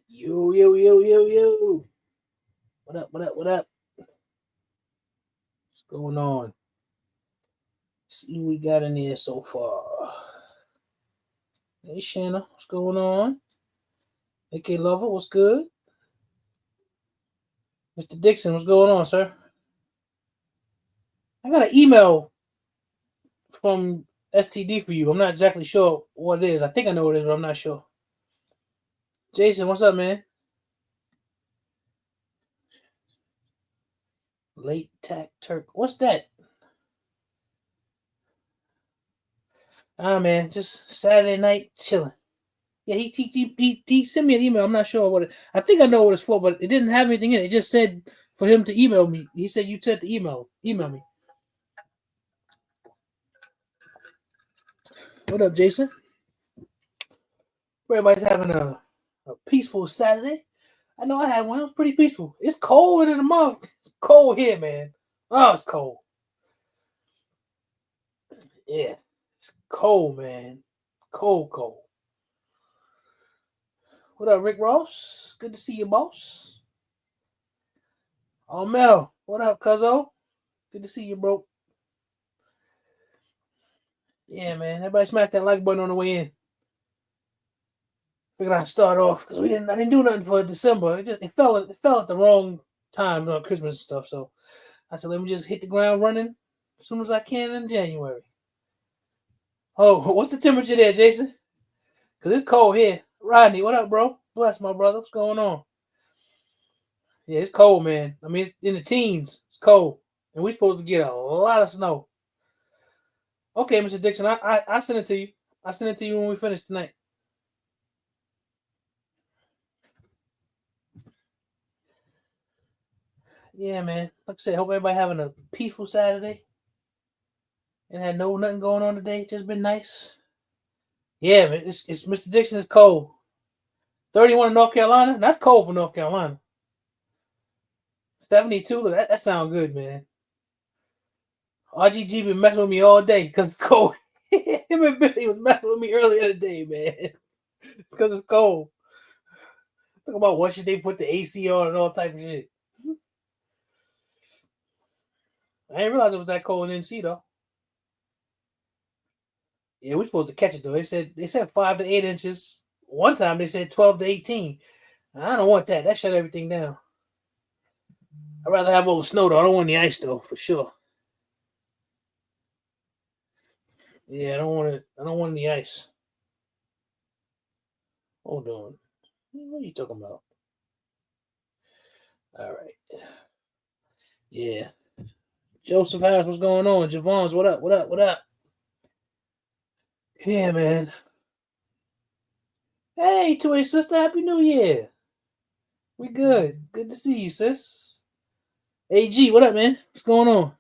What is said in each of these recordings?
Yo, yo, yo, yo, yo. What up, what up, what up? What's going on? See what we got in here so far. Hey, Shanna, what's going on? AK Lover, what's good? Mr. Dixon, what's going on, sir? I got an email from STD for you. I'm not exactly sure what it is. I think I know what it is, but I'm not sure. Jason, what's up, man? Late Tack Turk. What's that? Man, just Saturday night chilling. Yeah, he sent me an email. I'm not sure what it. I think I know what it's for, but it didn't have anything in it. It just said for him to email me. He said you sent the email. Email me. What up, Jason? Everybody's having a peaceful Saturday. I know I had one. It was pretty peaceful. It's cold in the month. It's cold here, man. Oh, it's cold. Yeah, it's cold, man. Cold, cold. What up, Rick Ross? Good to see you, boss. Oh, Mel. What up, Cuzzo? Good to see you, bro. Yeah, man. Everybody smash that like button on the way in. Figured I'd start off because I didn't do nothing for December. It fell at the wrong time on Christmas and stuff. So I said, let me just hit the ground running as soon as I can in January. Oh, what's the temperature there, Jason? Because it's cold here. Rodney, what up, bro? Bless my brother. What's going on? Yeah, it's cold, man. I mean, it's in the teens. It's cold. And we're supposed to get a lot of snow. Okay, Mr. Dixon, I send it to you. I send it to you when we finish tonight. Yeah, man. Like I said, hope everybody having a peaceful Saturday. And had nothing going on today. It's just been nice. Yeah, man. It's Mr. Dixon is cold. 31 in North Carolina. That's cold for North Carolina. 72. Look, that sounds good, man. RGG been messing with me all day because it's cold. Him and Billy was messing with me earlier today, man. Because it's cold. Talk about what should they put the AC on and all type of shit. I didn't realize it was that cold in NC though. Yeah, we're supposed to catch it though. They said 5 to 8 inches. One time they said 12 to 18. I don't want that. That shut everything down. I'd rather have all the snow though. I don't want the ice though, for sure. Yeah, I don't want it. I don't want any ice. Hold on. What are you talking about? All right. Yeah. Joseph Harris, what's going on? Javon's, what up? What up? What up? Yeah, man. Hey, 2A sister, Happy New Year. We good. Good to see you, sis. AG, what up, man? What's going on?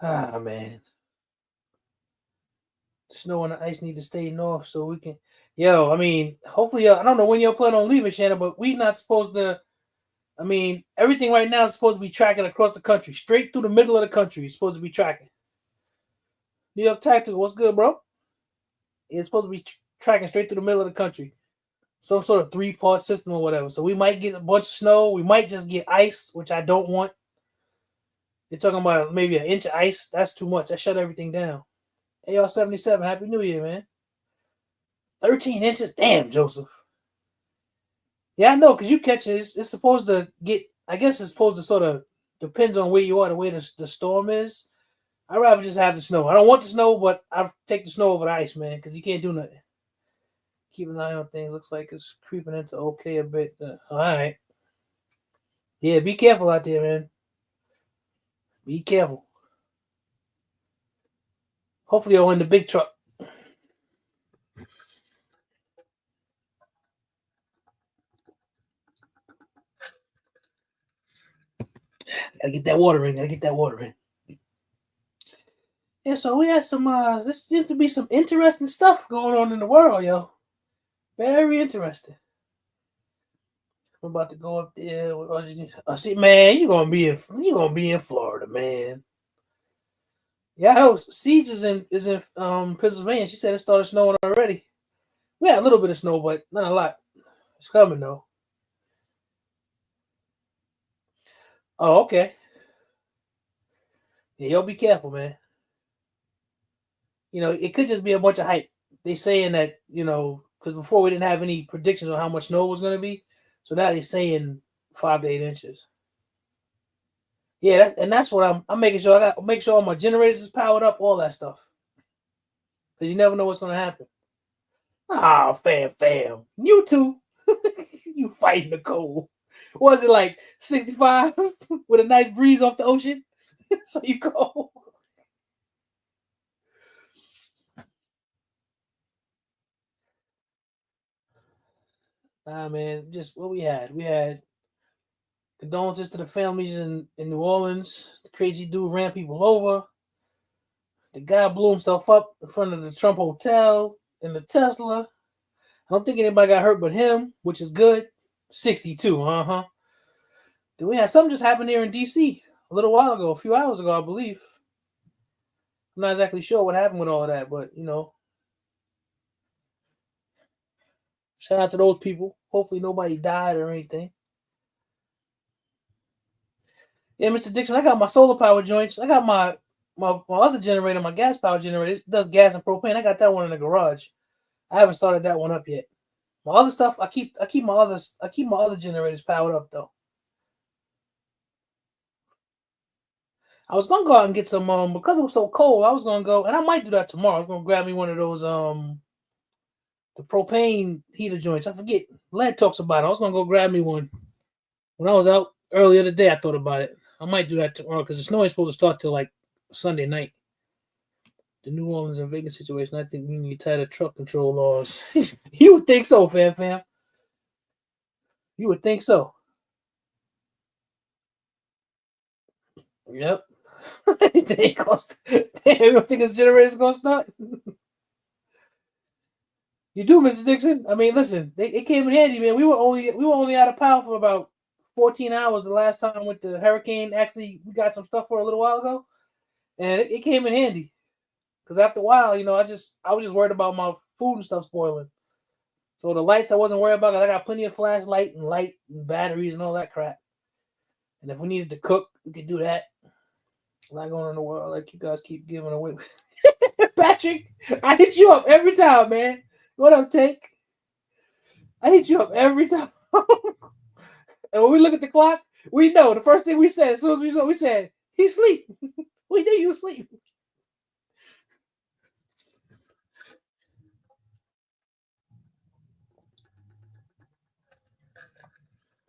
Ah, man. Snow and the ice need to stay north so we can. Yo, I mean, hopefully, I don't know when you're planning on leaving, Shannon, but we not supposed to. I mean, everything right now is supposed to be tracking across the country, straight through the middle of the country. It's supposed to be tracking. New York Tactical, what's good, bro? It's supposed to be tracking straight through the middle of the country. Some sort of 3-part system or whatever. So we might get a bunch of snow. We might just get ice, which I don't want. They're talking about maybe an inch of ice. That's too much. That shut everything down. AR-77, Happy New Year, man. 13 inches? Damn, Joseph. Yeah, I know, because you catch it. It's supposed to get, I guess it's supposed to sort of, depends on where you are, the way the storm is. I'd rather just have the snow. I don't want the snow, but I'll take the snow over the ice, man, because you can't do nothing. Keep an eye on things. Looks like it's creeping into okay a bit. All right. Yeah, be careful out there, man. Be careful. Hopefully you'll win the big truck. Gotta get that water in. Yeah, so we had some this seems to be some interesting stuff going on in the world, yo. Very interesting. I'm about to go up there. See, man, you're gonna be in Florida, man. Yeah, I know Siege is in Pennsylvania. She said it started snowing already. We had a little bit of snow, but not a lot. It's coming though. Oh, okay. Yeah, y'all be careful, man. It could just be a bunch of hype. They saying that, because before we didn't have any predictions on how much snow was going to be, so now they're saying 5 to 8 inches. Yeah, that's what I'm making sure. I got make sure all my generators is powered up, all that stuff, because you never know what's going to happen. Ah, fam, you too. You fighting the cold. Was it like 65 with a nice breeze off the ocean? So you go. Nah, man, just what we had. We had condolences to the families in New Orleans. The crazy dude ran people over. The guy blew himself up in front of the Trump Hotel in the Tesla. I don't think anybody got hurt but him, which is good. 62, uh-huh. Then we had something just happened here in D.C. a little while ago, a few hours ago, I believe. I'm not exactly sure what happened with all of that, but, shout out to those people. Hopefully nobody died or anything. Yeah, Mr. Dixon, I got my solar power joints. I got my other generator, my gas power generator. It does gas and propane. I got that one in the garage. I haven't started that one up yet. My other stuff, I keep my other generators powered up though. I was gonna go out and get some because it was so cold. I was gonna go, and I might do that tomorrow. I was gonna grab me one of those the propane heater joints. I forget. Lad talks about it. I was gonna go grab me one when I was out earlier today. I thought about it. I might do that tomorrow because the snow ain't supposed to start till like Sunday night. The New Orleans and Vegas situation. I think we need tighter truck control laws. You would think so, fam. You would think so. Yep. They cost. Damn, you don't think this generator's gonna start? You do, Mrs. Dixon. I mean, listen, it came in handy, man. We were only out of power for about 14 hours the last time with the hurricane. Actually, we got some stuff for a little while ago, and it came in handy. Because after a while, I was just worried about my food and stuff spoiling. So the lights I wasn't worried about. 'Cause I got plenty of flashlight and light and batteries and all that crap. And if we needed to cook, we could do that. Not going in the world like you guys keep giving away. Patrick, I hit you up every time, man. What up, Tank? I hit you up every time. And when we look at the clock, we know the first thing we said, as soon as we know, we said, he's asleep. We knew you asleep.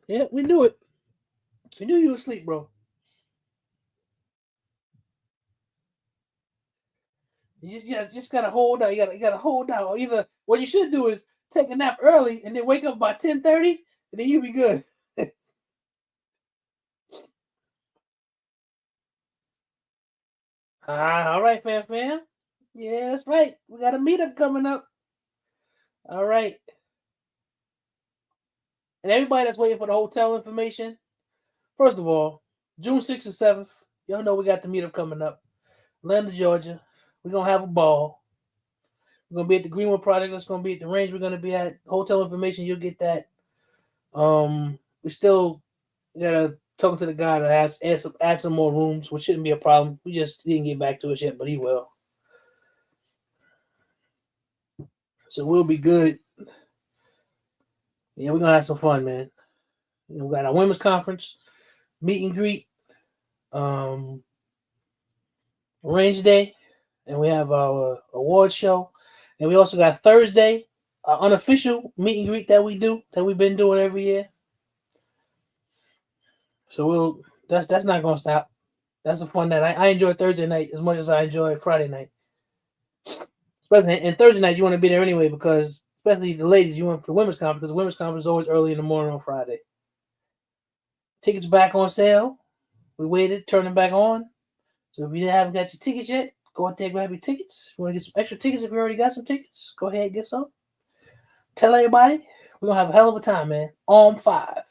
Yeah, we knew it. We knew you were asleep, bro. You just gotta hold out. You gotta hold out. Or either what you should do is take a nap early and then wake up by 10:30, and then you'll be good. All right, fam. Yeah, that's right. We got a meetup coming up. All right. And everybody that's waiting for the hotel information, first of all, June 6th and 7th, y'all know we got the meetup coming up. Atlanta, Georgia. We're gonna have a ball. We're gonna be at the Greenwood Project. That's gonna be at the range we're gonna be at. Hotel information, you'll get that. We still gotta talk to the guy to add some more rooms, which shouldn't be a problem. We just didn't get back to us yet, but he will. So we'll be good. Yeah, we're gonna have some fun, man. We got our women's conference, meet and greet, um, range day, and we have our award show. And we also got Thursday, our unofficial meet and greet that we've been doing every year. So that's not gonna stop. That's a fun night. I enjoy Thursday night as much as I enjoy Friday night. Especially and Thursday night, you want to be there anyway because especially the ladies, you want for the women's conference because the women's conference is always early in the morning on Friday. Tickets back on sale. We waited, turn them back on. So if you haven't got your tickets yet, go out there grab your tickets. If you want to get some extra tickets, if you already got some tickets, go ahead and get some. Tell everybody we're gonna have a hell of a time, man. On 5.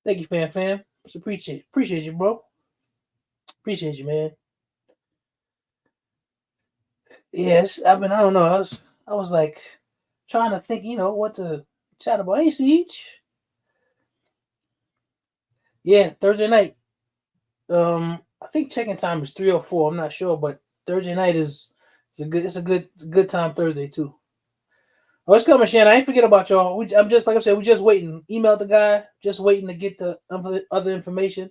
Thank you, fam. Just appreciate you, bro. Appreciate you, man. Yes, I mean I don't know. I was like Trying to think, what to chat about. Hey, Siege. Yeah, Thursday night. I think check-in time is 3:04. I'm not sure, but Thursday night is it's a good time Thursday too. Oh, it's coming, Shannon. I ain't forget about y'all. I'm just like I said, we just waiting. Emailed the guy, just waiting to get the other information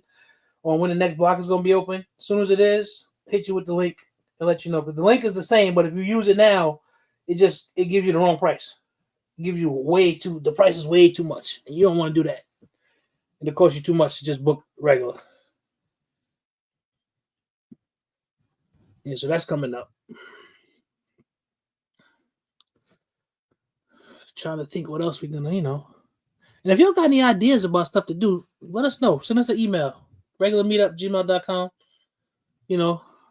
on when the next block is gonna be open. As soon as it is, hit you with the link and let you know. But the link is the same, but if you use it now, it gives you the wrong price. It gives you the price is way too much, and you don't want to do that. And it costs you too much to just book regular. Yeah, so that's coming up. Trying to think what else we're gonna. And if y'all got any ideas about stuff to do, let us know. Send us an email. Regularmeetup@gmail.com.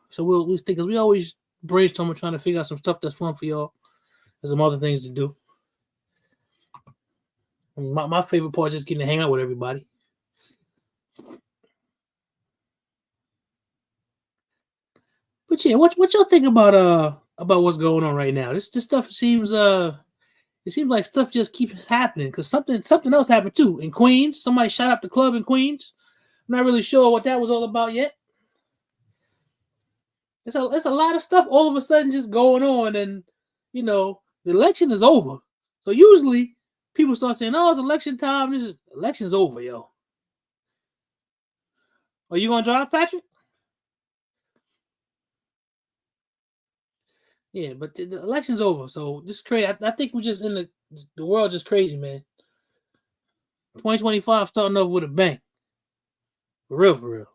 So we'll think, because we always brainstorm and trying to figure out some stuff that's fun for y'all. There's some other things to do. And my favorite part is just getting to hang out with everybody. But yeah, what y'all think about what's going on right now? This stuff seems it seems like stuff just keeps happening, because something else happened too in Queens. Somebody shot up the club in Queens. I'm not really sure what that was all about yet. It's a lot of stuff all of a sudden just going on, and the election is over. So usually people start saying, "Oh, it's election time. Election's over, yo." Are you gonna drive, Patrick? Yeah, but the election's over, so this crazy. I think we're just in the world just crazy, man. 2025 starting over with a bang. For real, for real.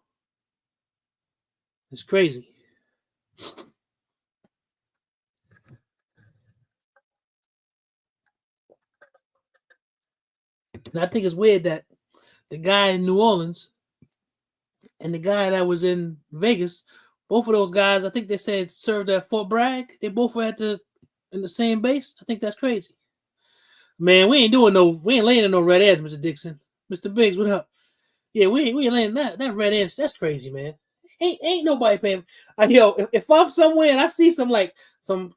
It's crazy. And I think it's weird that the guy in New Orleans and the guy that was in Vegas, both of those guys, I think they said served at Fort Bragg. They both were in the same base. I think that's crazy. Man, we ain't laying in no red ads, Mr. Dixon. Mr. Biggs, what up? Yeah, we ain't laying that red ads. That's crazy, man. Ain't nobody paying. If I'm somewhere and I see some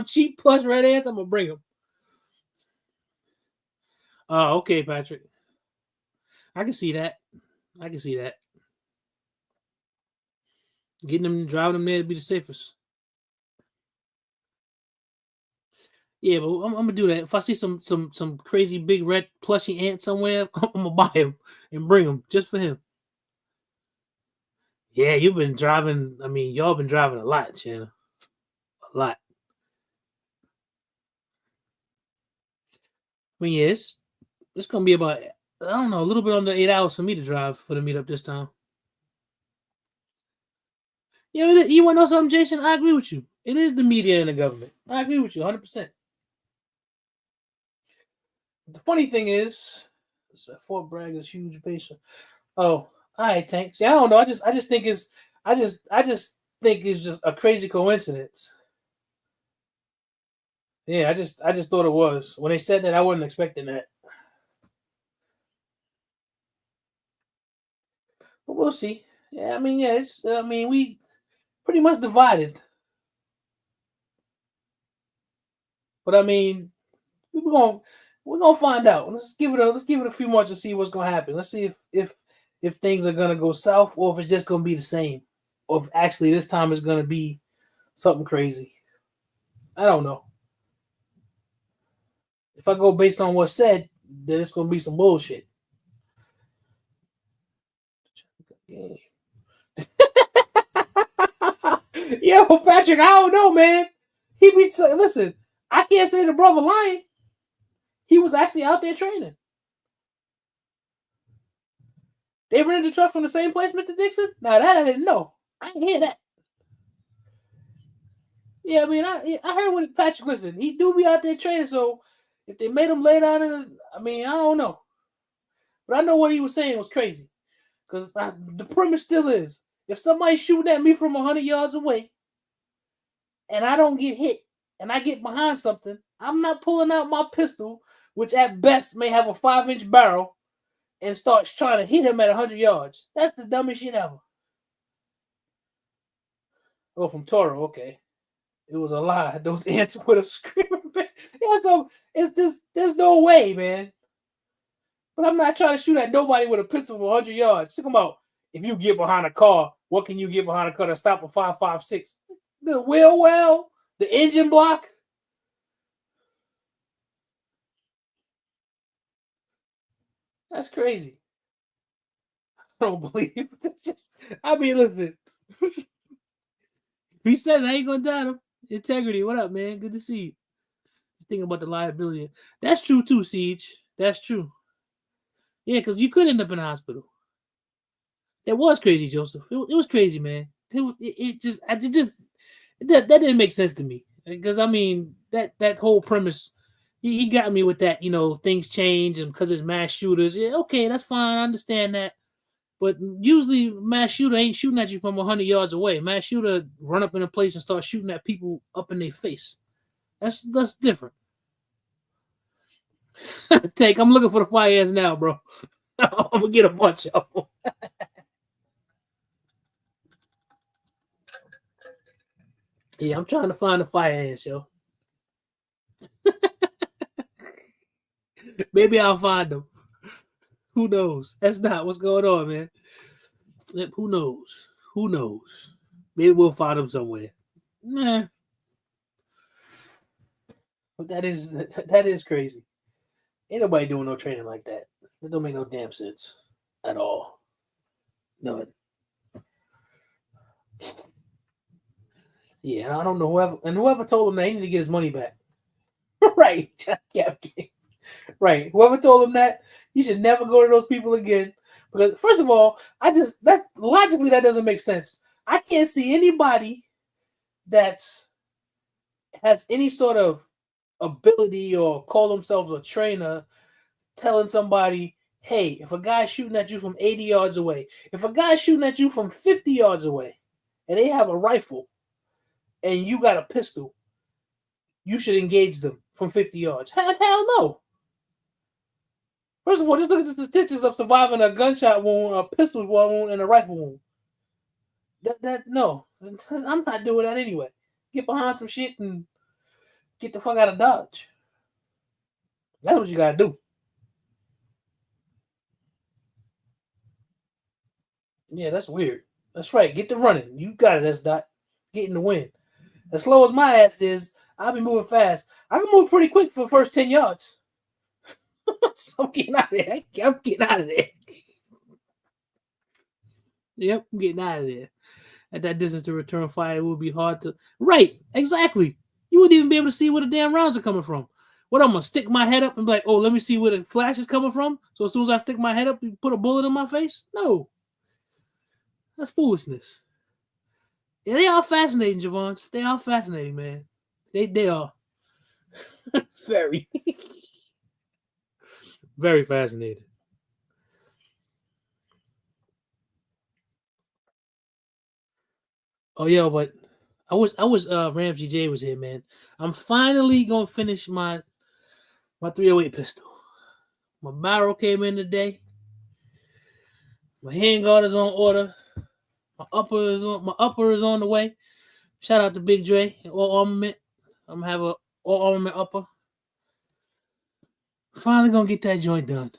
cheap plush red ants, I'm gonna bring them. Oh, okay, Patrick. I can see that. I can see that. Driving them there to be the safest. Yeah, but I'm gonna do that. If I see some crazy big red plushy ant somewhere, I'm gonna buy him and bring him just for him. Yeah, you've been driving. I mean, y'all been driving a lot, Shanna. A lot. I mean, yeah, it's gonna be about, I don't know, a little bit under 8 hours for me to drive for the meetup this time. You want to know something, Jason? I agree with you. It is the media and the government. I agree with you 100%. The funny thing is, Fort Bragg is huge base. Oh, all right, Tank. See, I don't know. I just think it's just a crazy coincidence. Yeah, I just thought it was. When they said that, I wasn't expecting that. But we'll see. Yeah, I mean, we pretty much divided. But I mean, we're gonna we're gonna find out. Let's give it a few months to see what's gonna happen. Let's see if things are gonna go south, or if it's just gonna be the same, or if actually this time it's gonna be something crazy. I don't know. If I go based on what's said, then it's gonna be some bullshit. Yeah. Yo, Patrick, I don't know, man. Listen. I can't say the brother lying. He was actually out there training. They rented the truck from the same place, Mr. Dixon. Now that I didn't know. I didn't hear that. Yeah, I mean, I heard what Patrick. Listen, he do be out there training. So if they made him lay down I mean, I don't know, but I know what he was saying was crazy. Because the premise still is, if somebody's shooting at me from 100 yards away, and I don't get hit, and I get behind something, I'm not pulling out my pistol, which at best may have a 5-inch barrel, and starts trying to hit him at 100 yards. That's the dumbest shit ever. Oh, from Toro, okay. It was a lie. Those ants would have screamed. Yeah, so it's this. There's no way, man. But I'm not trying to shoot at nobody with a pistol from 100 yards. Think about if you get behind a car, what can you get behind a car to stop a 5.56? The wheel well, the engine block. That's crazy. I don't believe it. It's just, I mean, listen. He said I ain't gonna doubt him. Integrity, what up, man? Good to see you. Thinking about the liability. That's true too, Siege. That's true. Yeah, because you could end up in the hospital. It was crazy, Joseph. It was crazy, man. That didn't make sense to me because I mean that whole premise. He got me with that. You know, things change and because it's mass shooters. Yeah, okay, that's fine. I understand that. But usually, mass shooter ain't shooting at you from 100 yards away. Mass shooter run up in a place and start shooting at people up in their face. That's different. Take, I'm looking for the fire ants now, bro. I'm gonna get a bunch of them. Yeah, I'm trying to find the fire ants, yo. Maybe I'll find them. Who knows? That's not what's going on, man. Who knows? Who knows? Maybe we'll find them somewhere. Nah, but that is crazy. Ain't nobody doing no training like that. That don't make no damn sense at all. None. Yeah, I don't know whoever told him that he needed to get his money back. Right. Yeah. Right. Whoever told him that, he should never go to those people again. Because first of all, that logically that doesn't make sense. I can't see anybody that has any sort of ability or call themselves a trainer telling somebody, hey, if a guy's shooting at you from 80 yards away, if a guy's shooting at you from 50 yards away, and they have a rifle and you got a pistol, you should engage them from 50 yards. Hell no. First of all, just look at the statistics of surviving a gunshot wound, a pistol wound, and a rifle wound. No, I'm not doing that anyway. Get behind some shit and get the fuck out of Dodge. That's what you gotta do. Yeah, that's weird. That's right. Get the running. You got it, that's Dot. Get in the wind. As slow as my ass is, I'll be moving fast. I can move pretty quick for the first 10 yards. So I'm getting out of there. I'm getting out of there. Yep, I'm getting out of there. At that distance to return fire, it would be hard to. Right, exactly. You wouldn't even be able to see where the damn rounds are coming from. What, I'm gonna stick my head up and be like, oh, let me see where the flash is coming from. So as soon as I stick my head up, you put a bullet in my face? No. That's foolishness. Yeah, they are fascinating, Javon. They are fascinating, man. They are. Very. Very fascinating. Oh yeah, but I was Ramsey J was here, man. I'm finally gonna finish my 308 pistol. My barrel came in today. My handguard is on order. My upper is on the way. Shout out to Big Dre and All Armament. I'm gonna have a All Armament upper. Finally gonna get that joint done.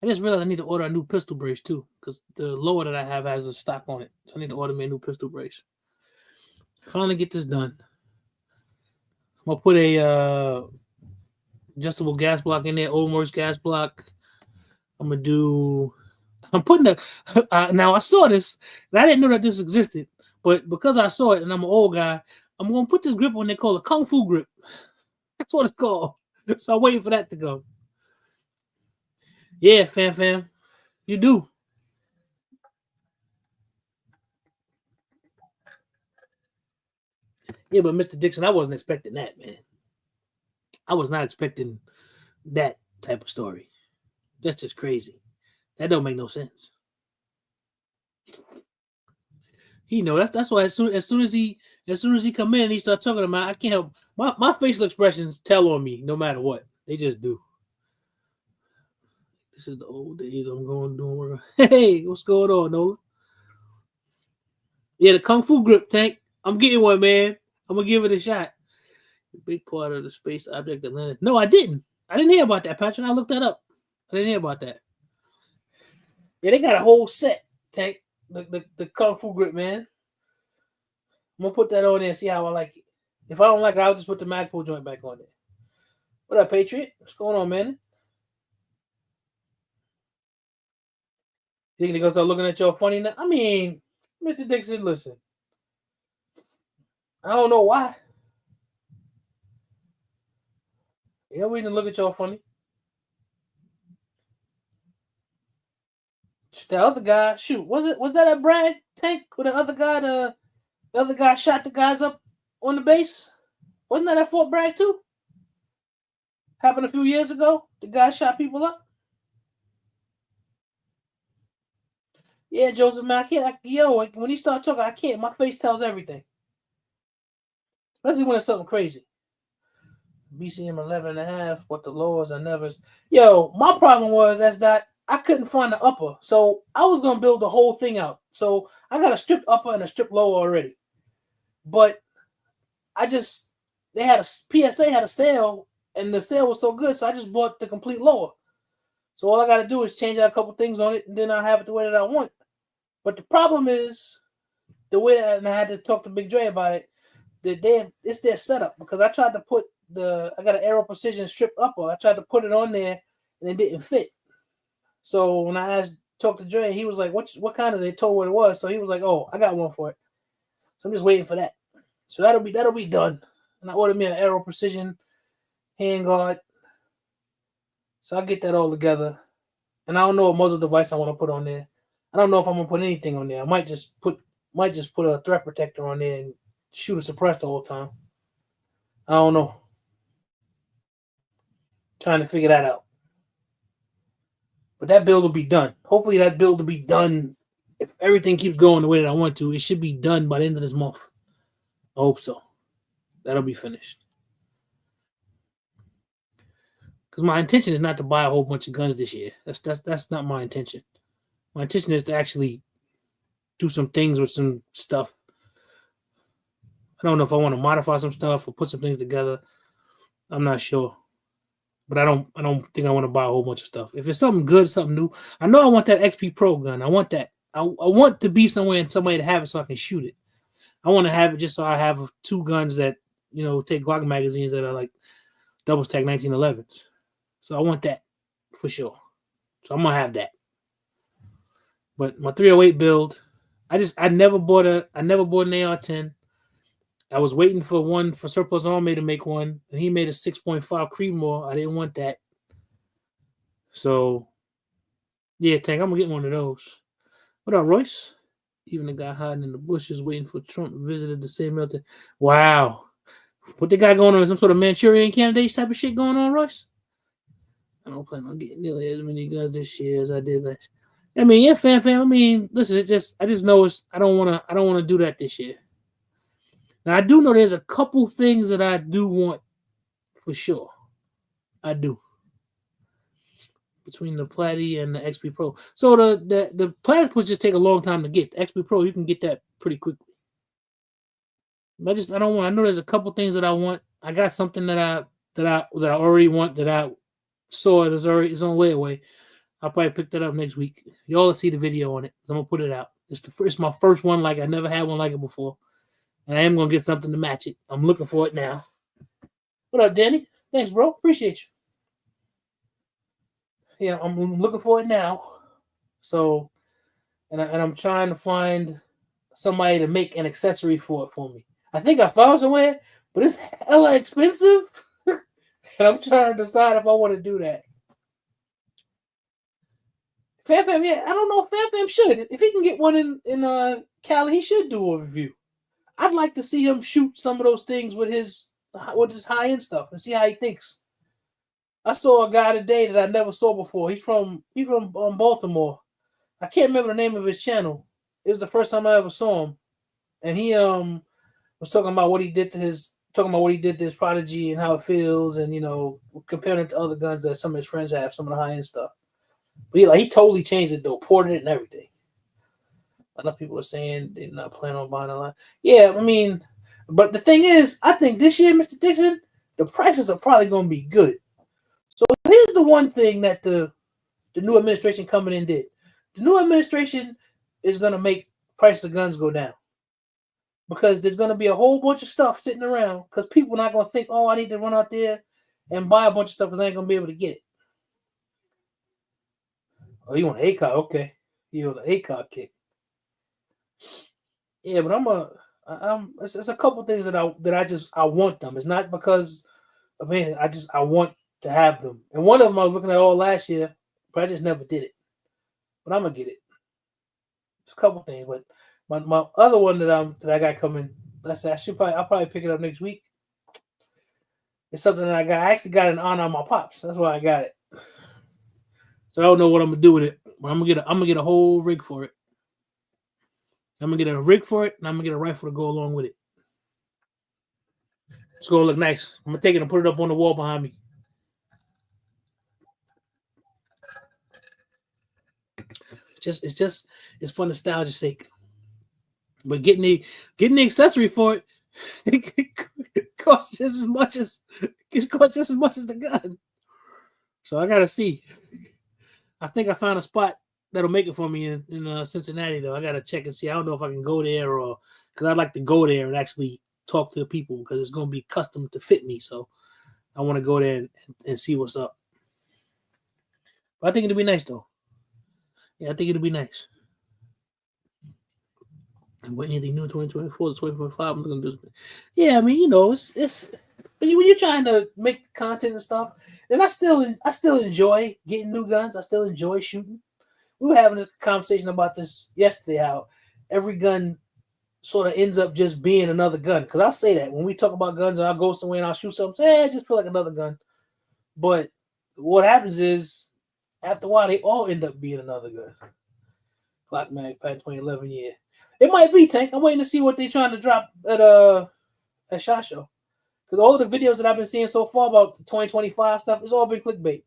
I just realized I need to order a new pistol brace too, because the lower that I have has a stock on it. So I need to order me a new pistol brace. Finally get this done. I'm gonna put a adjustable gas block in there, Oldenburg's gas block. I'm putting now I saw this, and I didn't know that this existed, but because I saw it and I'm an old guy, I'm gonna put this grip on they call a Kung Fu grip. That's what it's called. So I'm waiting for that to go. Yeah, fam. You do. Yeah, but Mr. Dixon, I wasn't expecting that, man. I was not expecting that type of story. That's just crazy. That don't make no sense. He know that's why as soon as he come in and he start talking about, I can't help my facial expressions tell on me no matter what. They just do. This is the old days. I'm going doing work. Hey, what's going on, Nola? Yeah, the Kung Fu grip tank. I'm getting one, man. I'm gonna give it a shot. Big part of the space object that landed. No, I didn't. I didn't hear about that, Patrick. I looked that up. I didn't hear about that. Yeah, they got a whole set, Tank. The Kung Fu grip, man. I'm gonna put that on there and see how I like it. If I don't like it, I'll just put the Magpul joint back on there. What up, Patriot? What's going on, man? You think they're gonna start looking at y'all funny now? I mean, Mr. Dixon, listen. I don't know why. You know, we didn't look at y'all funny. The other guy, shoot, was that a Brad Tank? Where the other guy shot the guys up on the base? Wasn't that at Fort Bragg too? Happened a few years ago. The guy shot people up. Yeah, Joseph, man, when he start talking, I can't. My face tells everything. Especially when it's something crazy. BCM 11.5, what the lowers are never. Yo, my problem was that I couldn't find the upper. So I was going to build the whole thing out. So I got a strip upper and a strip lower already. But PSA had a sale, and the sale was so good, so I just bought the complete lower. So all I got to do is change out a couple things on it, and then I'll have it the way that I want. But the problem is the way that, and I had to talk to Big Dre about it, it's their setup, because I tried to put I got an Aero Precision strip upper. I tried to put it on there, and it didn't fit. So when I talked to Dre, he was like, what kind is it? Told what it was. So he was like, oh, I got one for it. So I'm just waiting for that. So that'll be done. And I ordered me an Aero Precision handguard. So I'll get that all together. And I don't know what muzzle device I want to put on there. I don't know if I'm gonna put anything on there. I might just put a threat protector on there and shoot a suppress the whole time. I don't know. Trying to figure that out. But that build will be done. Hopefully that build will be done. If everything keeps going the way that I want to, it should be done by the end of this month. I hope so. That'll be finished. Because my intention is not to buy a whole bunch of guns this year. That's not my intention. My intention is to actually do some things with some stuff. I don't know if I want to modify some stuff or put some things together. I'm not sure. But I don't think I want to buy a whole bunch of stuff. If it's something good, something new, I know I want that XP Pro gun. I want that. I want to be somewhere and somebody to have it so I can shoot it. I want to have it just so I have 2 guns that, take Glock magazines that are like double stack 1911s. So I want that for sure. So I'm gonna have that. But my 308 build, I never bought an AR-10. I was waiting for one for Surplus Army to make one, and he made a 6.5 Creedmoor. I didn't want that. So, yeah, Tank, I'm going to get one of those. What up, Royce? Even the guy hiding in the bushes waiting for Trump visited the same meltdown. Wow. What they got going on? Some sort of Manchurian candidate type of shit going on, Royce? I don't plan on getting nearly as many guns this year as I did last. I mean, yeah, fam. I mean, listen, I just know I don't want to do that this year. Now, I do know there's a couple things that I do want for sure. I do. Between the Platy and the XP Pro. So the Platypus just take a long time to get. The XP Pro, you can get that pretty quickly. I don't want. I know there's a couple things that I want. I got something that I already want that I saw it is already is on layaway. I'll probably pick that up next week. Y'all will see the video on it. I'm gonna put it out. It's my first one. Like I never had one like it before. And I am going to get something to match it. I'm looking for it now. What up, Danny? Thanks, bro. Appreciate you. Yeah, I'm looking for it now. So, and I'm trying to find somebody to make an accessory for it for me. I think I found somewhere, but it's hella expensive. And I'm trying to decide if I want to do that. Fam, yeah, I don't know if Fam should. If he can get one in Cali, he should do a review. I'd like to see him shoot some of those things with his high-end stuff and see how he thinks. I saw a guy today that I never saw before. He's from Baltimore. I can't remember the name of his channel. It was the first time I ever saw him. And he was talking about what he did to his Prodigy and how it feels, and comparing it to other guns that some of his friends have, some of the high-end stuff. But he totally changed it though, ported it and everything. A lot of people are saying they're not planning on buying a lot. Yeah, I mean, But the thing is, I think this year, Mr. Dixon, the prices are probably going to be good. So here's the one thing that the new administration coming in did. The new administration is going to make price of guns go down because there's going to be a whole bunch of stuff sitting around because people are not going to think, oh, I need to run out there and buy a bunch of stuff because I ain't going to be able to get it. Oh, you want an ACOG? Okay. You want an ACOG kick. Yeah, but it's a couple things that I want them. It's not because of anything. I want to have them. And one of them I was looking at all last year, but I just never did it. But I'm gonna get it. It's a couple things, but my other one that I got coming, I'll probably pick it up next week. It's something that I actually got in honor of my pops. That's why I got it. So I don't know what I'm gonna do with it, but I'm gonna get a whole rig for it. I'm gonna get a rig for it, and I'm gonna get a rifle to go along with it. It's gonna look nice. I'm gonna take it and put it up on the wall behind me. It's for nostalgia's sake. But getting the accessory for it costs just as much as the gun. So I gotta see. I think I found a spot that'll make it for me in Cincinnati though. I gotta check and see. I don't know if I can go there or because I'd like to go there and actually talk to the people because it's gonna be custom to fit me. So I want to go there and see what's up. But I think it'll be nice though. Yeah, I think it'll be nice. And what anything new in 2024 to 2025, I'm gonna do. Yeah, I mean, it's when you're trying to make content and stuff, and I still enjoy getting new guns. I still enjoy shooting. We were having a conversation about this yesterday, how every gun sort of ends up just being another gun. Because I'll say that when we talk about guns and I'll go somewhere and I'll shoot something, it just feel like another gun. But what happens is, after a while, they all end up being another gun. Glock Mag Pat 2011, yeah. It might be, Tank. I'm waiting to see what they're trying to drop at SHOT Show. Because all the videos that I've been seeing so far about the 2025 stuff, it's all been clickbait.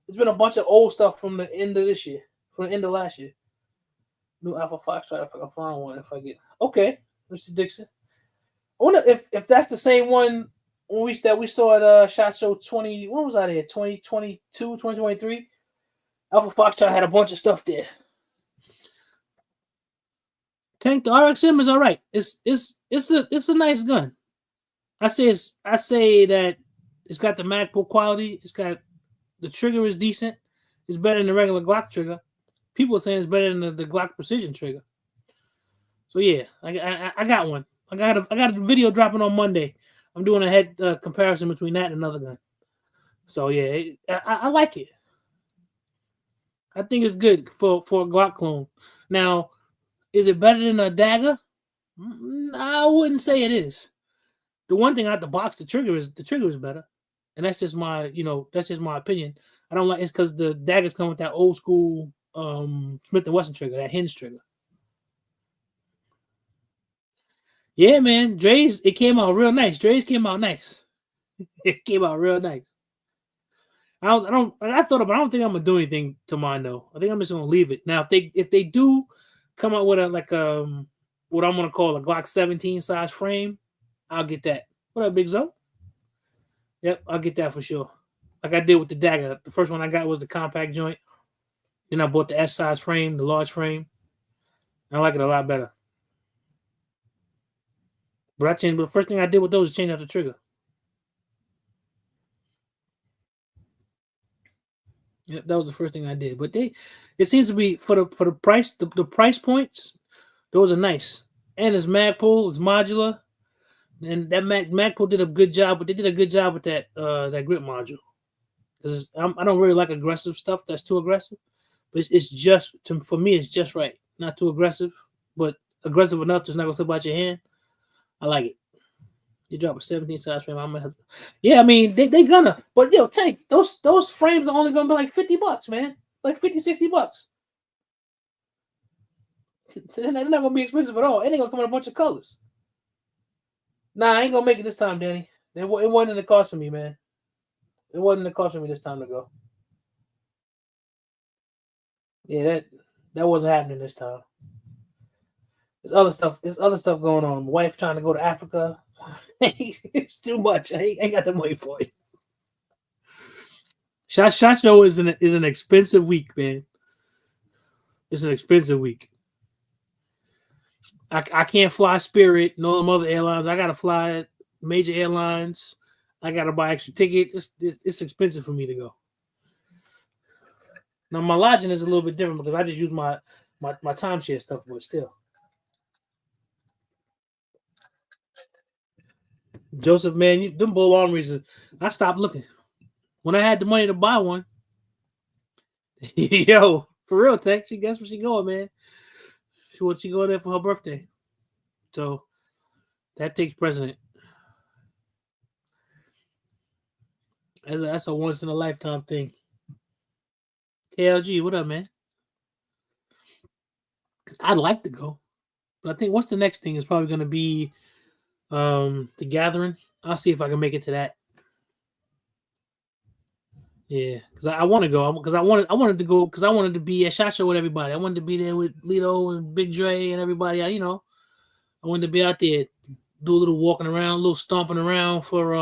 There's been a bunch of old stuff from the end of this year, from the end of last year. New Alpha Fox, try if I can find one. If I get okay, Mr. Dixon. I wonder if that's the same one that we saw at SHOT Show 20. When was that here? 2022, 2023. Alpha Fox had a bunch of stuff there. Tank, the RXM is all right. It's a nice gun. I say that it's got the Magpul quality. It's got the trigger is decent. It's better than the regular Glock trigger. People are saying it's better than the Glock Precision trigger. So yeah, I got one. I got a video dropping on Monday. I'm doing a head comparison between that and another gun. So yeah, I like it. I think it's good for a Glock clone. Now, is it better than a dagger? I wouldn't say it is. The one thing out the box, the trigger is better, and that's just my opinion. I don't like it's because the daggers come with that old school Smith & Wesson trigger, that hinge trigger. Yeah, man, Dre's it came out real nice. Dre's came out nice. It came out real nice. I thought about. I don't think I'm gonna do anything to mine though. I think I'm just gonna leave it. Now, if they do come out with what I'm gonna call a Glock 17 size frame, I'll get that. What up, Big Zo? Yep, I'll get that for sure. Like I did with the dagger. The first one I got was the compact joint. Then I bought the S size frame, the large frame. I like it a lot better. But the first thing I did with those is change out the trigger. Yep, that was the first thing I did. But it seems to be for the price, the price points, those are nice. And it's Magpul, it's modular. And that Magpul did a good job, but they did a good job with that grip module. Because I don't really like aggressive stuff that's too aggressive. But it's just for me, it's just right. Not too aggressive, but aggressive enough to not gonna slip out your hand. I like it. You drop a 17 size frame. I'm gonna have to, yeah, I mean they gonna, but Tank, those frames are only gonna be like $50, man. Like $50-$60. They're not gonna be expensive at all. And they're gonna come in a bunch of colors. Nah, I ain't gonna make it this time, Danny. It wasn't in the cost for me, man. It wasn't in the cost for me this time to go. Yeah, that wasn't happening this time. There's other stuff going on. My wife trying to go to Africa. It's too much. I ain't got the money for it. Shot Show is an expensive week, man. It's an expensive week. I can't fly Spirit, no other airlines. I gotta fly major airlines. I gotta buy extra tickets. It's expensive for me to go. Now my lodging is a little bit different because I just use my timeshare stuff, but still. Joseph, man, them bull armories. I stopped looking when I had the money to buy one. Yo, for real, Tech. She guess where she going, man. She going there for her birthday, so that takes precedent. That's a once in a lifetime thing. KLG, what up, man? I'd like to go, but I think what's the next thing is probably going to be the Gathering. I'll see if I can make it to that. Yeah, because I want to go. Because I wanted to go because I wanted to be at SHOT Show with everybody. I wanted to be there with Lito and Big Dre and everybody. I wanted to be out there, do a little walking around, a little stomping around for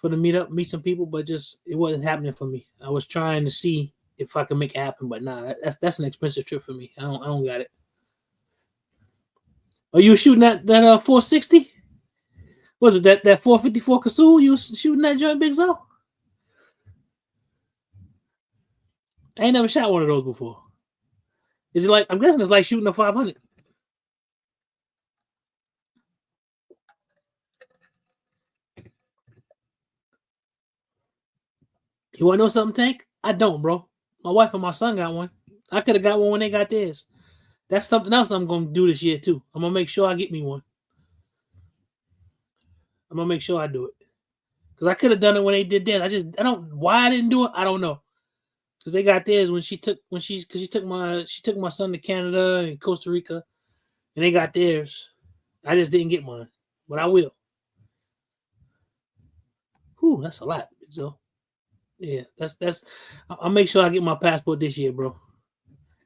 the meetup, meet some people, but just it wasn't happening for me. I was trying to see if I can make it happen, but nah, that's an expensive trip for me. I don't got it. Are you shooting that 460? Was it that 454 Kasul? You was shooting that joint, Big Zo? I ain't never shot one of those before. Is it like, I'm guessing it's like shooting a 500? You want to know something, Tank? I don't, bro. My wife and my son got one. I could have got one when they got theirs. That's something else I'm going to do this year, too. I'm going to make sure I get me one. I'm going to make sure I do it. Because I could have done it when they did theirs. Why I didn't do it, I don't know. Because they got theirs she took my son to Canada and Costa Rica, and they got theirs. I just didn't get mine, but I will. Whew, that's a lot. So, yeah, that's. I'll make sure I get my passport this year, bro.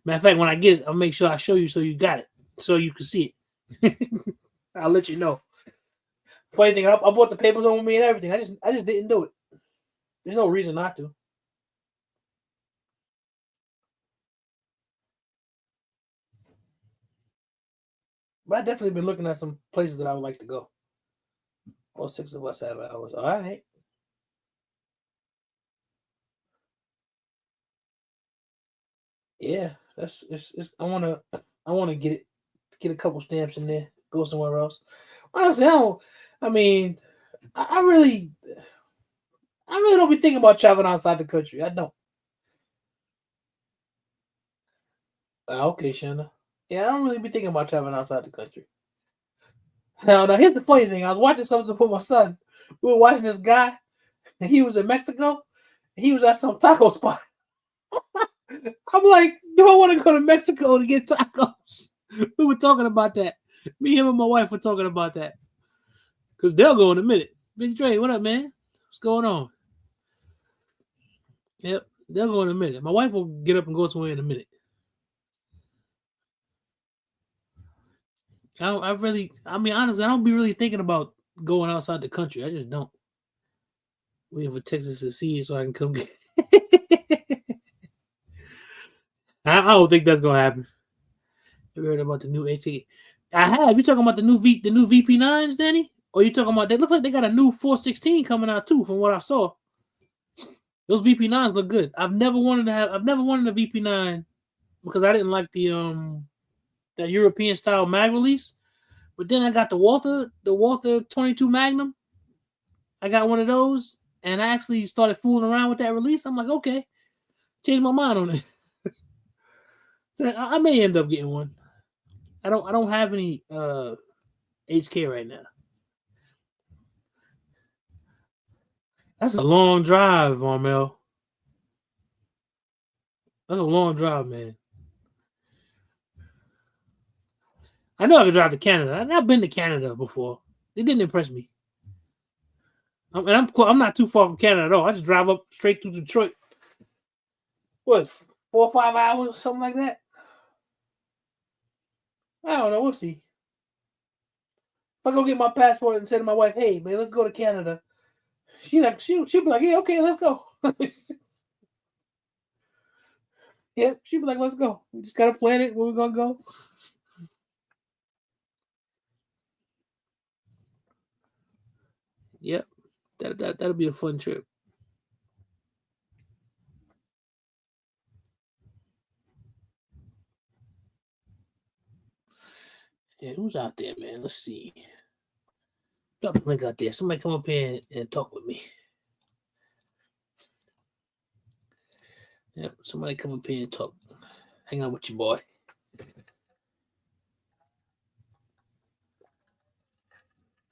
Matter of fact, when I get it, I'll make sure I show you so you got it, so you can see it. I'll let you know. Funny thing, I bought the papers on me and everything. I just didn't do it. There's no reason not to. But I definitely been looking at some places that I would like to go. All 6 of us have hours. All right. Yeah, it's I wanna get a couple stamps in there, go somewhere else. Honestly, I mean, I really don't be thinking about traveling outside the country. I don't. Okay, Shanna. Yeah, I don't really be thinking about traveling outside the country. Now here's the funny thing. I was watching something with my son. We were watching this guy, and he was in Mexico. He was at some taco spot. I'm like, do I want to go to Mexico to get tacos? We were talking about that. Me, him, and my wife were talking about that. Because they'll go in a minute. Big Dre, what up, man? What's going on? Yep, they'll go in a minute. My wife will get up and go somewhere in a minute. Honestly, I don't be really thinking about going outside the country. I just don't. Waiting for Texas to see it so I can come get I don't think that's gonna happen. You heard about the new HK? I have. You talking about the new VP9s, Danny? Or you talking about? They look like they got a new 416 coming out too, from what I saw. Those VP9s look good. I've never wanted a VP9 because I didn't like the European style mag release. But then I got the Walther 22 Magnum. I got one of those, and I actually started fooling around with that release. I'm like, okay, changed my mind on it. So I may end up getting one. I don't have any HK right now. That's a long drive, Marmel. That's a long drive, man. I know I can drive to Canada. I've been to Canada before. It didn't impress me. I'm not too far from Canada at all. I just drive up straight through Detroit. What, 4 or 5 hours or something like that? I don't know. We'll see. I go get my passport and say to my wife, "Hey, man, let's go to Canada," she'll be like, "Yeah, okay, let's go." Yeah, she'll be like, "Let's go. We just gotta plan it where we're gonna go." Yep, that'll be a fun trip. Yeah, who's out there, man? Let's see. Drop the link out there. Somebody come up here and talk with me. Yep, somebody come up here and talk. Hang out with your boy.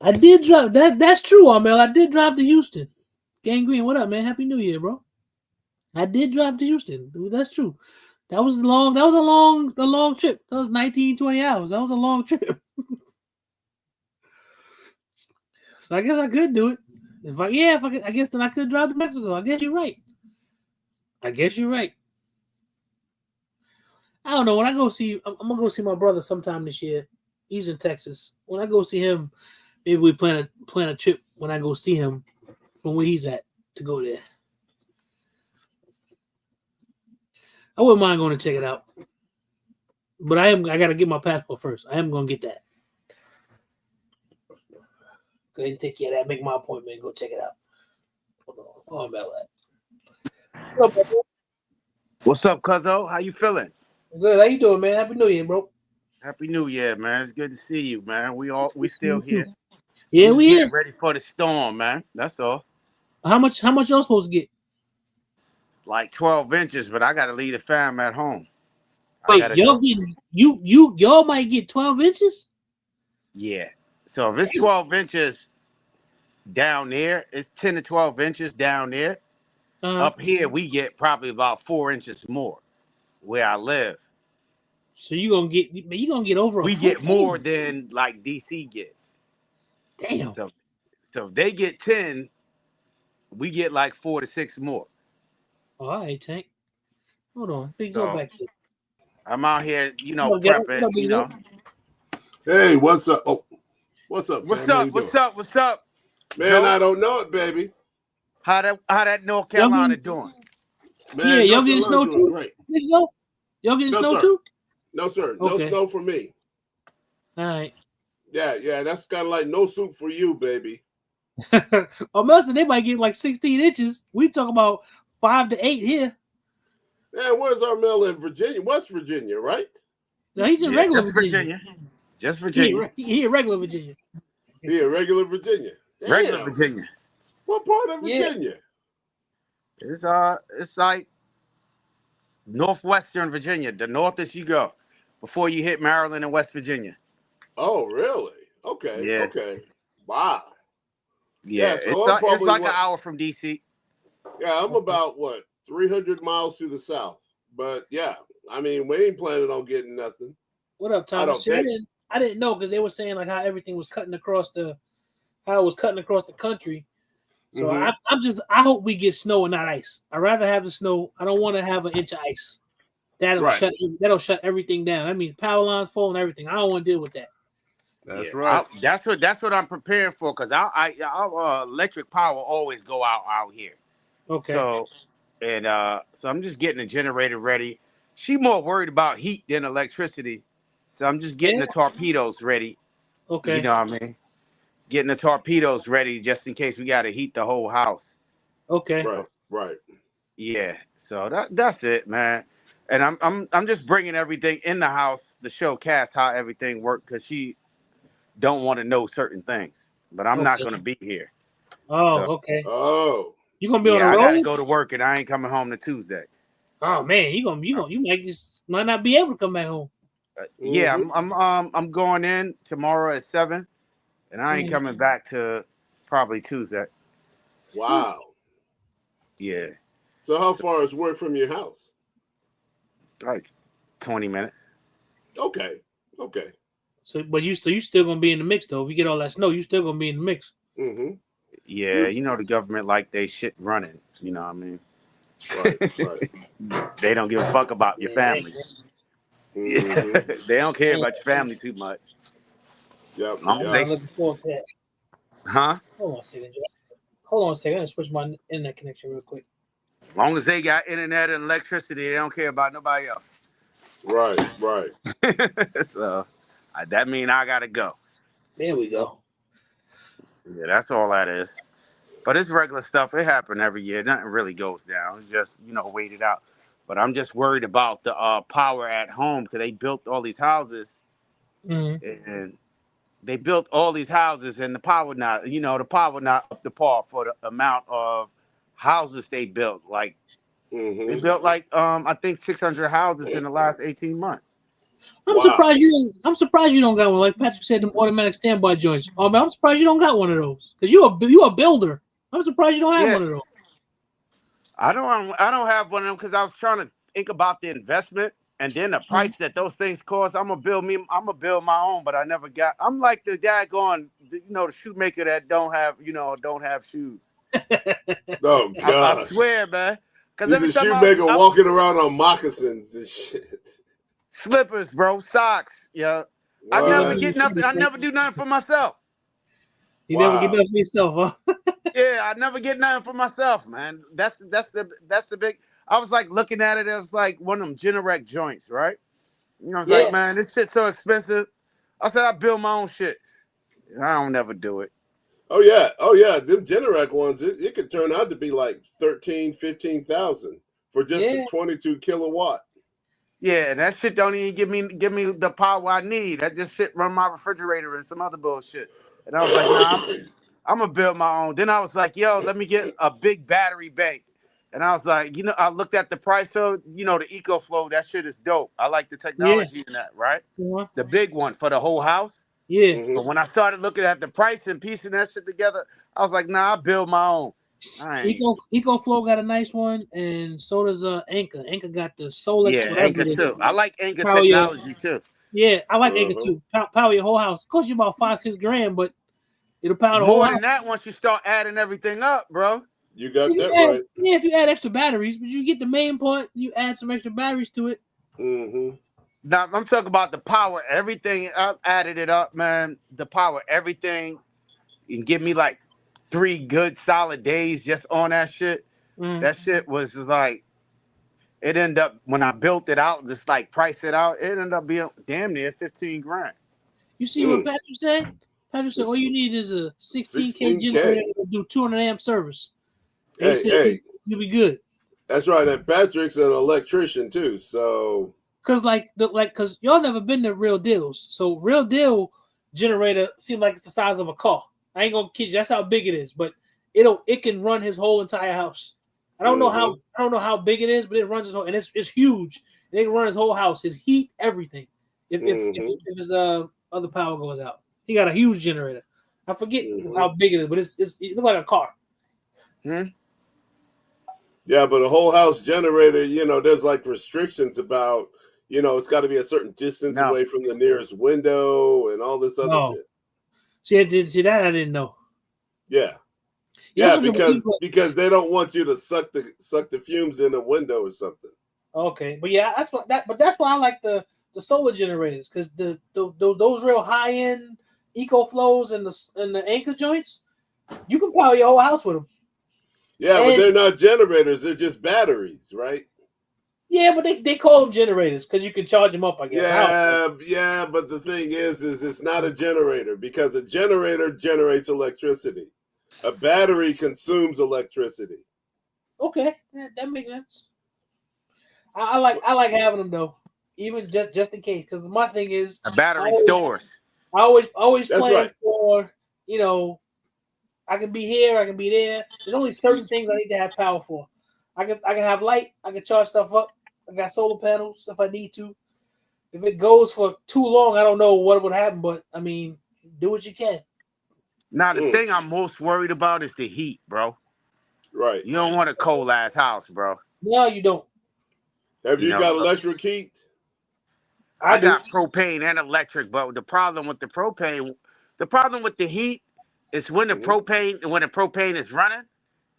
I did drive. That's true, Armel. I did drive to Houston. Gang Green, what up, man? Happy New Year, bro. I did drive to Houston. Dude, that's true. That was a long trip. That was 19, 20 hours. That was a long trip. So I guess I could do it. I guess then I could drive to Mexico. I guess you're right. I don't know. When I go see, I'm gonna go see my brother sometime this year. He's in Texas. When I go see him, maybe we plan a trip when I go see him from where he's at to go there. I wouldn't mind going to check it out. But I gotta get my passport first. I am gonna get that. Go ahead and take care of that. Make my appointment and go check it out. Hold on about that. What's up, Cuzzo? How you feeling? Good. How you doing, man? Happy New Year, bro. Happy New Year, man. It's good to see you, man. We still here. Yeah, we getting is ready for the storm, man. That's all. How much y'all supposed to get? Like 12 inches, but I gotta leave the fam at home. Wait, y'all getting y'all might get 12 inches? Yeah. So if it's 12 inches down there, it's 10 to 12 inches down there. Up here, we get probably about 4 inches more where I live. So you gonna get over. We get more than like DC get. Damn. So if they get 10, we get like 4 to 6 more. All right, Tank. Hold on. Go back to. I'm out here, prepping, Hey, what's up? Oh, what's up? What's up? Man, Joe? I don't know it, baby. How that North Carolina doing? Man, yeah, y'all getting snow too? Great. Y'all getting snow too? No, sir. Okay. No snow for me. All right. Yeah. That's kind of like no soup for you, baby. Melson, they might get like 16 inches. We talk about 5 to 8 here. Man, where's Armel in Virginia? West Virginia, right? No, he's in regular Virginia. Just Virginia. He in regular Virginia. Yeah, regular Virginia. Damn. Regular Virginia. What part of Virginia? It's like northwestern Virginia, the northest you go before you hit Maryland and West Virginia. Oh, really? Okay. Yeah. Okay. Wow. Yeah, so it's like an hour from DC. Yeah, I'm about 300 miles to the south. But yeah, I mean, we ain't planning on getting nothing. What up, Thomas? I didn't know because they were saying like how everything was cutting across the country. So I hope we get snow and not ice. I'd rather have the snow. I don't want to have an inch of ice. That'll shut everything down. That means power lines fall and everything. I don't want to deal with that. That's right. That's what I'm preparing for because our electric power always go out here. Okay. So I'm just getting the generator ready. She more worried about heat than electricity. So I'm just getting the torpedoes ready. Okay. You know what I mean? Getting the torpedoes ready just in case we got to heat the whole house. Okay. Right. Yeah. So that's it, man. And I'm just bringing everything in the house to show Cass how everything worked because she don't want to know certain things. But I'm not going to be here. Oh, okay. Oh. You gonna be on the road? I gotta go to work and I ain't coming home to Tuesday. Oh man, you might not be able to come back home. Yeah, I'm going in tomorrow at 7, and I ain't coming back to probably Tuesday. Wow. Yeah. So how far is work from your house? Like 20 minutes. Okay. So you still gonna be in the mix though. If you get all that snow, you still gonna be in the mix. Mm-hmm. Yeah, the government like they shit running. You know what I mean? Right. They don't give a fuck about your family. Mm-hmm. They don't care about your family too much. Yep. Long as Yep. they, I'm looking forward to that. huh? Hold on a second, Joe. Hold on a second. I'm gonna switch my internet connection real quick. Long as they got internet and electricity, they don't care about nobody else. Right. Right. So that mean I gotta go. There we go. Yeah, that's all that is. But it's regular stuff. It happened every year. Nothing really goes down. It's just, wait it out. But I'm just worried about the power at home because they built all these houses Mm-hmm. and they built all these houses and the power not up to par for the amount of houses they built. Like they Mm-hmm. built like I think 600 houses in the last 18 months. I'm Wow. surprised you. I'm surprised you don't got one. Like Patrick said, them automatic standby joints. Oh man, I'm surprised you don't got one of those. Cause you a builder. I'm surprised you don't have Yeah. one of those. I don't have one of them because I was trying to think about the investment and then the price that those things cost. I'm gonna build my own, but I never got. I'm like the guy the shoemaker that don't have shoes. Oh I gosh. swear, man. Because He's every a time shoemaker walking around on moccasins and shit. slippers, bro, socks, yeah. I Wow. never get nothing. I never do nothing for myself. You never get that for yourself, huh? Yeah, I never get nothing for myself, man. That's the big. I was like looking at it as like one of them Generac joints, right? I was like, man, this shit's so expensive. I said I build my own shit. I don't never do it. Oh yeah. Them Generac ones, it could turn out to be like 13, 15,000 for just a 22 kilowatt. Yeah, and that shit don't even give me the power I need. That just shit run my refrigerator and some other bullshit. And I was like, nah, I'm gonna build my own. Then I was like, yo, let me get a big battery bank. And I was like, I looked at the price of, the EcoFlow. That shit is dope. I like the technology in that, right? The big one for the whole house. Yeah. Mm-hmm. But when I started looking at the price and piecing that shit together, I was like, nah, I'll build my own. EcoFlow got a nice one, and so does Anchor. Anchor got the Solex. Yeah, Anchor too. I like Anchor Power technology too. Yeah, I like Anchor too. Power your whole house. Cost you about $5-6 but it'll power the whole house. More than that once you start adding everything up, bro. You got that right. Yeah, if you add extra batteries, but you get the main part, you add some extra batteries to it. Mm-hmm. Now I'm talking about the power. Everything I added it up, man. The power, everything. You can give me like 3 good solid days just on that shit. That shit was just like, it ended up when I built it out, just like price it out, it ended up being damn near $15,000. You see what Patrick said? Patrick said all you need is a 16K generator to do 200 amp service. Hey, you'll be good. That's right. And Patrick's an electrician too, so because y'all never been to Real Deals. So Real Deal generator seems like it's the size of a car. I ain't gonna kid you. That's how big it is, but it can run his whole entire house. I don't know how big it is, but it runs his whole, and it's huge. And it can run his whole house, his heat, everything. If his other power goes out, he got a huge generator. I forget how big it is, but it looks like a car. Yeah, but a whole house generator, there's like restrictions about, it's got to be a certain distance away from the nearest window and all this other shit. See that I didn't know. Yeah. Yeah, because they don't want you to suck the fumes in a window or something. Okay, but yeah, that's why I like the solar generators, because those real high end EcoFlows and the Anchor joints, you can power your whole house with them. Yeah, but they're not generators; they're just batteries, right? Yeah, but they call them generators because you can charge them up, I guess. Yeah, but the thing is it's not a generator, because a generator generates electricity. A battery consumes electricity. Okay, that makes sense. I like having them though, even just in case. Because my thing is, a battery stores. I always plan for I can be here, I can be there. There's only certain things I need to have power for. I can have light. I can charge stuff up. I got solar panels if I need to. If it goes for too long, I don't know what would happen. But I mean, do what you can. Now the thing I'm most worried about is the heat, bro. Right. You don't want a cold ass house, bro. No, you don't. Have you got electric heat? I got propane and electric, but the problem with the heat is when the propane is running,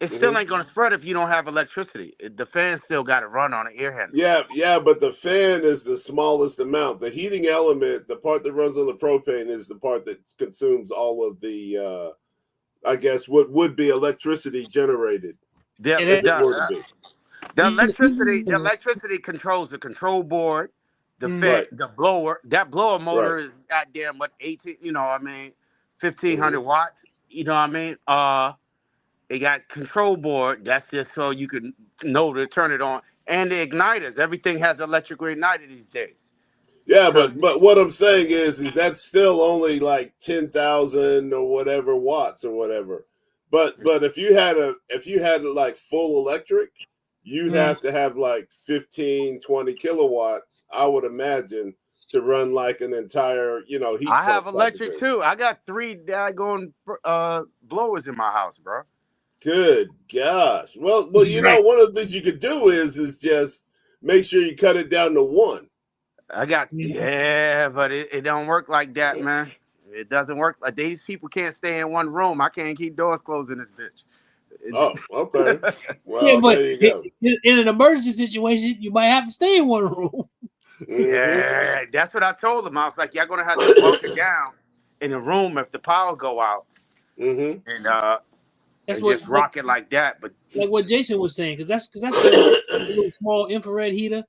it still ain't going to spread if you don't have electricity. The fan still got to run on an air handler. Yeah, but the fan is the smallest amount. The heating element, the part that runs on the propane, is the part that consumes all of the, I guess, what would be electricity generated. The electricity controls the control board, the fan, the blower. That blower motor is goddamn 18. 1,500 watts. You know what I mean? It got control board. That's just so you can know to turn it on. And the igniters. Everything has electrical igniter these days. Yeah, but what I'm saying is that's still only like 10,000 or whatever watts or whatever. But if you had like full electric, you'd have to have like 15, 20 kilowatts, I would imagine, to run like an entire, heat. I have electric too. I got 3 daggone blowers in my house, bro. Good gosh. Well, one of the things you could do is just make sure you cut it down to 1. But it don't work like that, man. It doesn't work like these people can't stay in one room. I can't keep doors closed in this bitch. Oh, okay. Well, but there you go. In an emergency situation, you might have to stay in one room. Yeah, that's what I told them. I was like, y'all gonna have to bunker down in a room if the power go out. And just rock it like that. But like what Jason was saying, because that's a little small infrared heater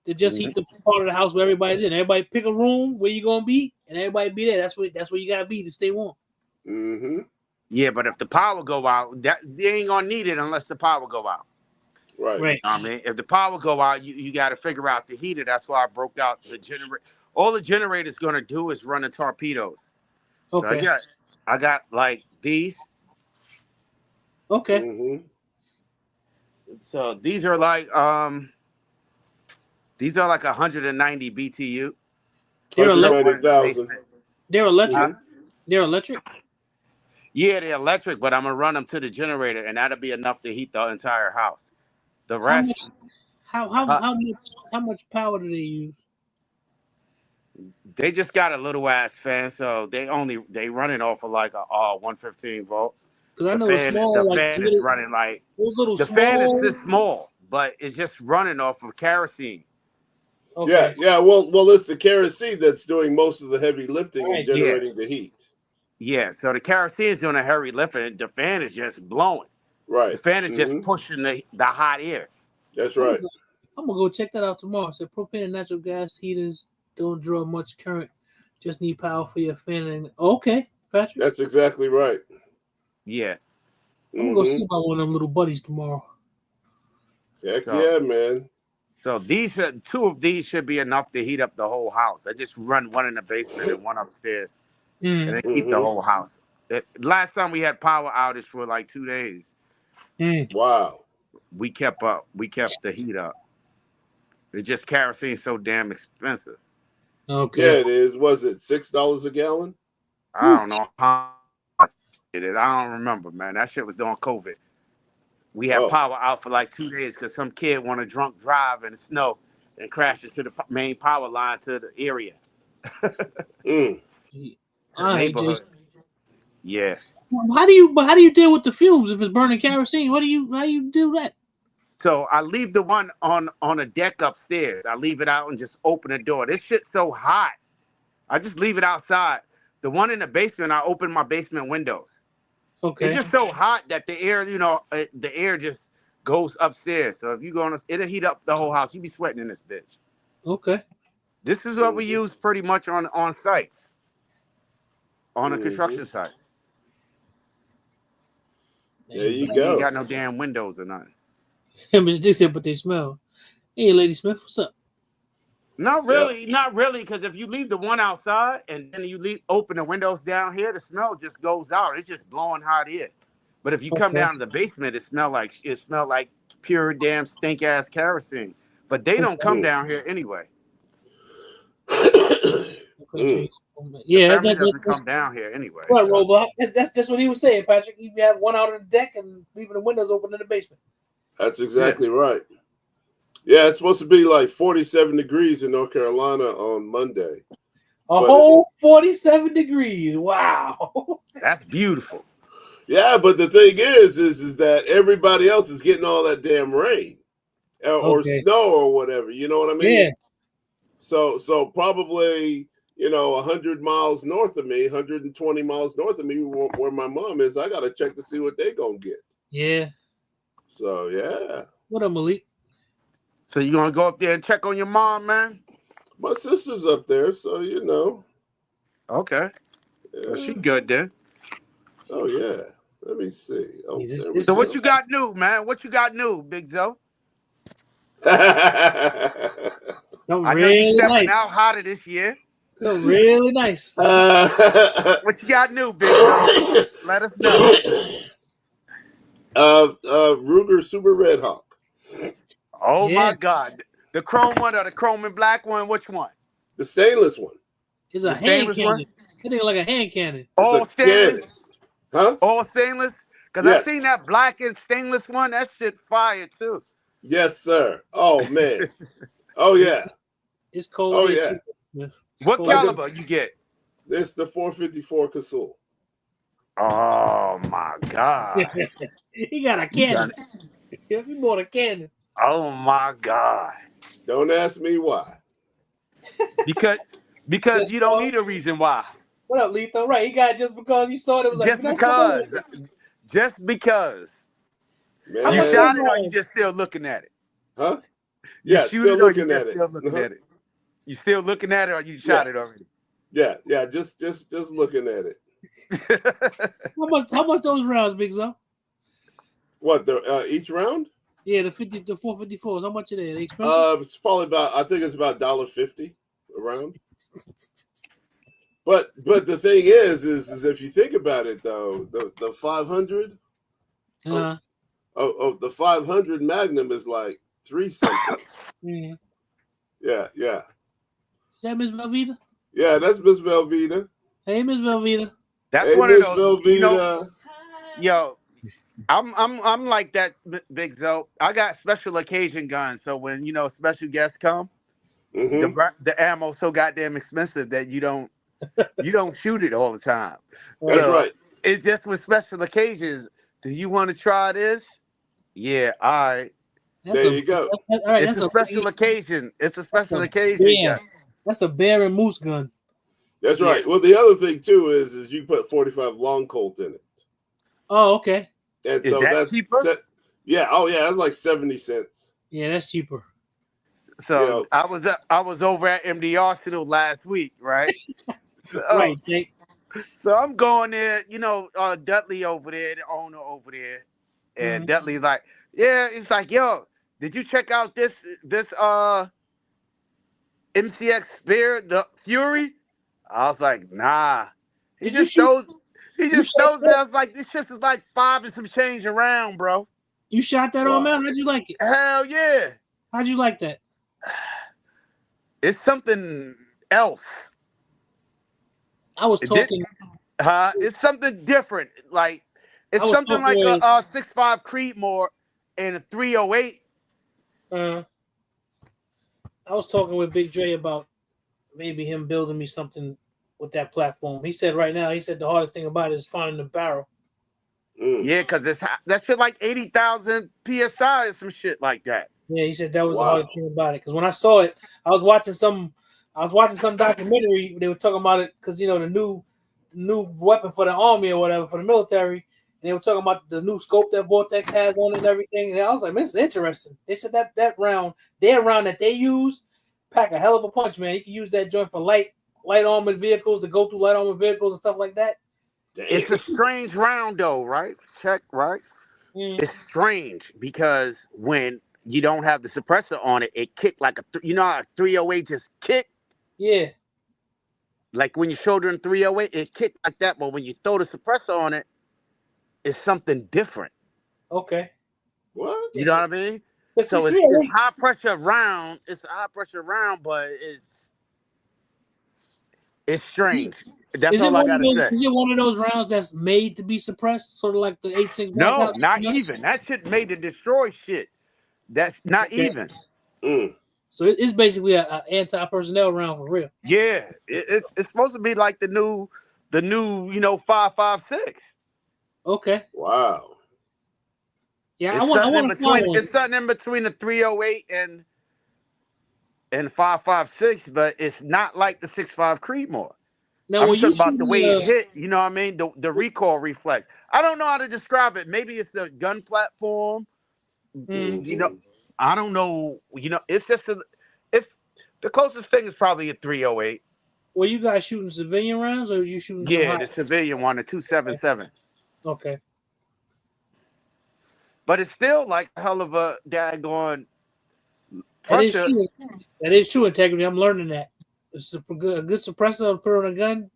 to just heat the part of the house where everybody's in. Everybody pick a room where you're gonna be, and everybody be there. That's where you gotta be to stay warm. Yeah, but if the power go out, they ain't gonna need it unless the power go out. Right. I mean, if the power go out, you got to figure out the heater. That's why I broke out the generator. All the generator's gonna do is run the torpedoes. Okay. So I got like these. Okay. So these are like 190 BTU. They're electric. They're electric. They're electric. Yeah, they're electric, but I'm gonna run them to the generator, and that'll be enough to heat the entire house. The rest. How much power do they use? They just got a little ass fan, so they run it off of like a 115 volts. Because I know the fan is running like the fan is just small, but it's just running off of kerosene. Okay. Yeah. Well, it's the kerosene that's doing most of the heavy lifting and generating the heat. Yeah, so the kerosene is doing a heavy lift, and the fan is just blowing. Right. The fan is just pushing the hot air. That's right. I'm gonna go check that out tomorrow. So propane and natural gas heaters don't draw much current, just need power for your fan. And okay, Patrick. That's exactly right. Yeah. I'm gonna go see about one of them little buddies tomorrow. Heck yeah, man. So 2 of these should be enough to heat up the whole house. I just run one in the basement and one upstairs, and then keep the whole house. Last time we had power outage for like 2 days. Wow. We kept the heat up. It's just kerosene so damn expensive. Okay. Yeah, it is. Was it $6 a gallon? I don't know how much it is. I don't remember, man. That shit was during COVID. We had power out for like 2 days because some kid wanted to drunk drive in the snow and crash into the main power line to the area. To the neighborhood. Yeah. How do you deal with the fumes if it's burning kerosene? How do you do that? So I leave the one on a deck upstairs. I leave it out and just open the door. This shit's so hot. I just leave it outside. The one in the basement, I open my basement windows. Okay. It's just so hot that the air, the air just goes upstairs. So if you go it'll heat up the whole house. You be sweating in this bitch. Okay. This is what we use pretty much on sites, on the construction sites. There you go. Ain't got no damn windows or nothing. Mr. Dick said, but they smell. Hey, Lady Smith, what's up? Not really, because if you leave the one outside and then you open the windows down here, the smell just goes out. It's just blowing hot air. But if you come down to the basement, it smell like pure damn stink ass kerosene. But they don't come down here anyway. Yeah, that doesn't come down here anyway. Right, Robot. That's just what he was saying, Patrick. You have one out on the deck and leaving the windows open in the basement. That's exactly right. Yeah, it's supposed to be like 47 degrees in North Carolina on Monday. Whole 47 degrees. Wow. That's beautiful. Yeah, but the thing is that everybody else is getting all that damn rain or Okay. snow or whatever. You know what I mean? Yeah. So probably 100 miles north of me, 120 miles north of me, where my mom is. I gotta check to see what they gonna get. Yeah. So yeah, What up, Malik? So you gonna go up there and check on your mom, man? my sister's up there, so Okay. So she Yeah. good then. Oh yeah. Let me see. Oh, Is this- there we this- So go. what you got new, man? What you got new, Big Zo? Something I know you really stepping nice. out hotter this year. Something really nice. What you got new, Big Zo? Let us know. Ruger Super Red Hawk. Oh Yeah. my God. The chrome one or the chrome and black one? Which one? The stainless one. It's a The hand stainless cannon. one? That thing like a hand cannon. All It's a stainless? cannon. Huh? All stainless? Because I Yes. seen that black and stainless one. That shit fire too. Yes, sir. Oh man. Oh yeah. It's cold. Oh here, yeah. too. What Cold. caliber you get? This the 454 Cazul. Oh my God. He got a You cannon. done it. He bought a cannon. Oh my God. Don't ask me why. Because you don't need a reason why. What up, Letho? Right. He got it just because he saw it. It was like, Just because. Just because. Man. You shot it or you just still looking at it? Huh? You Yeah, shoot still it or you looking just at it. still looking Uh-huh. at it? You still looking at it or you shot it already? Yeah, just looking at it. How much those rounds, Big Zo? What, the each round? Yeah, the 454s. How much are they? They expensive? It's probably I think it's about $1.50 a round. But the thing is if you think about it though, the 500 the 500 Magnum is like 3 something. Yeah. Yeah. Is that Miss Velveeta? Yeah, that's Miss Velveeta. Hey, Miss Velveeta. That's Hey, one of Miss those. Velveeta. Yo, I'm like that, Big Zo. I got special occasion guns, so when special guests come, Mm-hmm. the ammo's so goddamn expensive that you don't shoot it all the time. That's So right. it's just with special occasions. Do you want to try this? Yeah, all right. There you go. All right, It's a special occasion. It's a special occasion. Yeah, that's a bear and moose gun. That's Yeah. right. Well, the other thing too is you put 45 long Colt in it. Oh, okay. And Is so that that's cheaper? Yeah. Oh, yeah. That's like 70 cents. Yeah, that's cheaper. So I was over at MD Arsenal last week, right? Right, Jake. So I'm going there, Dudley over there, the owner over there, and Dudley's like, yeah, it's like, yo, did you check out this MCX Spear, the Fury? I was like, nah. He Did just you throws it. shot I was like, this shit is like 5 and some change around, bro. You shot that on, man? How'd you like it? Hell yeah. How'd you like that? It's something else. I was talking. It's something different. Like it's I was something like talking a 6.5 Creedmoor and a 308. I was talking with Big Dre about maybe him building me something with that platform. He said right now, the hardest thing about it is finding the barrel. Yeah, because that shit like 80,000 PSI or some shit like that. Yeah, he said that was the hardest thing about it. Because when I saw it, I was watching some documentary. They were talking about it because the new weapon for the army or whatever for the military, and they were talking about the new scope that Vortex has on it and everything. And I was like, man, this is interesting. They said that round, their round that they use, pack a hell of a punch, man. You can use that joint for light armored vehicles to go through light armored vehicles and stuff like that. Damn. It's a strange round though, right? Check, right? It's strange because when you don't have the suppressor on it, it kicked like how a 308 just kick? Yeah. Like when you're shouldering 308, it kicked like that. But when you throw the suppressor on it, it's something different. Okay. What? You know what I mean? But So see, it's high pressure round. It's a high pressure round, but it's strange. That's all I gotta say. Is it one of those rounds that's made to be suppressed, sort of like the 8.6? No, not even. That shit made to destroy shit. That's not even. So it's basically an anti-personnel round for real. Yeah, it's supposed to be like the new 5.56. Okay. Wow. Yeah, It's I something in want to find between. one. It's something in between the 308 and 5.56, but it's not like the 6.5 Creedmoor. Now, I'm when you talking about the shooting, way it hit. You know what I mean? The recoil reflex. I don't know how to describe it. Maybe it's a gun platform. You know, I don't know. You know, it's just if the closest thing is probably a 308. were you guys shooting civilian rounds or you shooting some Yeah, high? the civilian one, the 277. Okay. But it's still like a hell of a daggone That is pressure. true. That is true, integrity. I'm learning that. It's a good suppressor to put on a gun.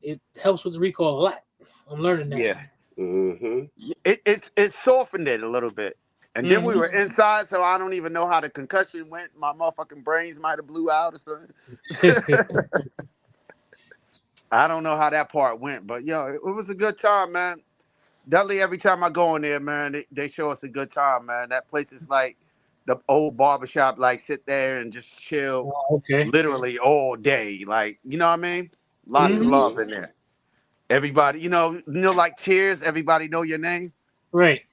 It helps with the recoil a lot. I'm learning that. Yeah. Mm-hmm. It softened it a little bit. And then we Mhm. were inside, so I don't even know how the concussion went. My motherfucking brains might have blew out or something. I don't know how that part went, but yo, it was a good time, man. Definitely every time I go in there, man, they show us a good time, man. That place is like the old barbershop, like sit there and just chill Okay. literally all day. Like, you know what I mean? Lots of Mhm. love in there. Everybody, like Cheers, everybody know your name. Right.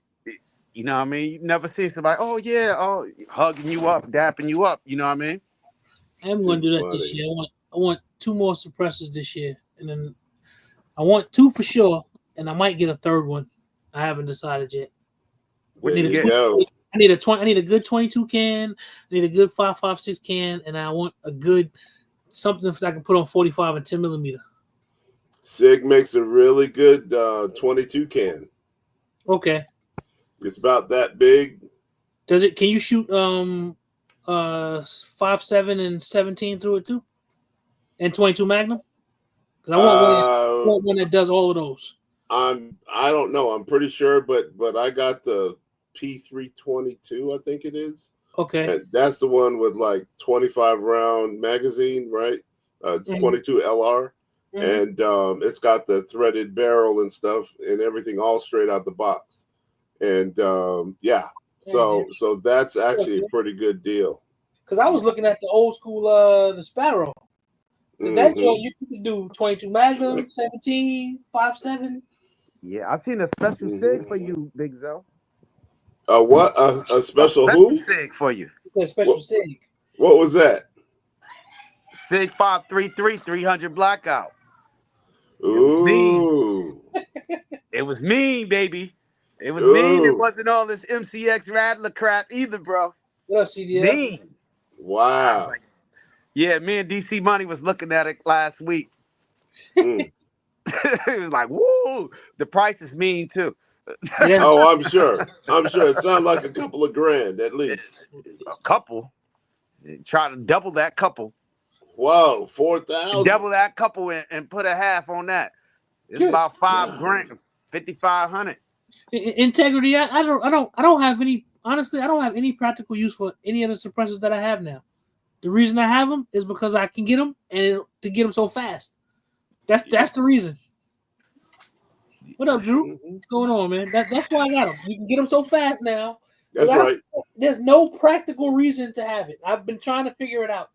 You know what I mean? You never see somebody, oh yeah, oh, hugging you up, dapping you up, you know what I mean? I'm going to Too do that this funny. year. I want 2 more suppressors this year, and then I want 2 for sure, and I might get a third one. I haven't decided yet. There I need a you good, go. I need a 20. I need a good 22 can. I need a good 5.56 can, and I want a good something that I can put on 45 and 10 millimeter. Sig makes a really good 22 can. Okay. It's about that big. Does it? Can you shoot 5.7 and 17 through it too, and 22 Magnum? Because I want one that does all of those. I don't know. I'm pretty sure, but I got the P322, I think it is. Okay. And that's the one with like 25 round magazine, right? It's 22 LR. And it's got the threaded barrel and stuff and everything all straight out the box. And yeah, so that's actually a pretty good deal. Because I was looking at the old school, the Sparrow. That joint you could do 22 Magnum, 17, 5.7. Yeah, I've seen a special sig for you, Big Zo. What? A special who? Sig for you. A special sig. What was that? Sig 533 300 blackout. Ooh. It was mean, baby. It was mean. It wasn't all this MCX Rattler crap either, bro. What up, CDL? Mean. Wow. Yeah, me and DC Money was looking at it last week. It was like, woo, the price is mean too. Oh, I'm sure. It sounds like a couple of grand at least. A couple. Try to double that couple. Whoa, 4,000. Double that couple and put a half on that. It's about $5 grand, 5,500. Integrity. I don't have any. Honestly, I don't have any practical use for any of the suppressors that I have now. The reason I have them is because I can get them and to get them so fast. That's the reason. What up, Drew? What's going on, man? That's why I got them. You can get them so fast now. That's right. There's no practical reason to have it. I've been trying to figure it out.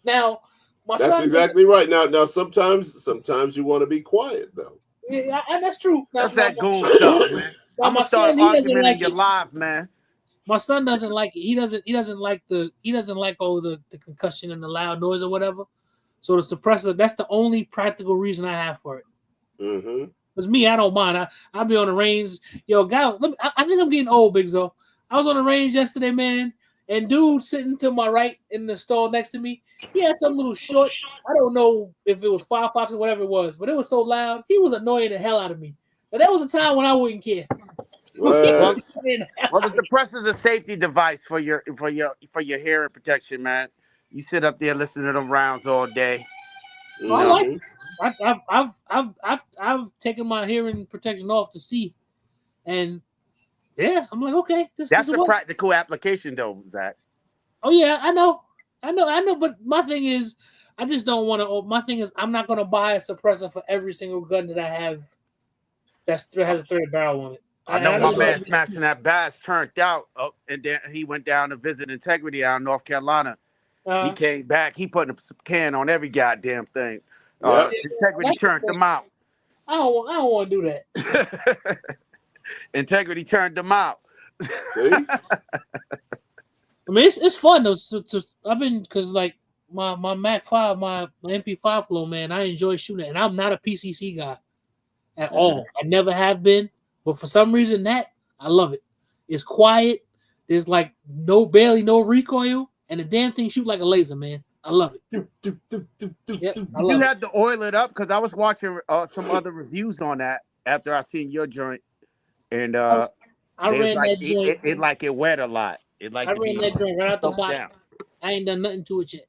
Now, that's exactly right. Now, sometimes you want to be quiet though. Yeah, that's true. That's that goon stuff, man. I'm gonna start an argument in your live, man. My son doesn't like it. He doesn't like all the concussion and the loud noise or whatever. So the suppressor, that's the only practical reason I have for it. Because me, I don't mind. I'll be on the range. Yo, guys, I think I'm getting old, Big Zo. I was on the range yesterday, man, and dude sitting to my right in the stall next to me, he had some little short. I don't know if it was 5.56 or whatever it was, but it was so loud. He was annoying the hell out of me. But that was a time when I wouldn't care. Well, the suppressor is a safety device for your hearing protection, man. You sit up there listening to them rounds all day. I like it. I've taken my hearing protection off to see, and yeah, I'm like, okay, that's a practical application, though, Zach. Oh yeah, I know. But my thing is, I just don't want to. My thing is, I'm not going to buy a suppressor for every single gun that I have that has a threaded barrel on it. I know my man smashing that bass turned out, and then he went down to visit Integrity out in North Carolina. He came back. He put a can on every goddamn thing. Integrity turned them out. I don't want to do that. Integrity turned them out. See? I mean, it's fun though. I've been because like my Mac 5, my MP5 flow, man. I enjoy shooting it, and I'm not a PCC guy at all. I never have been, but for some reason that I love it. It's quiet. There's like barely no recoil, and the damn thing shoot like a laser, man. I love it. Yep, I love You it. had to oil it up because I was watching some other reviews on that after I seen your joint, and I they was ran like that joint. it like it wet a lot. It like I to ran be that joint right out the soaked box. down. I ain't done nothing to it yet.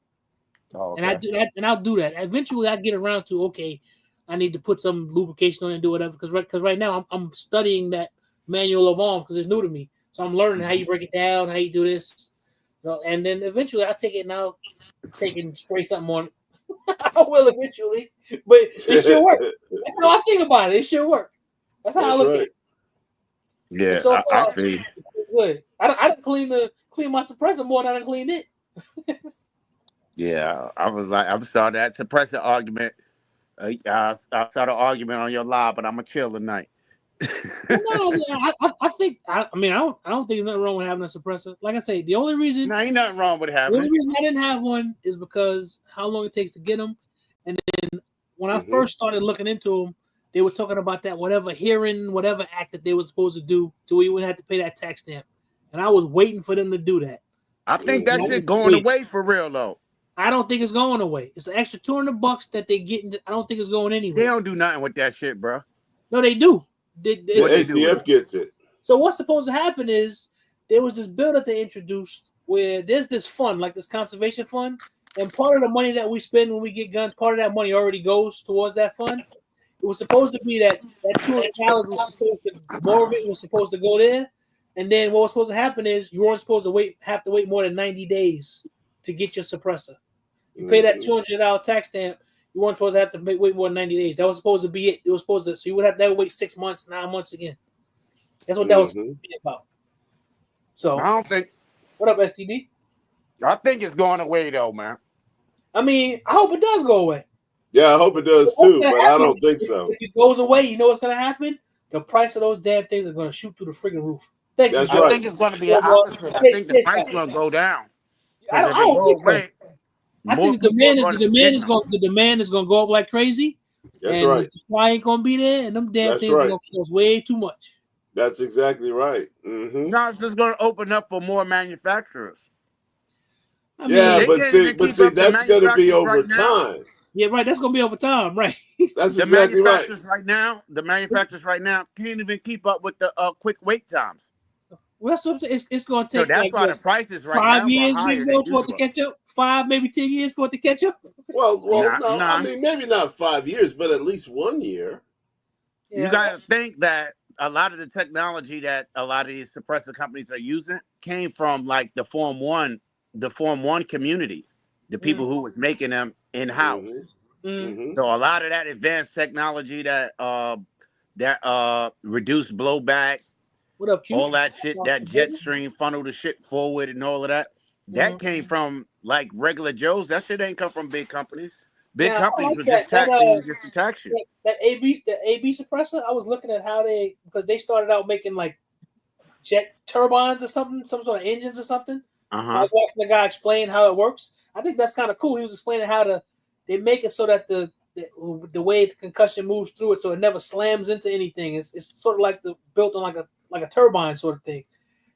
Oh, And I do that, and I'll do that. Eventually, I get around to okay, I need to put some lubrication on it and do whatever. Because right now I'm studying that manual of arms because it's new to me. So I'm learning how you break it down, how you do this, and then eventually I'll take it and I'll take it and spray something on it. I will eventually, but it should work. That's how I think about it. It should work. That's how I look at it. Yeah, And so I far, feel. it's good. I didn't clean my suppressor more than I cleaned it. Yeah, I was like, I'm sorry that suppressor argument. I saw the argument on your live, but I'm gonna chill tonight. No, I think I don't think there's nothing wrong with having a suppressor. Like I say, the only reason No, ain't nothing wrong with the having only it. reason I didn't have one is because how long it takes to get them. And then when I first started looking into them, they were talking about that whatever act that they were supposed to do to where you wouldn't have to pay that tax stamp. And I was waiting for them to do that. I think that shit going away for real though. I don't think it's going away. It's an extra $200 that they get. I don't think it's going anywhere. They don't do nothing with that shit, bro. No, they do. The ATF gets it. So what's supposed to happen is there was this bill that they introduced where there's this fund, like this conservation fund, and part of the money that we spend when we get guns, part of that money already goes towards that fund. It was supposed to be that $200 was supposed to, more of it was supposed to go there, and then what was supposed to happen is you weren't supposed to have to wait more than 90 days to get your suppressor. You pay that $200 tax stamp. You weren't supposed to have to wait more than 90 days. That was supposed to be it. It was supposed to, so you would have to wait 6 months, 9 months again. That's what that was supposed to be about. So I don't think. What up, STD? I think it's going away though, man. I mean, I hope it does go away. Yeah, I hope it does too, but I don't think so. If it goes away, you know what's going to happen? The price of those damn things are going to shoot through the freaking roof. That's I right. think it's going to be the opposite. I think the price will go down. I don't think so. I think the demand is going to go up like crazy. That's and right. The supply ain't going to be there, and them damn things are going to cost way too much. That's exactly right. Mm-hmm. No, it's just going to open up for more manufacturers. I mean, but see, that's going to be over time. Yeah, right. That's going to be over time, right? That's exactly right. The manufacturers right now can't even keep up with the quick wait times. Well, that's what it's going to take. So that's why the prices right 5 now years are higher for it to catch up. 5, maybe 10 years for it to catch up. Well, no. I mean, maybe not 5 years, but at least 1 year. Yeah. You got to think that a lot of the technology that a lot of these suppressor companies are using came from like the Form 1 community, the people who was making them in house. So a lot of that advanced technology that reduced blowback, what up, Q? all that shit, that jet stream funnel the shit forward and all of that, that came from like regular Joes. That shit ain't come from big companies. Big companies would just attack you. That AB suppressor, I was looking at how because they started out making like jet turbines or something, some sort of engines or something. I was watching the guy explain how it works. I think that's kind of cool. He was explaining how they make it so that the way the concussion moves through it, so it never slams into anything. It's sort of like built on like a turbine sort of thing.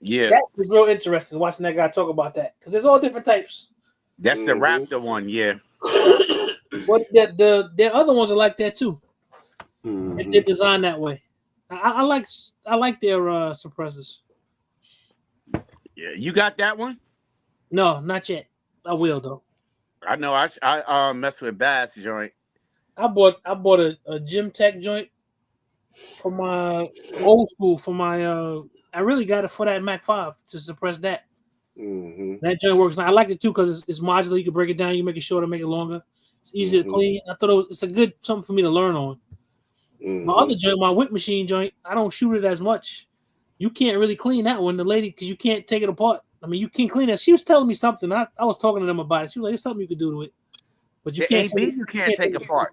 Yeah, that was real interesting watching that guy talk about that because there's all different types. That's the Raptor one, yeah. But the other ones are like that too. They're designed that way. I like their suppressors. Yeah, you got that one? No, not yet. I will though. I know. I mess with Bass joint. I bought a Gym Tech joint for my old school. For my I really got it for that Mac 5 to suppress that. That joint works. Now I like it too because it's modular. You can break it down. You make it shorter, make it longer. It's easy to clean. I thought it's a good something for me to learn on. My other joint, my whip machine joint, I don't shoot it as much. You can't really clean that one, the lady, because you can't take it apart. I mean, you can clean it. She was telling me something. I was talking to them about it. She was like, "There's something you could do to it, but you can't. You can't take apart.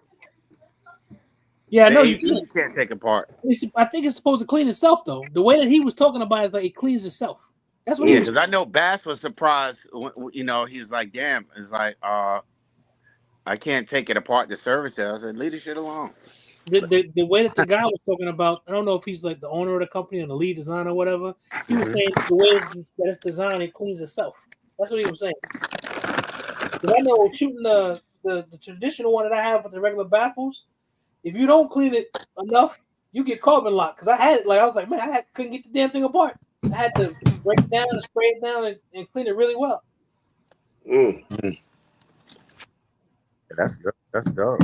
Yeah, I The know AV you can't. you can't take apart. I think it's supposed to clean itself though. The way that he was talking about is like it cleans itself. That's what he Yeah, was. because I know Bass was surprised. You know, he's like, "Damn!" It's like, I can't take it apart to service it. I said, "Leave the shit alone." The way that the guy was talking about, I don't know if he's like the owner of the company or the lead designer or whatever. He was saying the way that it's designed, it cleans itself. That's what he was saying. Because I know shooting the traditional one that I have with the regular baffles, if you don't clean it enough, you get carbon lock. Because I had it, like I was like, man, couldn't get the damn thing apart. I had to break it down and spray it down and clean it really well. That's good. That's dope.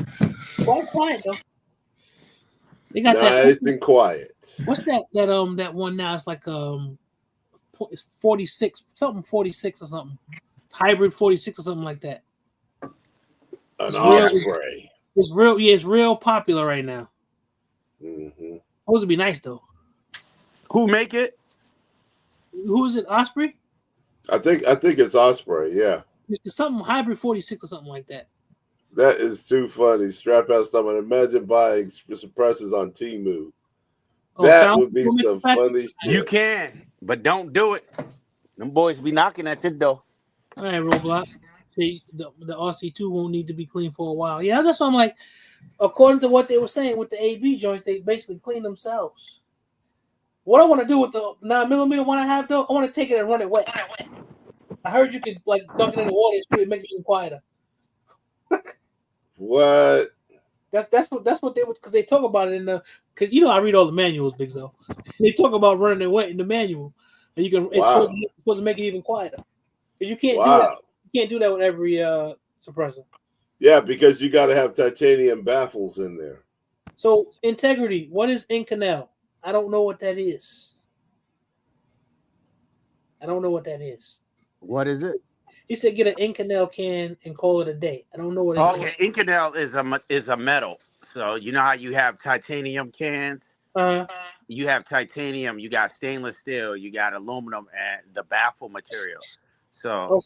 Quite quiet though. They got Nice that. and quiet. What's that one now? It's like it's 46 something 46 or something, hybrid 46 or something like that. An It's real. Osprey. It's real. Yeah, it's real popular right now. Mm-hmm. Supposed to be nice though. Who make it? Who is it? Osprey? I think it's Osprey. Yeah, It's something hybrid 46 or something like that. that is too funny. Strap out stomach. Imagine buying suppressors on Temu. Oh, That would be some funny shit. You can, but don't do it. Them boys be knocking at your door. All right, Roblox. See, the RC2 won't need to be cleaned for a while. Yeah, that's what I'm like. According to what they were saying with the AB joints, they basically clean themselves. What I want to do with the 9mm one I have though, I want to take it and run it wet. I heard you could like dunk it in the water and it makes it even quieter. What? That's what they would, because they talk about it in the, because I read all the manuals, Big Zo. They talk about running it wet in the manual, and it's supposed to make it even quieter. Because you can't do that. You can't do that with every suppressor. Yeah, because you got to have titanium baffles in there. So integrity, what is Inconel? I don't know what that is. What is it? He said get an Inconel can and call it a day. I don't know what. Okay, Inconel is a metal. So you know how you have titanium cans. You have titanium. You got stainless steel. You got aluminum and the baffle material. So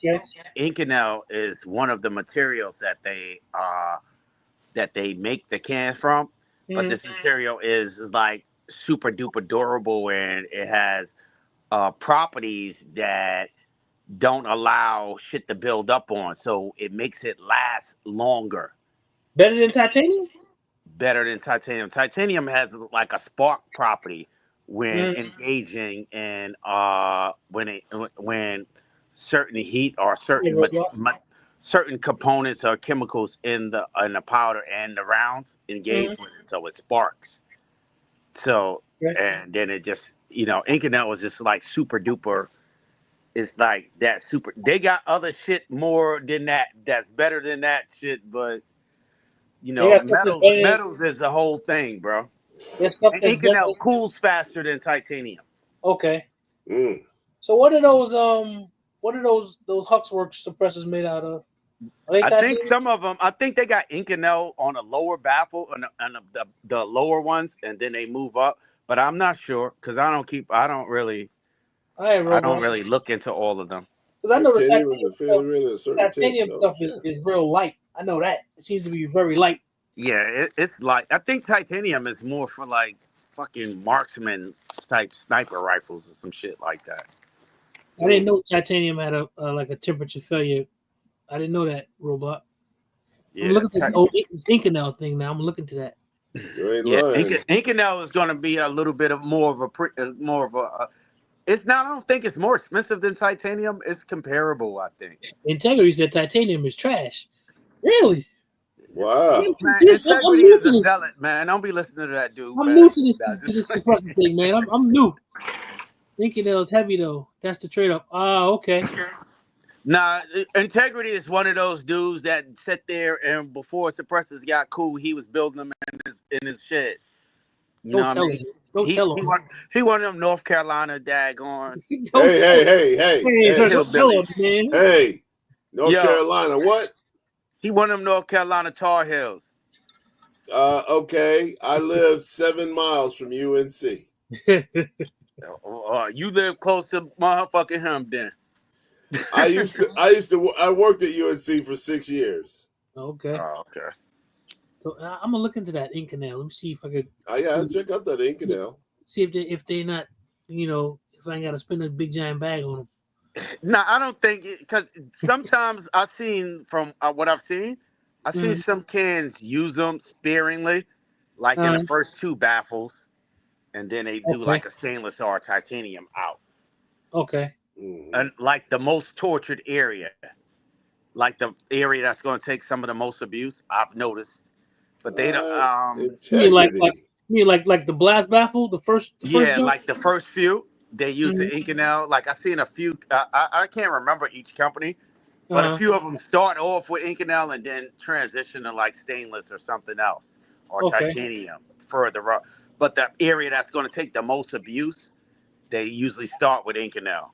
Inconel is one of the materials that they make the cans from. But this material is like super duper durable, and it has properties that don't allow shit to build up on, so it makes it last longer. Better than titanium? Better than titanium. Titanium has like a spark property when engaging in when certain heat or certain components or chemicals in the powder and the rounds engage with it, so it sparks. So and then it just Inconel was just like super duper. It's like that super. They got other shit more than that. That's better than that shit, but metals is the whole thing, bro. And Inconel cools faster than titanium. Okay. So what are those Huxworks suppressors made out of? I think some of them. I think they got Inconel on a lower baffle and the lower ones, and then they move up. But I'm not sure because I don't really look into all of them. Because I know the titanium stuff is real light. I know that. It seems to be very light. Yeah, it's like, I think titanium is more for like fucking marksman type sniper rifles or some shit like that. I didn't know titanium had a temperature failure. I didn't know that, Robot. Yeah, I'm looking at this Inconel thing now. I'm looking to that. Inconel is going to be a little bit of more of a. It's not. I don't think it's more expensive than titanium. It's comparable, I think. Integrity said titanium is trash. Really? Wow. Man, Integrity is a zealot, man. Don't be listening to that dude. I'm new to this suppressor thing, man. I'm new. Inconel is heavy though. That's the trade-off. Okay. Nah, Integrity is one of those dudes that sat there and before suppressors got cool, he was building them in his shed. You know what I mean? He one of them North Carolina daggone. Hey, North Carolina, what? He one of them North Carolina Tar Heels. Okay. I live 7 miles from UNC. You live close to motherfucking him then. I worked at UNC for 6 years. Okay. Oh, okay. So I'm gonna look into that ink canal. Let me see if I could. Oh yeah, check out that ink canal. See if they not, if I ain't got to spend a big giant bag on them. No, I don't think because sometimes I've seen from what I've seen some cans use them sparingly, like in the first two baffles, and then they do Okay. like a stainless or a titanium out. Okay. And like the most tortured area, like the area that's going to take some of the most abuse, I've noticed. But they don't. Integrity. like the blast baffle, the first jump? Like the first few, they use the Inconel. Like I seen a few. I can't remember each company, but a few of them start off with Inconel and then transition to like stainless or something else or titanium further up. But the area that's going to take the most abuse, they usually start with Inconel.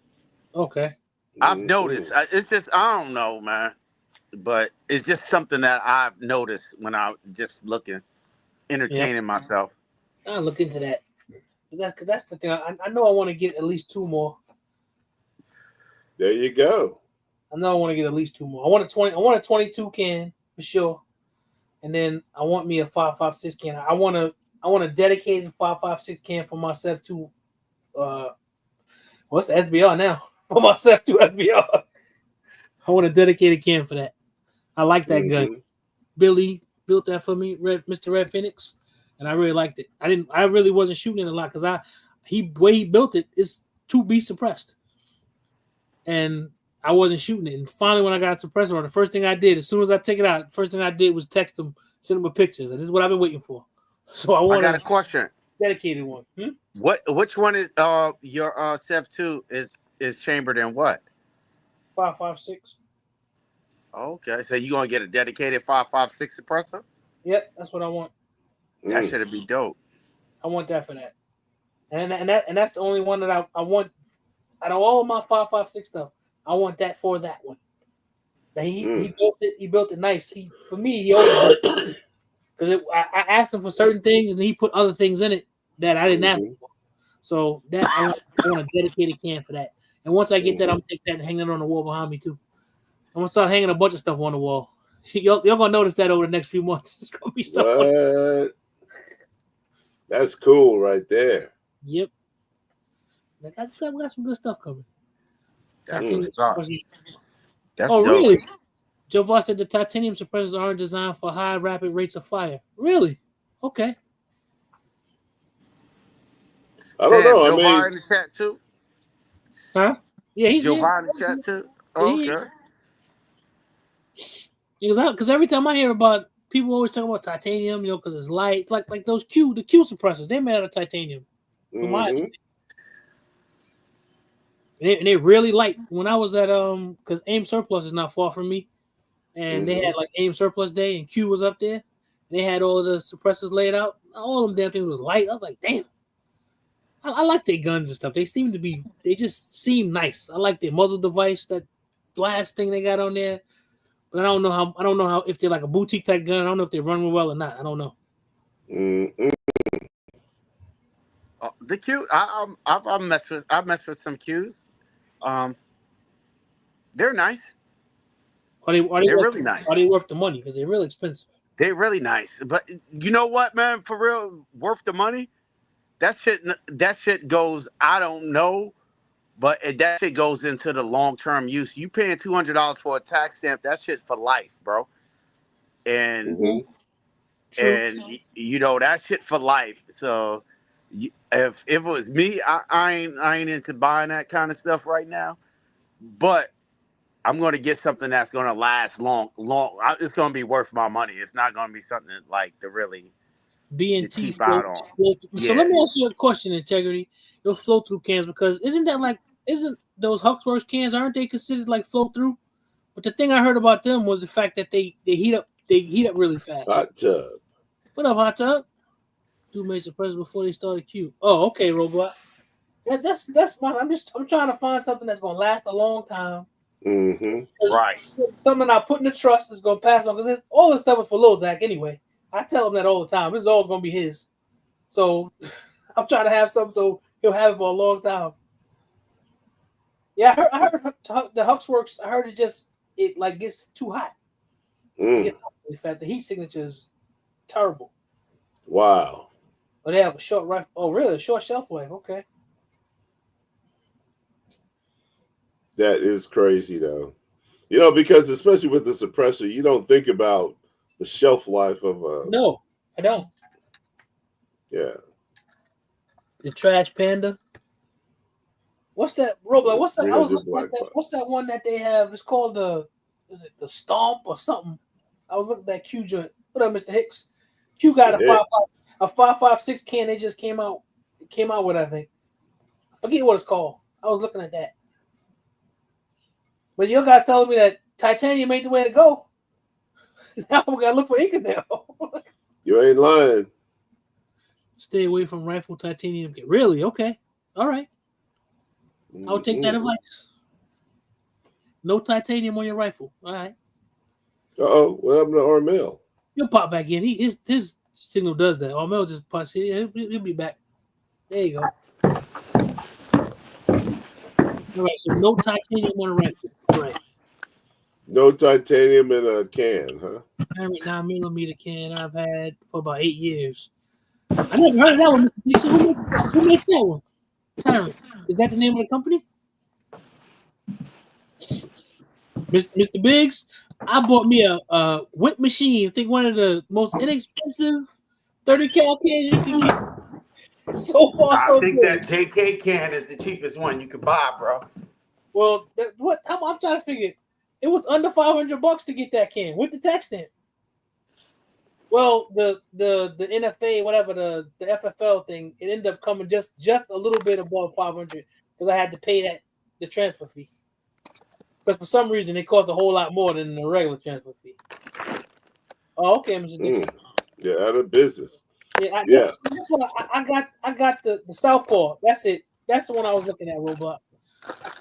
Okay. I've noticed. It's just I don't know, man, but it's just something that I've noticed when I'm just looking, entertaining myself. I'll look into that. Because that's the thing. I know I want to get at least two more. There you go. I know I want to get at least two more. I want a 22 can for sure, and then I want me a 5.56 can. I want a dedicated 5.56 can for myself to. What's the SBR now? For myself to SBR. I want a dedicated can for that. I like that gun. Billy built that for me, Mr. Red Phoenix, and I really liked it. I really wasn't shooting it a lot because the way he built it is to be suppressed, and I wasn't shooting it. And finally, when I got a suppressor on, the first thing I did, as soon as I take it out, first thing I did was text him, send him a pictures. And this is what I've been waiting for. So I got a question. Dedicated one. Which one is your Sev 2 is chambered in what? 5.56. Okay, so you gonna get a dedicated 5.56 suppressor? Yep, that's what I want. That should be dope. I want that for that, and that's the only one that I want out of all of my 5.56 stuff. I want that for that one. That he built it. He built it nice. For me, he always because I asked him for certain things and he put other things in it that I didn't ask for. So that I want a dedicated can for that. And once I get that, I'm gonna take that and hang it on the wall behind me too. I'm gonna start hanging a bunch of stuff on the wall. You're gonna notice that over the next few months. It's gonna be stuff. What? That's cool right there. Yep. We got some good stuff coming. That's dope. Really? Joe Voss said the titanium suppressors aren't designed for high rapid rates of fire. Really? Okay. I don't know. Joe Voss in the chat too? Huh? Yeah, he's Joe Voss in the chat too? Oh, okay. Because every time I hear about people always talk about titanium, because it's light, like those the Q suppressors, they're made out of titanium. And they're really light. When I was at because AIM Surplus is not far from me, and they had like AIM Surplus Day, and Q was up there. And they had all the suppressors laid out. All of them damn things was light. I was like, damn. I like their guns and stuff. They just seem nice. I like their muzzle device, that blast thing they got on there. But I don't know how if they're like a boutique type gun. I don't know if they run well or not. I don't know. The Q, I've messed with some Qs. They're nice. Are they really nice? Are they worth the money? Because they're really expensive. They're really nice. But you know what, man? For real, worth the money? That shit goes, I don't know, but that shit goes into the long-term use. You paying $200 for a tax stamp, that shit for life, bro. And that shit for life. So if it was me, I ain't into buying that kind of stuff right now. But I'm going to get something that's going to last long. It's going to be worth my money. It's not going to be something like to really B&T out on. So let me ask you a question, Integrity. Those flow through cans, because isn't those Huxworks cans, aren't they considered like flow through? But the thing I heard about them was the fact that they heat up really fast. Hot Tub. What up, Hot Tub? Two made suppressors before they started Q. Oh, okay, Robot. That's fine. I'm trying to find something that's gonna last a long time. Right. Something I put in the trust is gonna pass on, because all this stuff is for Lil Zach anyway. I tell him that all the time. It's all gonna be his. So I'm trying to have something so he'll have it for a long time. Yeah, I heard the Huxworks. I heard it gets too hot. The heat signature is terrible. Wow. But they have a short rifle. Oh, really? A short shelf life. Okay. That is crazy, though. You know, because especially with the suppressor, you don't think about the shelf life of a. No, I don't. Yeah. The Trash Panda. What's that, Roblox? What's that? I was 300 looking black at that. box. What's that one that they have? It's called is it the Stomp or something? I was looking at that Q joint. What up, Mr. Hicks? Q got a 5.56 can. They just came out with. I think. I forget what it's called. I was looking at that. But your guy telling me that titanium ain't the way to go. Now we gotta look for Inconel. You ain't lying. Stay away from rifle titanium. Really? Okay. All right. I'll take that advice. No titanium on your rifle. All right. Uh-oh. What happened to Armel? He'll pop back in. His signal does that. Armel just pops in. He'll be back. There you go. All right. So no titanium on a rifle. All right. No titanium in a can, huh? 9mm can I've had for about 8 years. I never heard of that one, Mr. Dixon. Who makes that one? Tyrant. Is that the name of the company? Mr. Biggs, I bought me a whip machine. I think one of the most inexpensive 30 cal cans you can get. So far, I so think good. that JK can is the cheapest one you could buy, bro. Well, I'm trying to figure. It was under $500 to get that can with the tax stamp. Well, the NFA, whatever the FFL thing, it ended up coming just a little bit above 500 because I had to pay the transfer fee. Because for some reason it cost a whole lot more than the regular transfer fee. Oh, okay, Mr. Dixon. Yeah, out of business. Yeah, that's what I got the Southpaw. That's it. That's the one I was looking at, Robot.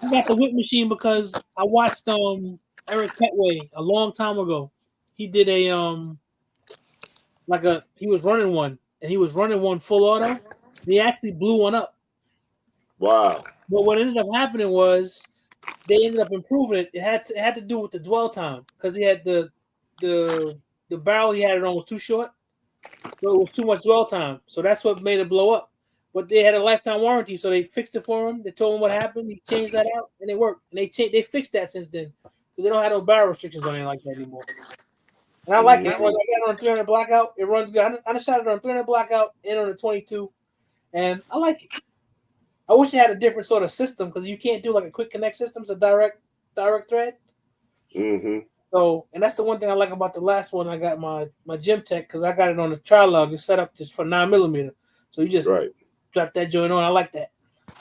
I got the whip machine because I watched Eric Petway a long time ago. He did he was running one, and he was running one full auto. He actually blew one up. Wow. But what ended up happening was they ended up improving it. It had to do with the dwell time because he had the barrel he had it on was too short, so it was too much dwell time. So that's what made it blow up. But they had a lifetime warranty, so they fixed it for him. They told him what happened. He changed that out, and it worked. And they fixed that since then because they don't have no barrel restrictions on it like that anymore. And I like it. I got it on 300 blackout. It runs good. I just shot it on 300 blackout and on the 22, and I like it. I wish it had a different sort of system because you can't do like a quick connect system, so direct thread. Mm-hmm. So, and that's the one thing I like about the last one. I got my Gym Tech because I got it on the Trilog. It's set up for 9mm, so you just drop that joint on. I like that.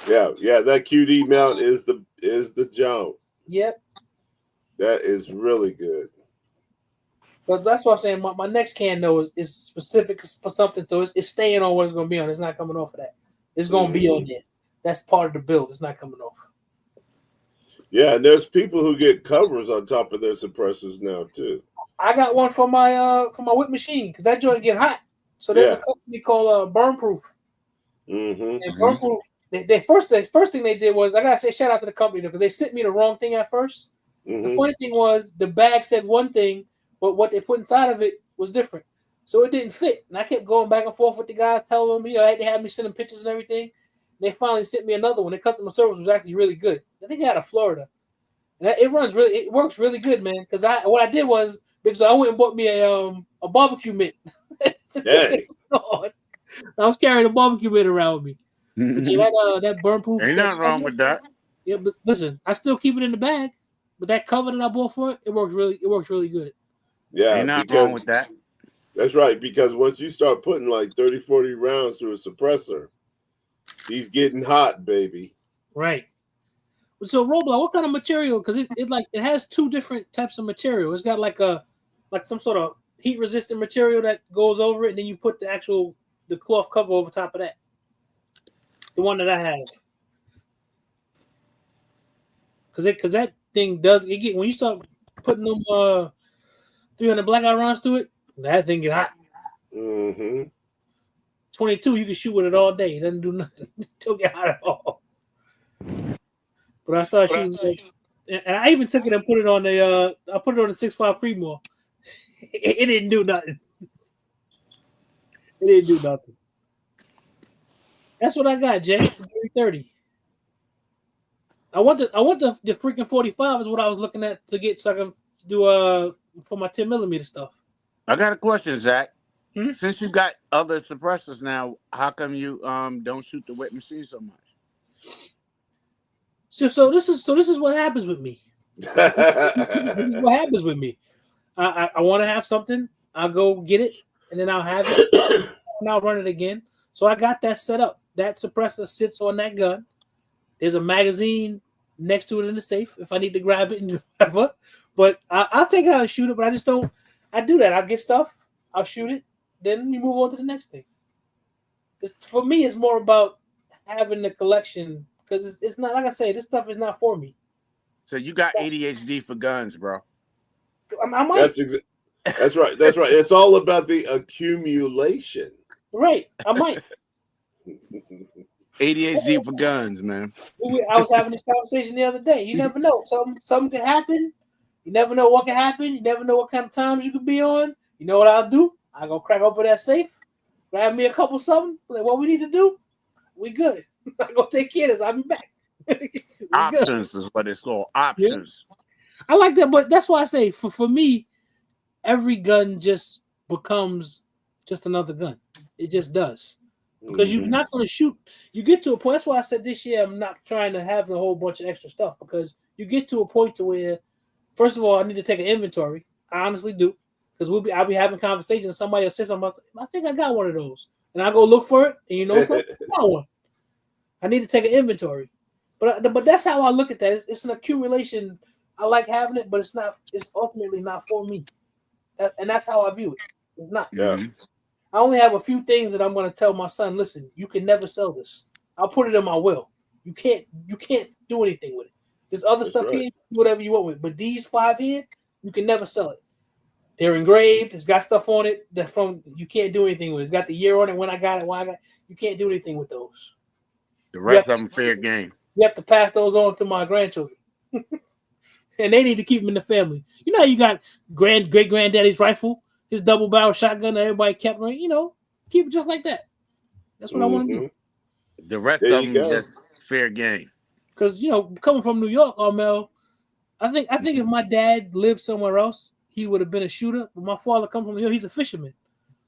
Yeah. That QD mount is the jump. Yep. That is really good. But that's what I'm saying. My next can though is specific for something, so it's staying on what it's going to be on. It's not coming off of that. It's going to be on there. That's part of the build. It's not coming off. Yeah, and there's people who get covers on top of their suppressors now too. I got one for my whip machine because that joint get hot. So there's a company called Burnproof. Mm-hmm. And Burnproof, the first thing they did was I gotta say shout out to the company because they sent me the wrong thing at first. Mm-hmm. The funny thing was the bag said one thing, but what they put inside of it was different. So it didn't fit. And I kept going back and forth with the guys, telling them, they had me send them pictures and everything. They finally sent me another one. The customer service was actually really good. I think they out of Florida. And it works really good, man. Because what I did was because I went and bought me a barbecue mitt. Hey. I was carrying a barbecue mitt around with me. But that Burnproof. Ain't nothing wrong with that. Yeah, but listen, I still keep it in the bag. But that cover that I bought for it works really good. Yeah, ain't nothing wrong with that. That's right. Because once you start putting like 30, 40 rounds through a suppressor, he's getting hot, baby. Right. So Roblox, what kind of material? Because it has two different types of material. It's got like some sort of heat resistant material that goes over it, and then you put the cloth cover over top of that. The one that I have. Because that thing does get when you start putting them 300 blackout rounds to it, that thing get hot. Mm-hmm. 22, you can shoot with it all day. It doesn't do nothing. It don't get hot at all. But I started shooting, and I even took it and put it on the 6.5 Creedmoor. It didn't do nothing. It didn't do nothing. That's what I got, Jay. 330. I want the freaking 45 is what I was looking at to get so I can do for my 10mm stuff. I got a question, Zach. Hmm? Since you got other suppressors now, how come you don't shoot the wet machine so much? So this is what happens with me. This is what happens with me. I want to have something. I'll go get it, and then I'll have it, and I'll run it again. So I got that set up. That suppressor sits on that gun. There's a magazine next to it in the safe if I need to grab it and whatever. But I'll take it out and shoot it. But I just don't. I do that. I'll get stuff. I'll shoot it. Then you move on to the next thing. For me, it's more about having the collection because it's not like I say. This stuff is not for me. So you got ADHD for guns, bro. I might. That's right. That's right. It's all about the accumulation. Right. I might. ADHD for guns, man. I was having this conversation the other day. You never know. Something can happen. You never know what can happen. You never know what kind of times you could be on. You know what I'll do? I'll go crack open that safe, grab me a couple something. Like what we need to do, we good. I go take care of this. I'll be back. Options is what it's called. Options. Yeah. I like that, but that's why I say for me, every gun just becomes just another gun. It just does. Because you're not going to shoot. You get to a point. That's why I said this year I'm not trying to have a whole bunch of extra stuff because you get to a point to where, first of all, I need to take an inventory. I honestly do. Because I'll be having conversations. Somebody will say something. I think I got one of those. And I go look for it. And you know something? I got one. I need to take an inventory. But that's how I look at that. It's an accumulation. I like having it, but it's not. It's ultimately not for me. And that's how I view it. It's not. Yeah. I only have a few things that I'm going to tell my son. Listen, you can never sell this. I'll put it in my will. You can't do anything with it. There's other stuff here. Do whatever you want with it. But these 5 here, you can never sell it. They're engraved. It's got stuff on it that you can't do anything with it. It's got the year on it, when I got it, why I got it. You can't do anything with those. The rest of them fair game. You have to pass those on to my grandchildren. And they need to keep them in the family. You know, you got great granddaddy's rifle, his double barrel shotgun that everybody kept, right? You know, keep it just like that. That's what I want to do. The rest of them just fair game. Because coming from New York, Mel, I think if my dad lived somewhere else, he would have been a shooter. But my father comes from New York; he's a fisherman.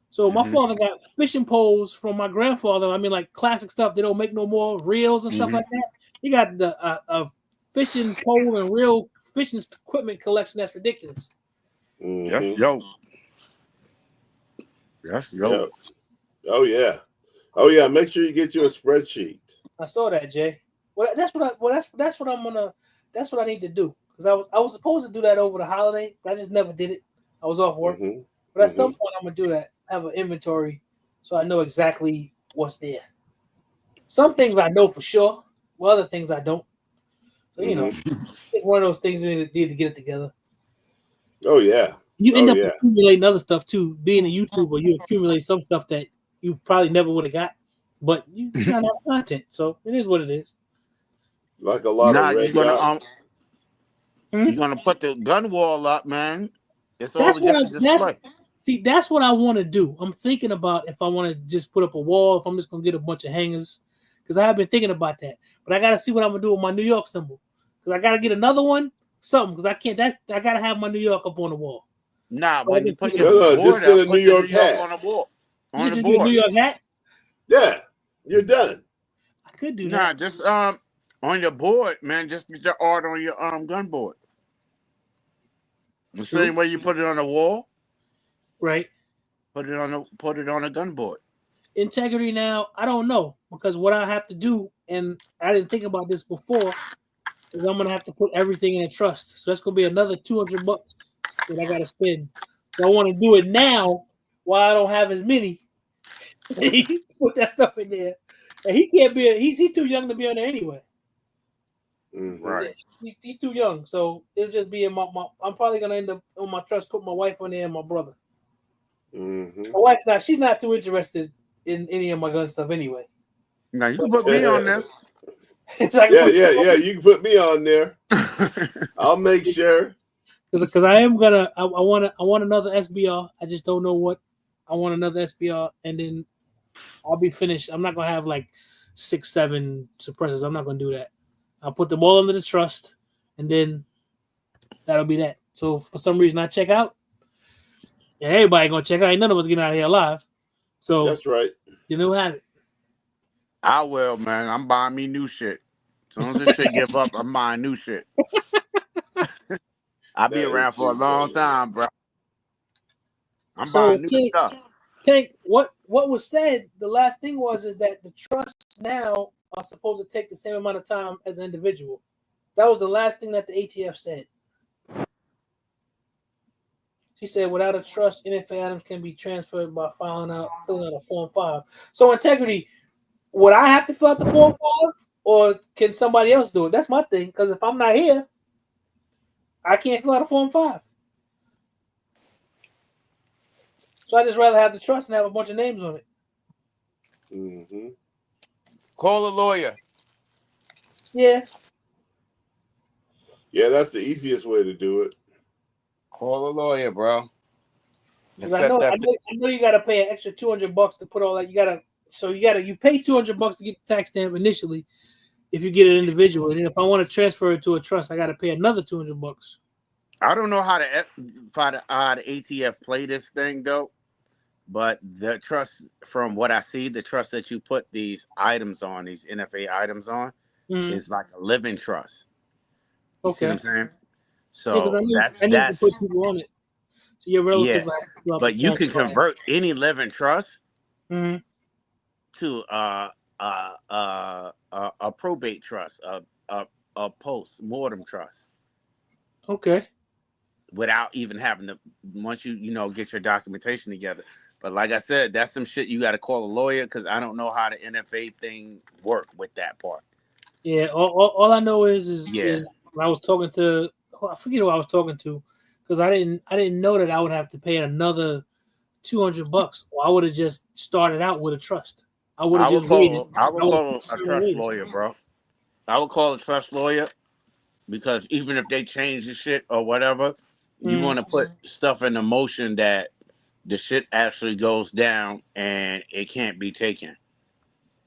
So my father got fishing poles from my grandfather. I mean, like classic stuff. They don't make no more reels and stuff like that. He got a fishing pole and reel fishing equipment collection that's ridiculous. Yes, yo. Oh yeah. Make sure you get you a spreadsheet. I saw that, Jay. That's what I need to do because I was supposed to do that over the holiday, but I just never did it. I was off work, but at some point I'm gonna do that. Have an inventory so I know exactly what's there. Some things I know for sure, while other things I don't. So it's one of those things you need to get it together. Oh yeah. You end up accumulating other stuff too. Being a YouTuber, you accumulate some stuff that you probably never would have got, but you got enough content, so it is what it is. Like a lot of red dots. You're gonna put the gun wall up, man. It's all just a display. See, that's what I want to do. I'm thinking about if I want to just put up a wall, if I'm just gonna get a bunch of hangers, because I have been thinking about that. But I got to see what I'm gonna do with my New York symbol, because I got to get another one, something, because I can't. I got to have my New York up on the wall. Nah, when you put your board just get a up, New York hat on the wall. You just get a New York hat. Yeah, you're done. I could do that. Nah, just on your board, man. Just get your art on your gun board. The same way you put it on the wall. Right. Put it on a gun board. Integrity now, I don't know, because what I have to do, and I didn't think about this before, is I'm gonna have to put everything in a trust. So that's gonna be another $200 that I gotta spend. So I want to do it now while I don't have as many. Put that stuff in there. And he can't be he's too young to be on there anyway. Right. He's too young. So it'll just be in my I'm probably gonna end up on my trust, put my wife on there and my brother. My wife's she's not too interested in any of my gun stuff anyway. Now you can put me on there. Yeah. You can put me on there. I'll make sure. Because I am gonna I want another SBR. I just don't know what I I want another SBR, and then I'll be finished. I'm not gonna have like 6, 7 suppressors. I'm not gonna do that. I'll put them all under the trust, and then that'll be that. So for some reason, I check out, and everybody gonna check out. Ain't none of us getting out of here alive. So That's right. you know have it. I will, man. I'm buying me new shit. As soon as this shit give up, I'm buying new shit. I'll be That around is for a too long funny. time, bro. I'm So buying new stuff. Tank, what was said? The last thing was is that the trusts now are supposed to take the same amount of time as an individual. That was the last thing that the ATF said. She said, without a trust, NFA items can be transferred by filling out a Form 5. So integrity, would I have to fill out the Form 5, or can somebody else do it? That's my thing. Because if I'm not here, I can't fill out a Form 5. So I just rather have the trust and have a bunch of names on it. Mm-hmm. Call a lawyer. Yeah. Yeah, that's the easiest way to do it. Call a lawyer, bro. Because I know you got to pay an extra $200 to put all that. You pay $200 to get the tax stamp initially if you get an individual, and then if I want to transfer it to a trust, I got to pay another $200. I don't know how the ATF play this thing though, but the trust, from what I see, the trust that you put these items on, these NFA items on, is like a living trust. You see what I'm saying? So I need to put people on it. So your relatives, but you can convert any living trust to a probate trust, a post-mortem trust. Okay. Without even having to, once you get your documentation together. But like I said, that's some shit you got to call a lawyer, because I don't know how the NFA thing work with that part. Yeah, all I know is when I was talking to, I forget who I was talking to, because I didn't know that I would have to pay another $200. Well, I would have just started out with a trust. I would have just waited. I would call a trust lawyer, bro. I would call a trust lawyer, because even if they change the shit or whatever, you want to put stuff in the motion that the shit actually goes down and it can't be taken.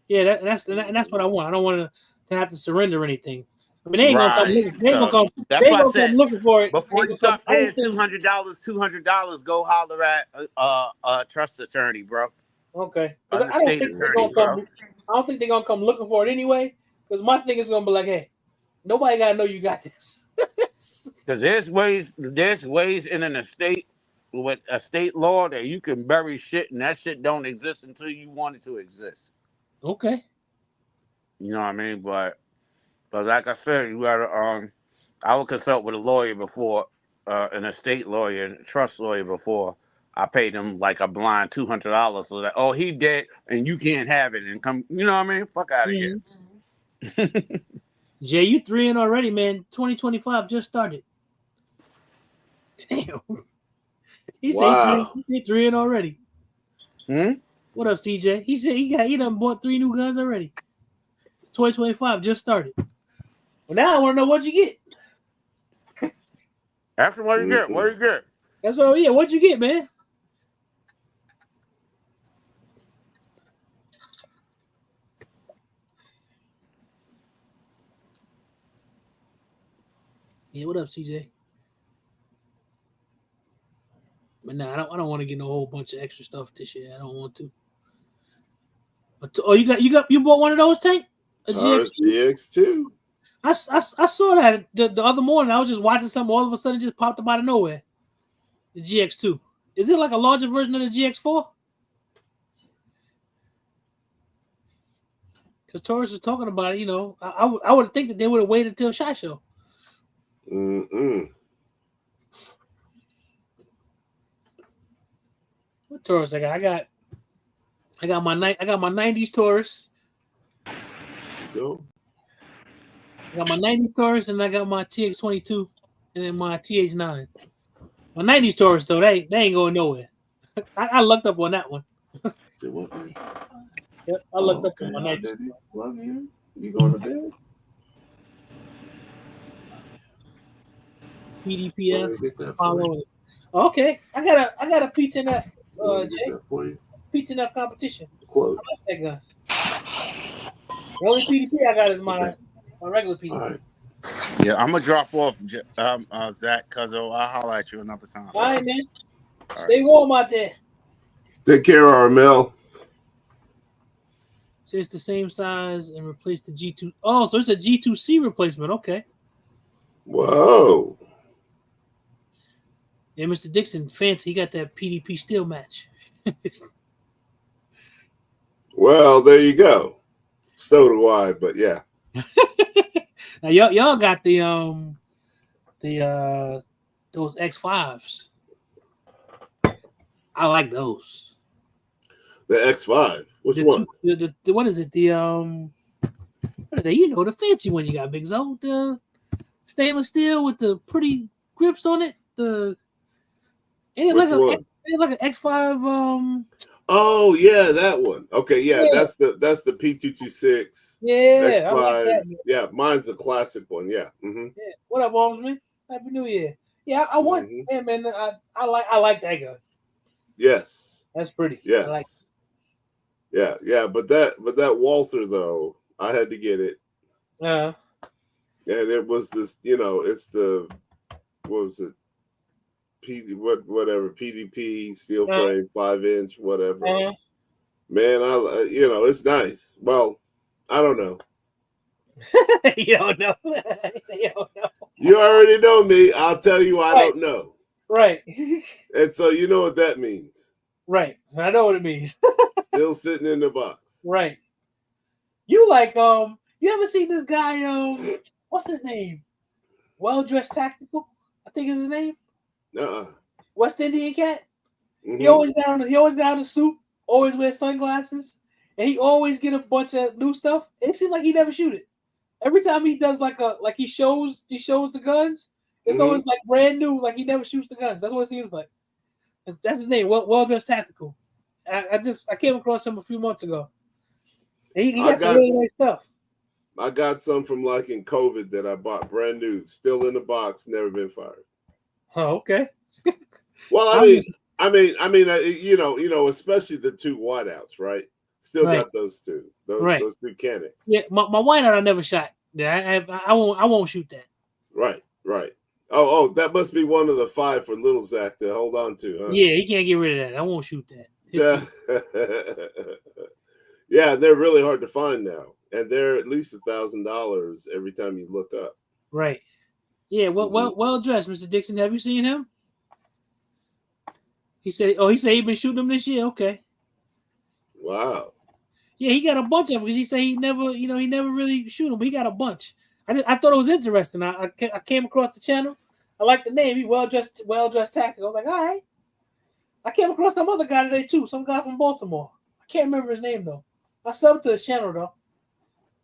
Yeah, that's what I want. I don't want to have to surrender anything. I mean, they ain't gonna come looking. They ain't gonna come. They ain't gonna come looking for it. Before you start paying $200, go holler at a trust attorney, bro. Okay. I don't think they're gonna come looking for it anyway. Because my thing is gonna be like, hey, nobody gotta know you got this. Because there's ways in an estate with a state law that you can bury shit, and that shit don't exist until you want it to exist. Okay. You know what I mean? But like I said, you gotta I would consult with a lawyer before, an estate lawyer and a trust lawyer before I paid them like a blind $200, so that he dead and you can't have it, and come, you know what I mean? Fuck out of here. Jay, you 3 in already, man. 2025 just started. Damn. He said 3 in already. What up, CJ? He said he done bought 3 new guns already. 2025 just started. Well, now I want to know what you get. Ask him what you get. What you get? That's all. Yeah, what'd you get, man? Yeah, what up, CJ? But nah, I don't want to get a whole bunch of extra stuff this year. I don't want to. But you bought one of those, Tank? A GX2. I saw that the other morning. I was just watching something. All of a sudden, it just popped up out of nowhere. The GX2. Is it like a larger version of the GX4? Because Taurus is talking about it. I would think that they would have waited until SHOT Show. What Taurus I got? I got my 90s Taurus. Go. I got my 90s Taurus and I got my TX22 and then my TH9. My 90s Taurus though, they ain't going nowhere. I looked up on that one. Yep, I looked up on my 90s. Love you. You going to bed? PDPF. Follow it. Okay, I got a P10F. Let me get Jay, that for you. beat enough competition. Quote. I like that gun. The only PDP I got is my regular PDP. All right. Yeah, I'm gonna drop off, Zach, Cuzzo. I'll holler at you another time. All right, man. All Stay warm out there. Take care, Armel. So it's the same size and replace the G2. Oh, so it's a G2C replacement. Okay. Whoa. Yeah, Mr. Dixon, fancy. He got that PDP steel match. Well, there you go. So do I, but yeah. Now y'all got the those X5s. I like those. The X5. Which one? The what is it? The what are they? You know, the fancy one you got, Big Zo. The stainless steel with the pretty grips on it. Ain't it Which like one? like an X5 Oh yeah, that one. Okay, yeah, Yeah. that's the P226. Yeah, I like X5. that. Man. Yeah, mine's a classic one. Yeah. Mm-hmm. Yeah. What up, Holmesman? Happy New Year. Yeah, I want. Mhm. Yeah, man. I like that gun. Yes. That's pretty. Yes. I like. Yeah. But that Walther though, I had to get it, and it was this. It's the what was it? Whatever PDP steel frame 5-inch whatever. Man, it's nice. Well, I don't know. You don't know. You don't know. You already know me. I'll tell you I don't know. Right. And so you know what that means. Right. I know what it means. Still sitting in the box. Right. You like you ever seen this guy what's his name? Well Dressed Tactical, I think is his name. West Indian cat. Mm-hmm. He always got on a suit, always wears sunglasses, and he always get a bunch of new stuff. It seems like he never shoot it. Every time he does he shows the guns, it's always like brand new, like he never shoots the guns. That's what it seems like. That's his name, Well Dressed Tactical. I came across him a few months ago. He got some really nice stuff. I got some from like in COVID that I bought brand new, still in the box, never been fired. Oh, okay. Well, I mean, especially the two whiteouts, right? Still got those two, those two cannons. Yeah, my whiteout I never shot. Yeah, I won't shoot that. Right. Oh, that must be one of the 5 for little Zach to hold on to, huh? Yeah, he can't get rid of that. I won't shoot that. Yeah, they're really hard to find now, and they're at least $1,000 every time you look up. Right. Yeah. Well dressed, Mr. Dixon. Have you seen him? He said he's been shooting them this year. Okay. Wow. Yeah, he got a bunch of them because he said he never really shoot them. But he got a bunch. I thought it was interesting. I came across the channel. I like the name. He well dressed tactical. I was like, all right. I came across some other guy today too. Some guy from Baltimore. I can't remember his name though. I subbed to his channel though.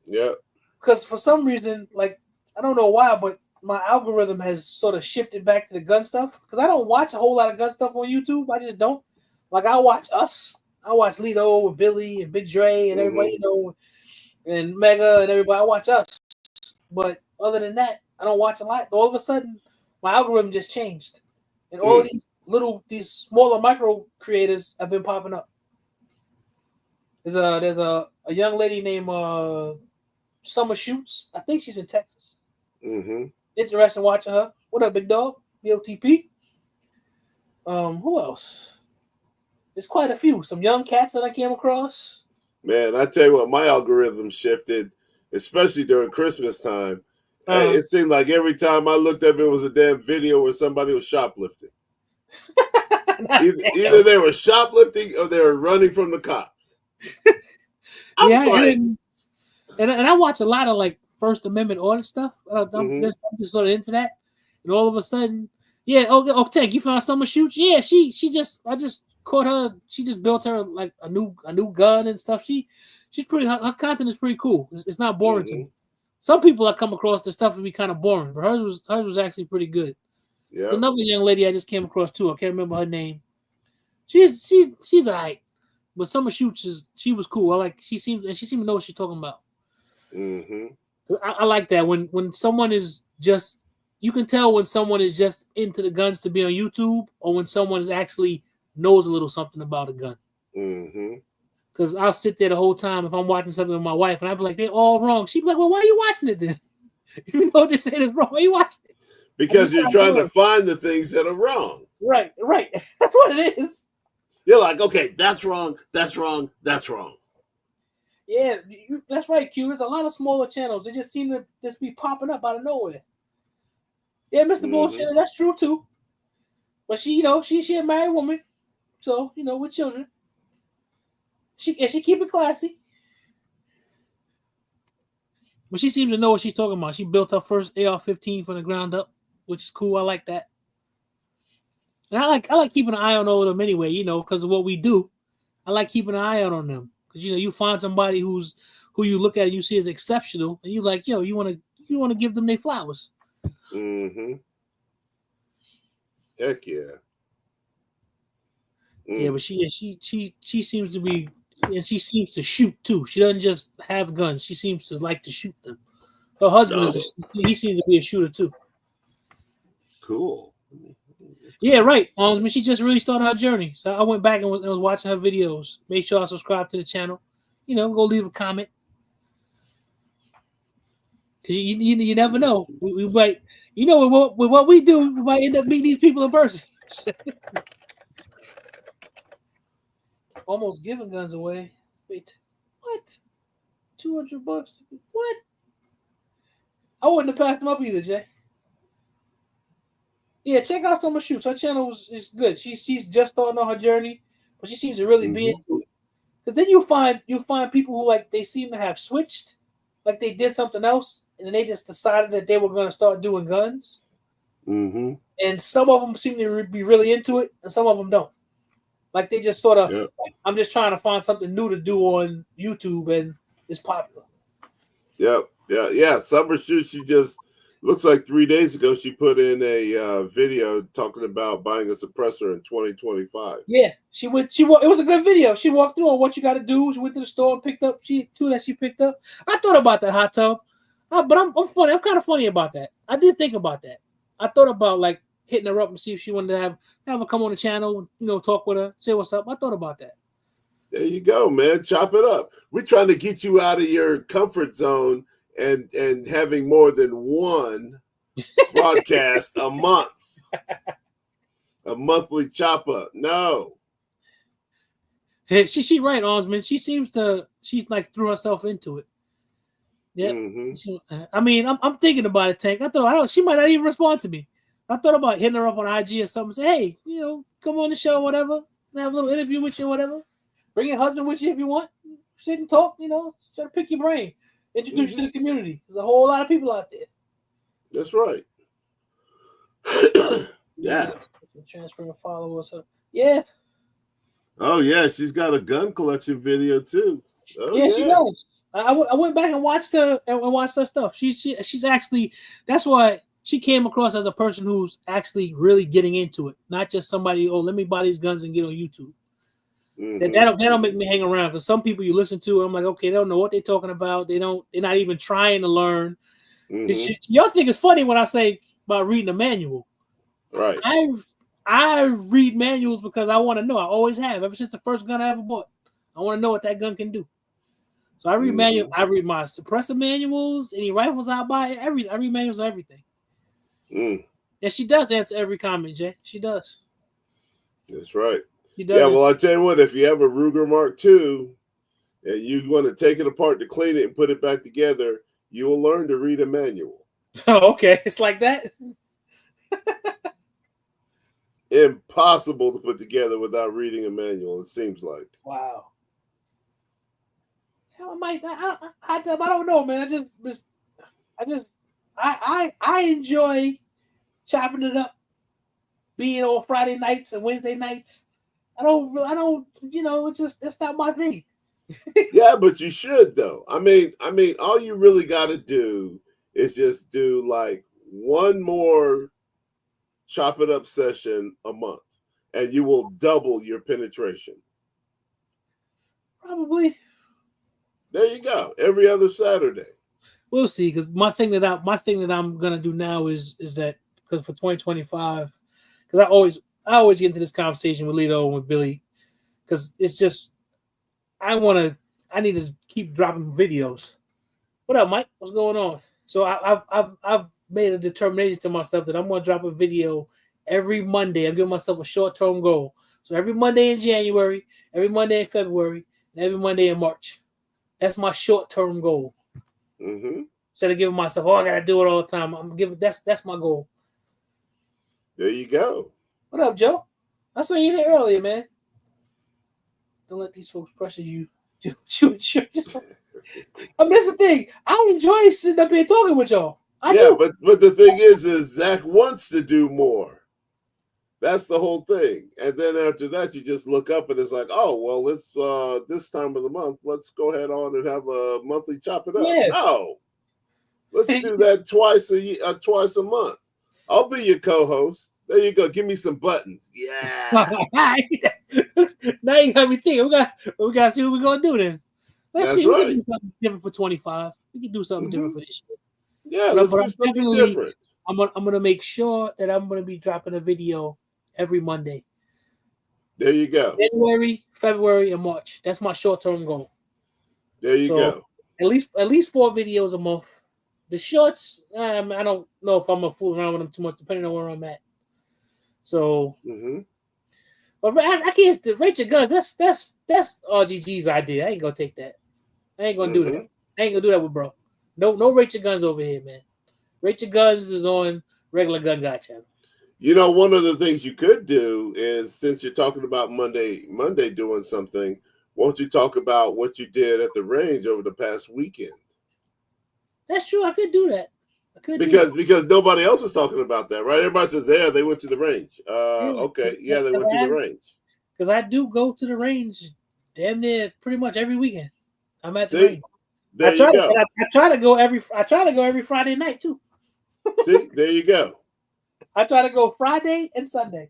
Yeah. Because for some reason, like I don't know why, but my algorithm has sort of shifted back to the gun stuff. Because I don't watch a whole lot of gun stuff on YouTube. I just don't. Like I watch us. I watch Lito and Billy and Big Dre and everybody, and Mega and everybody. I watch us. But other than that, I don't watch a lot. All of a sudden, my algorithm just changed. And all of these smaller micro creators have been popping up. There's a young lady named Summer Shoots. I think she's in Texas. Mm-hmm. Interesting watching her. What up, big dog? BOTP. Who else? There's quite a few. Some young cats that I came across. Man, I tell you what, my algorithm shifted, especially during Christmas time. It seemed like every time I looked up, it was a damn video where somebody was shoplifting. Either they were shoplifting or they were running from the cops. And I watch a lot of like First Amendment order stuff. I'm just sort of into that. And all of a sudden, Tank, you found Summer Shoots? Yeah, I just caught her. She just built her like a new gun and stuff. She's pretty. Her content is pretty cool. It's not boring to me. Some people I come across, the stuff would be kind of boring, but hers was actually pretty good. Yeah. Another young lady I just came across too. I can't remember her name. She's alright, but Summer Shoots she was cool. She seemed to know what she's talking about. Mm-hmm. I like that when someone is just, you can tell when someone is just into the guns to be on YouTube or when someone is actually knows a little something about a gun. Mm-hmm. Because I'll sit there the whole time if I'm watching something with my wife, and I'll be like, they're all wrong. She'd be like, well, why are you watching it then? If you know they're saying it's wrong, why are you watching it? Because you're trying to find the things that are wrong. Right. That's what it is. You're like, okay, that's wrong, that's wrong, that's wrong. Yeah, that's right, Q. There's a lot of smaller channels. They just seem to just be popping up out of nowhere. Yeah, Mr. Bullshit, that's true too. But she a married woman, so with children. She keep it classy. But she seems to know what she's talking about. She built her first AR-15 from the ground up, which is cool. I like that. And I like keeping an eye on all of them anyway, because of what we do. I like keeping an eye out on them. Because you find somebody who you look at and you see as exceptional, and you like, you want to give them their flowers. Mm-hmm. Heck yeah. Yeah, but she seems to be, and she seems to shoot too. She doesn't just have guns. She seems to like to shoot them. Her husband he seems to be a shooter too. Cool. Yeah, right. She just really started her journey. So I went back and was watching her videos. Make sure I subscribe to the channel. Go leave a comment. Because you never know. We might, with what we do, we might end up meeting these people in person. Almost giving guns away. Wait, what? $200? What? I wouldn't have passed them up either, Jay. Yeah, check out some of Shoots. Her channel is good. She's just starting on her journey, but she seems to really be into it. Because then you find people who they seem to have switched, like they did something else, and then they just decided that they were going to start doing guns. Mm-hmm. And some of them seem to be really into it, and some of them don't. Like they just sort of, I'm just trying to find something new to do on YouTube, and it's popular. Yep. Yeah. Summer Shoot, she just looks like 3 days ago she put in a video talking about buying a suppressor in 2025. Yeah, it was a good video. She walked through on what you got to do. She went to the store and picked up two that she picked up. I thought about that hot tub, but I'm funny. I'm kind of funny about that. I did think about that. I thought about hitting her up and see if she wanted to have her come on the channel, talk with her, say what's up. I thought about that. There you go, man. Chop it up. We're trying to get you out of your comfort zone and having more than one broadcast a month. A monthly chop up. No. Hey, she right, Osmond. She's threw herself into it. Yeah. Mm-hmm. I mean, I'm thinking about it, Tank. She might not even respond to me. I thought about hitting her up on IG or something. Say, hey, come on the show, whatever. Have a little interview with you, whatever. Bring your husband with you if you want. Sit and talk. Try to pick your brain. Introduce you to the community. There's a whole lot of people out there. That's right. Yeah. Transferring followers. Yeah. Oh yeah, she's got a gun collection video too. Oh, yeah, she does. I went back and watched her stuff. She's actually, that's why she came across as a person who's actually really getting into it, not just somebody. Oh, let me buy these guns and get on YouTube. Mm-hmm. That'll make me hang around, because some people you listen to, I'm like, okay, they don't know what they're talking about. They're not even trying to learn. Mm-hmm. Y'all think it's funny when I say about reading a manual. Right. I read manuals because I want to know. I always have, ever since the first gun I ever bought. I want to know what that gun can do. So I read manual. I read my suppressor manuals, any rifles I buy. I read manuals of everything. And she does answer every comment, Jay. She does. That's right. She does. Yeah, well, I tell you what, if you have a Ruger Mark II and you want to take it apart to clean it and put it back together, you will learn to read a manual. Oh, okay. It's like that. Impossible to put together without reading a manual, it seems like. Wow. I don't know, man. I enjoy chopping it up, being on Friday nights and Wednesday nights. I don't, it's not my thing. Yeah, but you should though. I mean, all you really got to do is just do like one more chop it up session a month, and you will double your penetration. Probably. There you go. Every other Saturday. We'll see. Because my thing that I'm gonna do now is that, because for 2025, because I always get into this conversation with Lito and with Billy because it's just I need to keep dropping videos. What up, Mike? What's going on? So I've made a determination to myself that I'm going to drop a video every Monday. I'm giving myself a short-term goal. So every Monday in January, every Monday in February, and every Monday in March. That's my short-term goal. Mm-hmm. Instead of giving myself, I gotta do it all the time. I'm giving that's my goal. There you go. What up, Joe? I saw you there earlier, man. Don't let these folks pressure you. I mean, that's the thing. I enjoy sitting up here talking with y'all. I do. but the thing is Zach wants to do more. That's the whole thing. And then after that, you just look up and it's like, oh, well, let's this time of the month, let's go ahead on and have a monthly chop it up. Yeah. No, let's do that twice a month. I'll be your co-host. There you go. Give me some buttons. Yeah. Now you got me thinking. We got to see what we're gonna do then. Let's That's see. We right. can do something different for 25. We can do something different for this year. Yeah, let's do something different. I'm gonna make sure that I'm gonna be dropping a video every Monday. There you go. January, February, and March. That's my short-term goal. There you go. At least 4 videos a month. The shorts, I don't know if I'm gonna fool around with them too much, depending on where I'm at. So, but I can't. Rachel Guns. That's RGG's idea. I ain't gonna take that. I ain't gonna do that. I ain't gonna do that with bro. No Rachel Guns over here, man. Rachel Guns is on regular Gun Guy channel. You know, one of the things you could do is, since you're talking about Monday doing something, won't you talk about what you did at the range over the past weekend? That's true. I could do that. Because nobody else is talking about that, right? Everybody says, they went to the range. Okay, yeah, they went to the range. Because I do go to the range damn near pretty much every weekend. I'm at the range. There you go. I try to go every Friday night too. See, there you go. I try to go Friday and Sunday.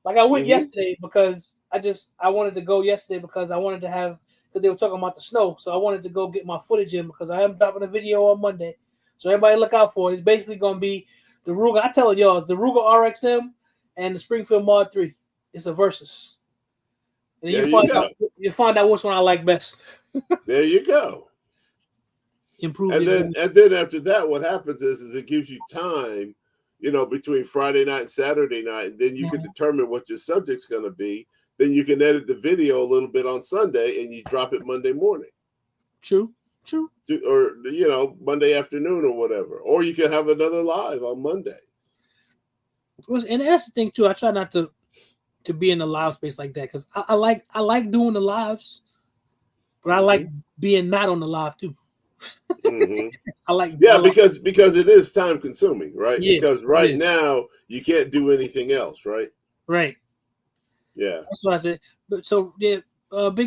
Like I went yesterday because I wanted to go yesterday because I wanted to have, because they were talking about the snow. So I wanted to go get my footage in because I am dropping a video on Monday. So everybody look out for it. It's basically going to be the Ruger. I tell y'all, it's the Ruger RXM and the Springfield Mod 3. It's a versus. And you find out which one I like best. There you go. Improve. And then after that, what happens is it gives you time, between Friday night and Saturday night, and then you can determine what your subject's going to be. Then you can edit the video a little bit on Sunday, and you drop it Monday morning. True. Or Monday afternoon or whatever. Or you can have another live on Monday. And that's the thing too. I try not to be in the live space like that because I like doing the lives, but I like being not on the live too. Because it is time consuming, right? Yeah, because right now you can't do anything else, right? Right. Yeah. That's what I said. But so Big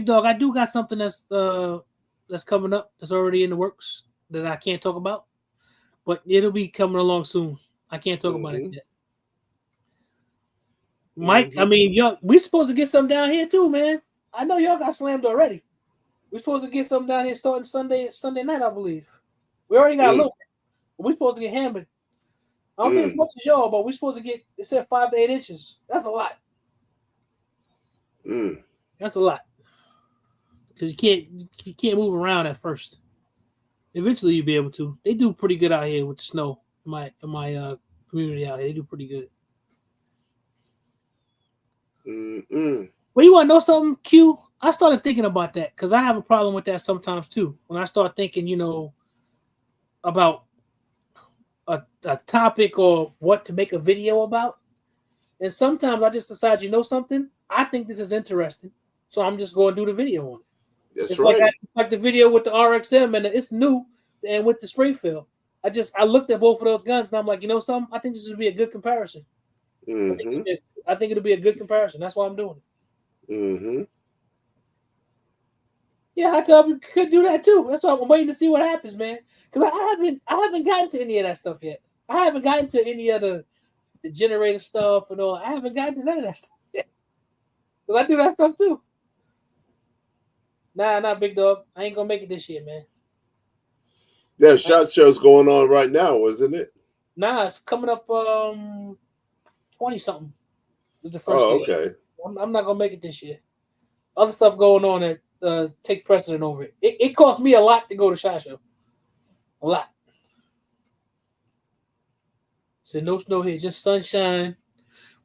Dog, I do got something that's coming up that's already in the works that I can't talk about, but it'll be coming along soon. I can't talk about it yet. Mike, I mean, we supposed to get something down here too, man. I know y'all got slammed already. We're supposed to get something down here starting Sunday night, I believe. We already got a little bit. We're supposed to get hammered. I don't think as much as y'all, but we're supposed to get, it said 5 to 8 inches. That's a lot. That's a lot. Because you can't move around at first. Eventually you'll be able to. They do pretty good out here with the snow. In my community out here, they do pretty good. Well, you want to know something, Q? I started thinking about that because I have a problem with that sometimes too. When I start thinking, about a topic or what to make a video about, and sometimes I just decide, something, I think this is interesting, so I'm just going to do the video on it. That's it's right. like the video with the RXM and it's new, and with the Springfield. I looked at both of those guns and I'm like, something? I think this would be a good comparison. I think it'll be a good comparison. That's why I'm doing it. Yeah, I thought we could do that too. That's why I'm waiting to see what happens, man. Because I haven't gotten to any of that stuff yet. I haven't gotten to any of the generator stuff and all. I haven't gotten to none of that stuff yet. Because I do that stuff too. Nah, Big Dog. I ain't gonna make it this year, man. Yeah, SHOT Show's going on right now, isn't it? Nah, it's coming up 20 something. It's the first Oh, year. okay. I'm not gonna make it this year. Other stuff going on that take precedent over it. It cost me a lot to go to SHOT Show. A lot. So no snow here, just sunshine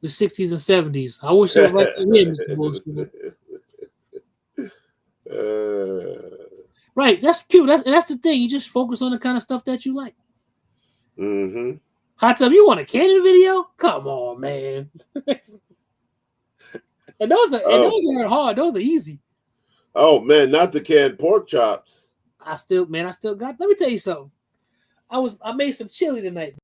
with 60s and 70s. I wish it was like here, Mr. Wilson. Right, that's cute. That's the thing. You just focus on the kind of stuff that you like. Mm-hmm. Hot Tub, you want a Canon video? Come on, man. and those aren't hard. Those are easy. Oh man, not the canned pork chops. I still got. Let me tell you something. I made some chili tonight.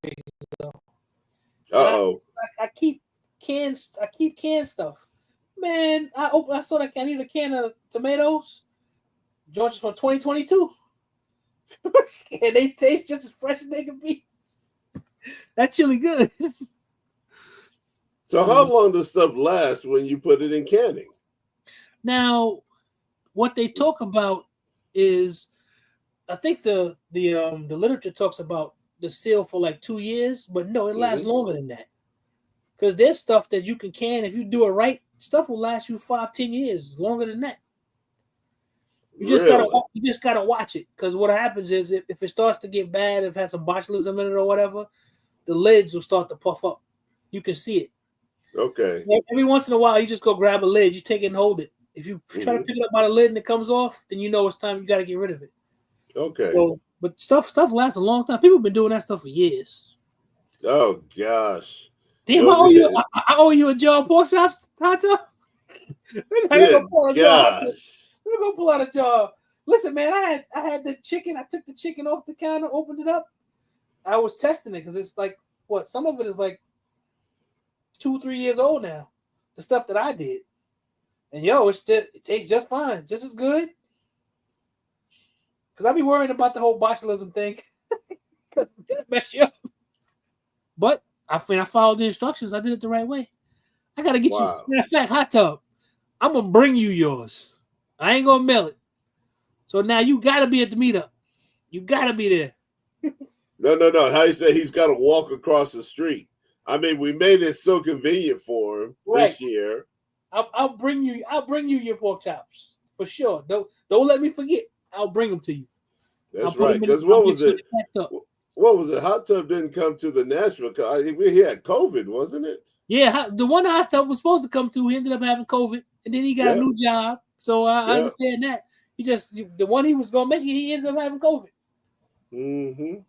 Uh-oh. I keep canned stuff. Man, I saw that I need a can of tomatoes. Georgia's from 2022. and they taste just as fresh as they can be. That chili good. So how long does stuff last when you put it in canning? Now, what they talk about is, I think the literature talks about the seal for like 2 years, but no, it lasts longer than that. Because there's stuff that you can can if you do it right. Stuff will last you 5-10 years, longer than that. You just gotta watch it, because what happens is if it starts to get bad, if it has some botulism in it or whatever, the lids will start to puff up. You can see it. Okay. Every once in a while, you just go grab a lid, you take it and hold it. If you try to pick it up by the lid and it comes off, then you know it's time. You got to get rid of it. Okay. So, but stuff lasts a long time. People have been doing that stuff for years. Oh gosh. Damn, I owe you a jar of pork chops, Tato. We're gonna pull out a jar. Listen, man, I had the chicken. I took the chicken off the counter, opened it up. I was testing it because it's like what? Some of it is like 2-3 years old now. The stuff that I did, and it tastes just fine, just as good. Because I be worrying about the whole botulism thing, because it'll mess you up. But I followed the instructions. I did it the right way. I gotta get you. Matter of fact, Hot Tub, I'm gonna bring you yours. I ain't gonna mail it. So now you gotta be at the meetup. You gotta be there. No. How you say he's got to walk across the street? I mean, we made it so convenient for him this year. I'll bring you your pork chops for sure. Don't let me forget. I'll bring them to you. That's right. Because what was it? What was it? Hot Tub didn't come to the Nashville. He had COVID, wasn't it? Yeah, the one Hot Tub was supposed to come to, he ended up having COVID, and then he got a new job. So I understand that. The one he was gonna make it, he ended up having COVID. Mm-hmm.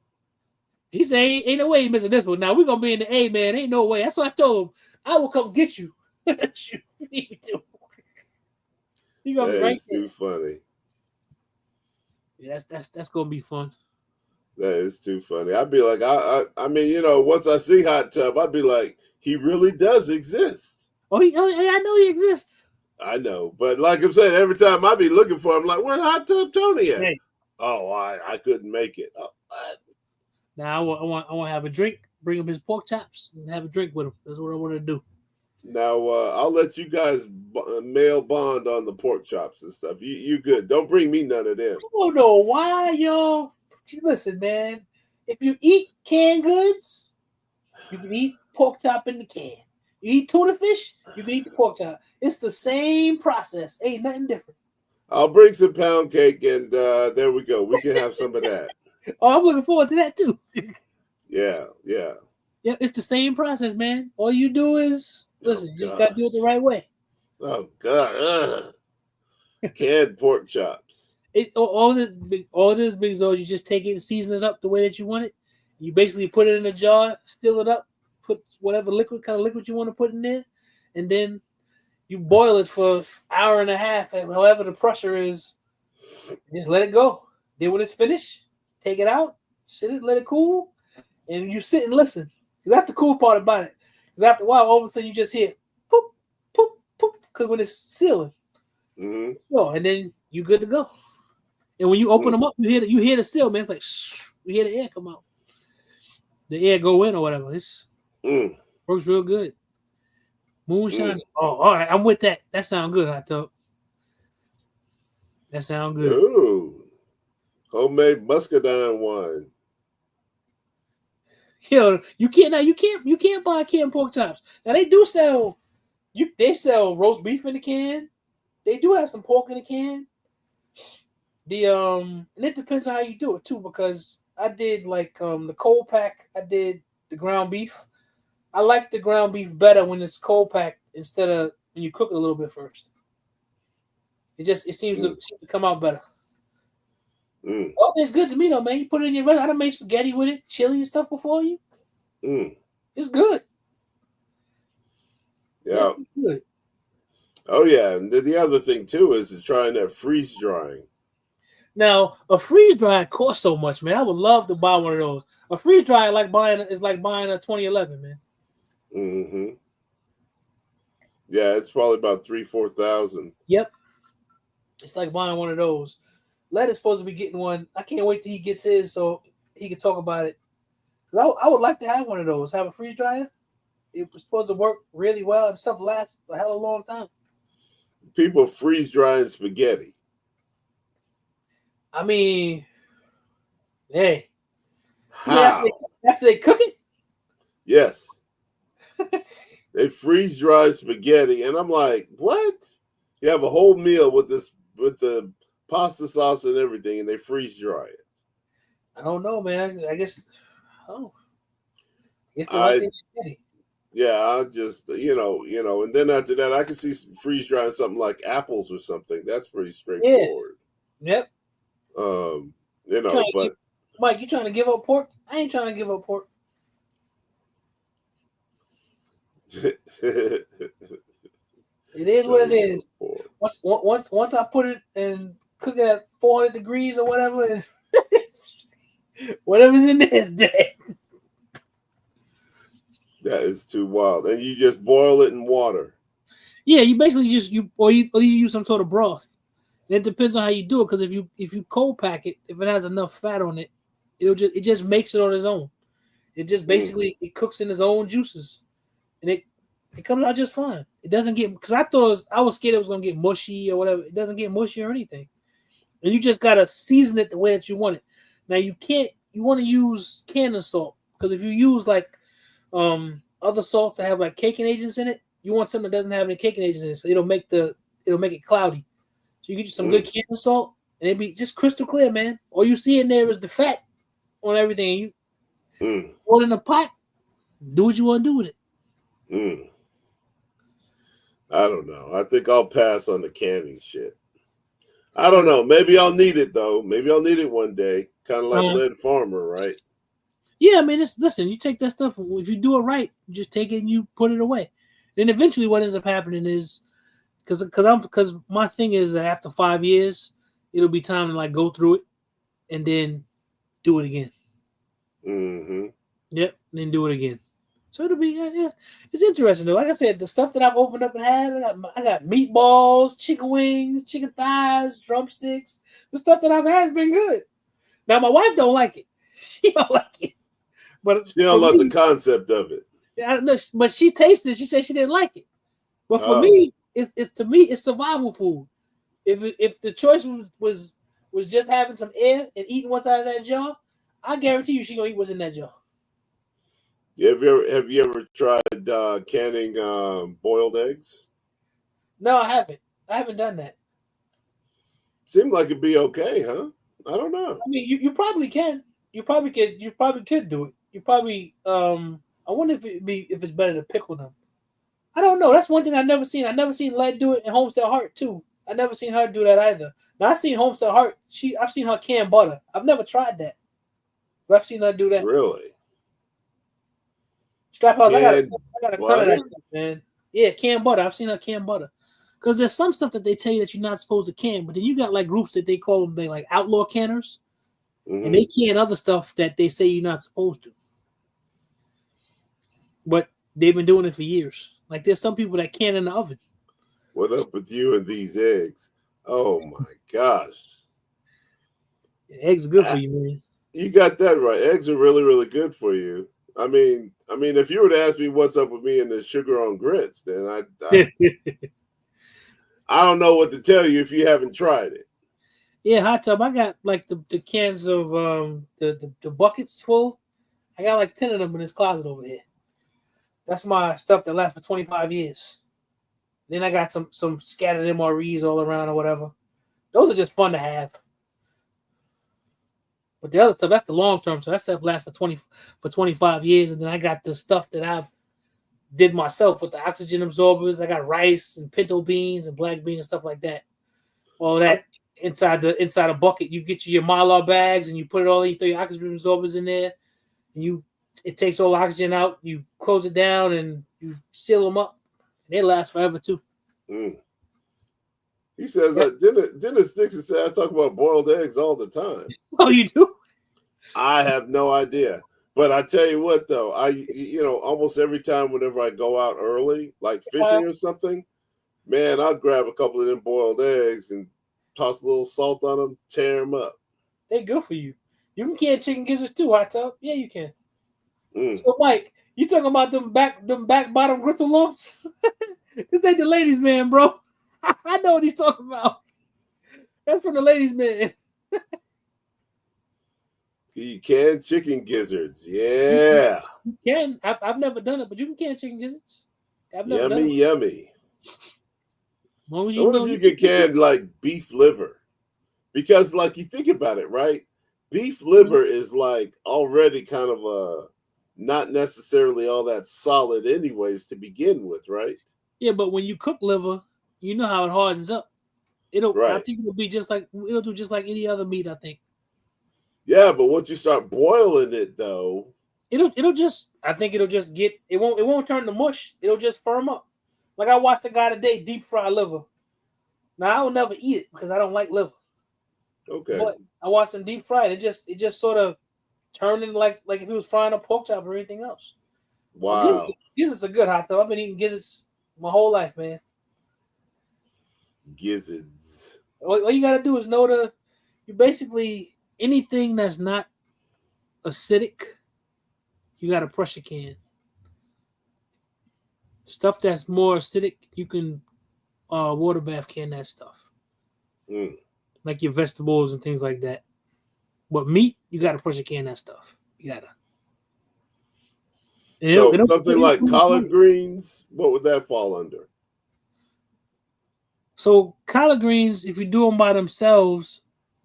He said, "Ain't no way he missing this one. Now we're gonna be in the A, man. Ain't no way." That's what I told him. I will come get you. You gonna be right there. Too funny. Yeah, that's gonna be fun. That is too funny. I'd be like, I mean, once I see Hot Tub, I'd be like, he really does exist. I know he exists. I know, but like I'm saying, every time I be looking for him, like, where's Hot Tub Tony at? Hey. Oh, I couldn't make it. Oh, now I want to have a drink, bring him his pork chops, and have a drink with him. That's what I want to do. Now I'll let you guys mail bond on the pork chops and stuff. You good? Don't bring me none of them. I don't know why, yo. Listen, man. If you eat canned goods, you can eat pork chop in the can. You eat tuna fish, you can eat the pork chop. It's the same process. Ain't nothing different. I'll bring some pound cake, and there we go. We can have some of that. Oh, I'm looking forward to that too. Yeah. Yeah, it's the same process, man. All you do is listen. You just gotta do it the right way. Oh God! Canned pork chops. All this big Zoe, you just take it and season it up the way that you want it. You basically put it in a jar, fill it up, put whatever kind of liquid you want to put in there, and then you boil it for an hour and a half, and however the pressure is, just let it go. Then when it's finished, take it out, let it cool, and you sit and listen. That's the cool part about it. Because after a while, all of a sudden you just hear poop, poop, poop, because when it's sealing, and then you good to go. And when you open them up, you hear the seal, man. It's like you hear the air come out, the air go in or whatever. It's works real good. Moonshine. Oh, all right. I'm with that. That sounds good, Hot Tub. That sounds good. Ooh. Homemade muscadine wine. You can't buy canned pork chops. Now they do sell They sell roast beef in the can. They do have some pork in the can. And it depends on how you do it too, because I did like the cold pack. I did the ground beef. I like the ground beef better when it's cold packed instead of when you cook it a little bit first. It seems to come out better. Oh, it's good to me though, man. You put it in your restaurant. I done made spaghetti with it, chili and stuff before you. It's good. Yeah. It's good. Oh yeah, and the other thing too is trying that freeze drying. Now, a freeze dryer costs so much, man. I would love to buy one of those. A freeze dryer is like buying a 2011, man. Mm-hmm. Yeah, it's probably about 3,000-4,000. Yep. It's like buying one of those. Led is supposed to be getting one. I can't wait till he gets his so he can talk about it. I would like to have one of those. Have a freeze dryer. It was supposed to work really well and stuff lasts a hell of a long time. People freeze drying spaghetti. I mean, hey. How? After they cook it? Yes. They freeze dry spaghetti, and I'm like, what? You have a whole meal with the pasta sauce and everything, and they freeze dry it. I don't know, man. I guess. Oh. I guess they like their spaghetti. Yeah, I just and then after that, I can see freeze drying something like apples or something. That's pretty straightforward. Yep. But Mike, you trying to give up pork? I ain't trying to give up pork. It is what it is. Once I put it and cook it at 400 degrees or whatever, and whatever's in there is dead. That is too wild. And you just boil it in water. Yeah, you basically you use some sort of broth. And it depends on how you do it, because if you cold pack it, if it has enough fat on it, it just makes it on its own. It just basically it cooks in its own juices, and it comes out just fine. It doesn't get, because I was scared it was gonna get mushy or whatever. It doesn't get mushy or anything, and you just gotta season it the way that you want it. Now you want to use canned salt, because if you use like other salts that have like caking agents in it, you want something that doesn't have any caking agents in it, so it'll make it cloudy. So you get you some good canned salt, and it'll be just crystal clear, man. All you see in there is the fat on everything. And you put it in a pot, do what you want to do with it. I don't know. I think I'll pass on the canning shit. I don't know. Maybe I'll need it though. Maybe I'll need it one day. Kind of like Lead Farmer, right? Yeah, I mean, listen. You take that stuff. If you do it right, you just take it and you put it away. Then eventually, what ends up happening is, because my thing is that after 5 years, it'll be time to like go through it, and then do it again. Mm-hmm. Yep, and then do it again. So it'll be it's interesting though. Like I said, the stuff that I've opened up and had, I got meatballs, chicken wings, chicken thighs, drumsticks. The stuff that I've had has been good. Now my wife don't like it. She don't like it. But she don't like the concept of it. Yeah, but she tasted it. She said she didn't like it. But for me, it's survival food. If the choice was just having some air and eating what's out of that jar, I guarantee you she gonna eat what's in that jar. Have you ever tried canning boiled eggs? No, I haven't. I haven't done that. Seemed like it'd be okay, huh? I don't know. I mean, you probably can. You probably could do it. You probably I wonder if it's better to pickle them. I don't know. That's one thing I've never seen. I never seen Led do it, and Homestead Heart too. I never seen her do that either. Now I've seen Homestead Heart. I've seen her can butter. I've never tried that, but I've seen her do that. Really? Strap house. I got a ton of that stuff, man. Yeah, canned butter. I've seen her can butter. Because there's some stuff that they tell you that you're not supposed to can, but then you got like groups that they call them like outlaw canners, and they can other stuff that they say you're not supposed to. But they've been doing it for years. Like there's some people that can in the oven. What up with you and these eggs? Oh my gosh. Eggs are good for you, man. You got that right. Eggs are really, really good for you. I mean, if you were to ask me what's up with me and the sugar on grits, then I don't know what to tell you if you haven't tried it. Yeah, hot tub. I got like the cans of the buckets full. I got like 10 of them in this closet over here. That's my stuff that lasts for 25 years. Then I got some scattered MREs all around or whatever. Those are just fun to have. But the other stuff, that's the long term. So that stuff lasts for 25 years. And then I got the stuff that I did myself with the oxygen absorbers. I got rice and pinto beans and black beans and stuff like that. All that inside a bucket. You get your Mylar bags and you put it all in, throw your oxygen absorbers in there, and it takes all the oxygen out. You close it down and you seal them up. They last forever too. Mm. He says that Dennis Dixon said I talk about boiled eggs all the time. Oh, you do? I have no idea. But I tell you what, though, almost every time whenever I go out early, like fishing or something, man, I'll grab a couple of them boiled eggs and toss a little salt on them, tear them up. They're good for you. You can can chicken gizzards too, Hot Tub. Yeah, you can. Mm. So, Mike, you talking about them back bottom gristle lumps? This ain't the ladies' man, bro. I know what he's talking about. That's from the ladies' man. You can chicken gizzards, yeah. You can. I've never done it, but you can can chicken gizzards. I've never done it. Yummy. As long as I wonder if you can can like beef liver, because like you think about it, right? Beef liver is like already kind of not necessarily all that solid, anyways, to begin with, right? Yeah, but when you cook liver, you know how it hardens up. I think it'll do just like any other meat. I think. Yeah, but once you start boiling it, though, it'll just get it won't turn to mush. It'll just firm up. Like I watched a guy today deep fry liver. Now I will never eat it because I don't like liver. Okay. But I watched him deep fry it. It just sort of turned into like if he was frying a pork chop or anything else. Wow. Gizzards are good, Hot Tub. I've been eating gizzards my whole life, man. Gizzards. All you gotta do is know you basically anything that's not acidic, you got to pressure can. Stuff that's more acidic, you can water bath can that stuff. Like your vegetables and things like that. But meat, you got to pressure can that stuff. You got to. So something like collard greens, what would that fall under? So collard greens, if you do them by themselves,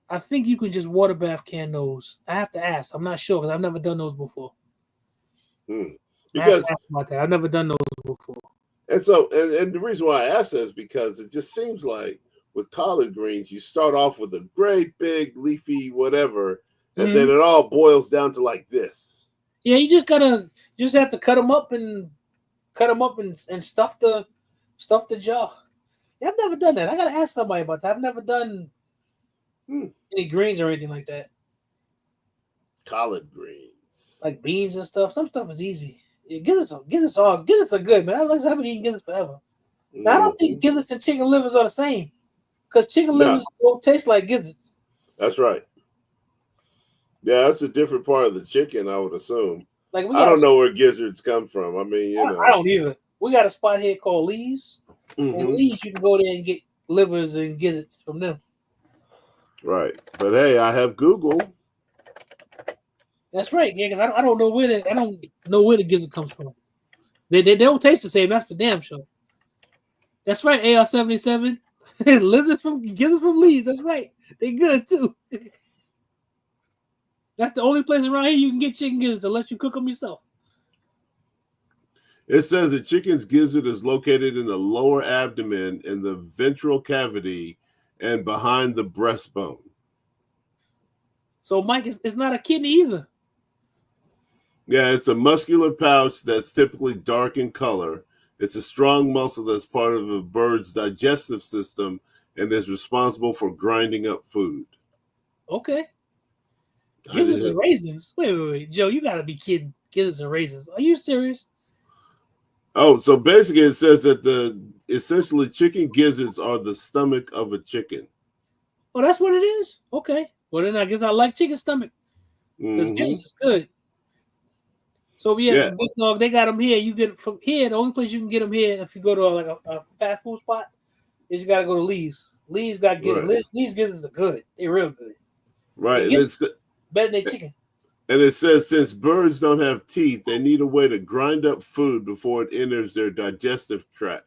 I think you can just water bath can those. I have to ask. I'm not sure because I've never done those before. Because I've never done those before. And so, and the reason why I ask that is because it just seems like with collard greens, you start off with a great big leafy whatever, and then it all boils down to like this. Yeah, you just have to cut them up and stuff the jar. Yeah, I've never done that. I gotta ask somebody about that. I've never done any greens or anything like that. Collard greens, like beans and stuff. Some stuff is easy. Yeah, gizzards are good, man. I've been eating gizzards forever. Now, I don't think gizzards and chicken livers are the same because chicken livers don't taste like gizzards. That's right. Yeah, that's a different part of the chicken, I would assume. Like I don't know where gizzards come from. I mean, I don't either. We got a spot here called Lee's. And Lee's, you can go there and get livers and gizzards from them. Right, but hey, I have Google. That's right, yeah. Because I don't know where the gizzard comes from. They don't taste the same. That's for damn sure. That's right, AR-77. Gizzards from Lee's. That's right. They good too. That's the only place around here you can get chicken gizzards unless you cook them yourself. It says a chicken's gizzard is located in the lower abdomen, in the ventral cavity, and behind the breastbone. So, Mike, it's not a kidney either. Yeah, it's a muscular pouch that's typically dark in color. It's a strong muscle that's part of a bird's digestive system and is responsible for grinding up food. Okay. Gizzards and raisins? Wait. Joe, you got to be kidding. Gizzards and raisins. Are you serious? Oh, so basically it says that essentially chicken gizzards are the stomach of a chicken. Oh, that's what it is? Okay. Well, then I guess I like chicken stomach. Because gizzards is good. So, yeah. They got them here. You get from here. The only place you can get them here, if you go to a fast food spot, is you got to go to Lee's. Lee's got gizzards. Right. Lee's gizzards are good. They're real good. Right. And it's better than chicken. And it says since birds don't have teeth, they need a way to grind up food before it enters their digestive tract.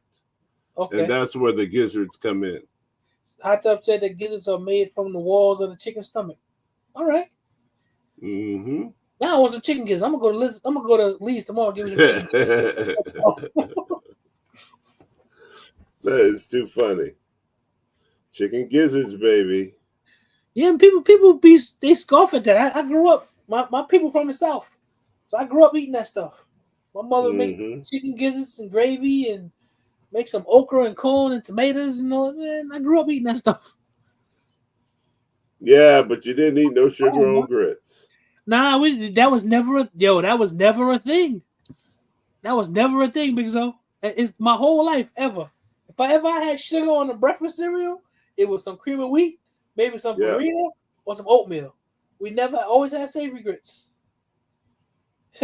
Okay. And that's where the gizzards come in. Hot Tub said that gizzards are made from the walls of the chicken stomach. All right. Mm-hmm. Now I want some chicken gizzards. I'm gonna go to Lee's tomorrow. And give me some chicken. That is too funny. Chicken gizzards, baby. Yeah, and people they scoff at that. I grew up. My people from the South, so I grew up eating that stuff. My mother make chicken gizzards and gravy and make some okra and corn and tomatoes and all. Man, I grew up eating that stuff. Yeah, but you didn't eat no sugar on grits. Nah, that was never a thing. That was never a thing, Big Zo. It's my whole life ever. If I ever had sugar on the breakfast cereal, it was some cream of wheat, maybe some farina, or some oatmeal. We never always had savory grits.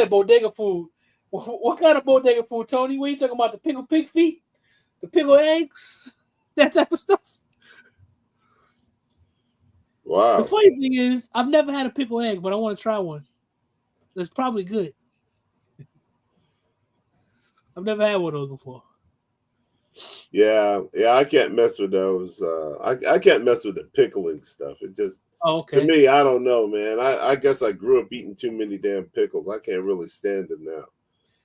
Bodega food. What kind of bodega food, Tony? What are you talking about? The pickled pig feet? The pickled eggs? That type of stuff? Wow. The funny thing is, I've never had a pickled egg, but I want to try one. It's probably good. I've never had one of those before. Yeah, I can't mess with those. I can't mess with the pickling stuff. It just to me, I don't know, man. I guess I grew up eating too many damn pickles. I can't really stand them now.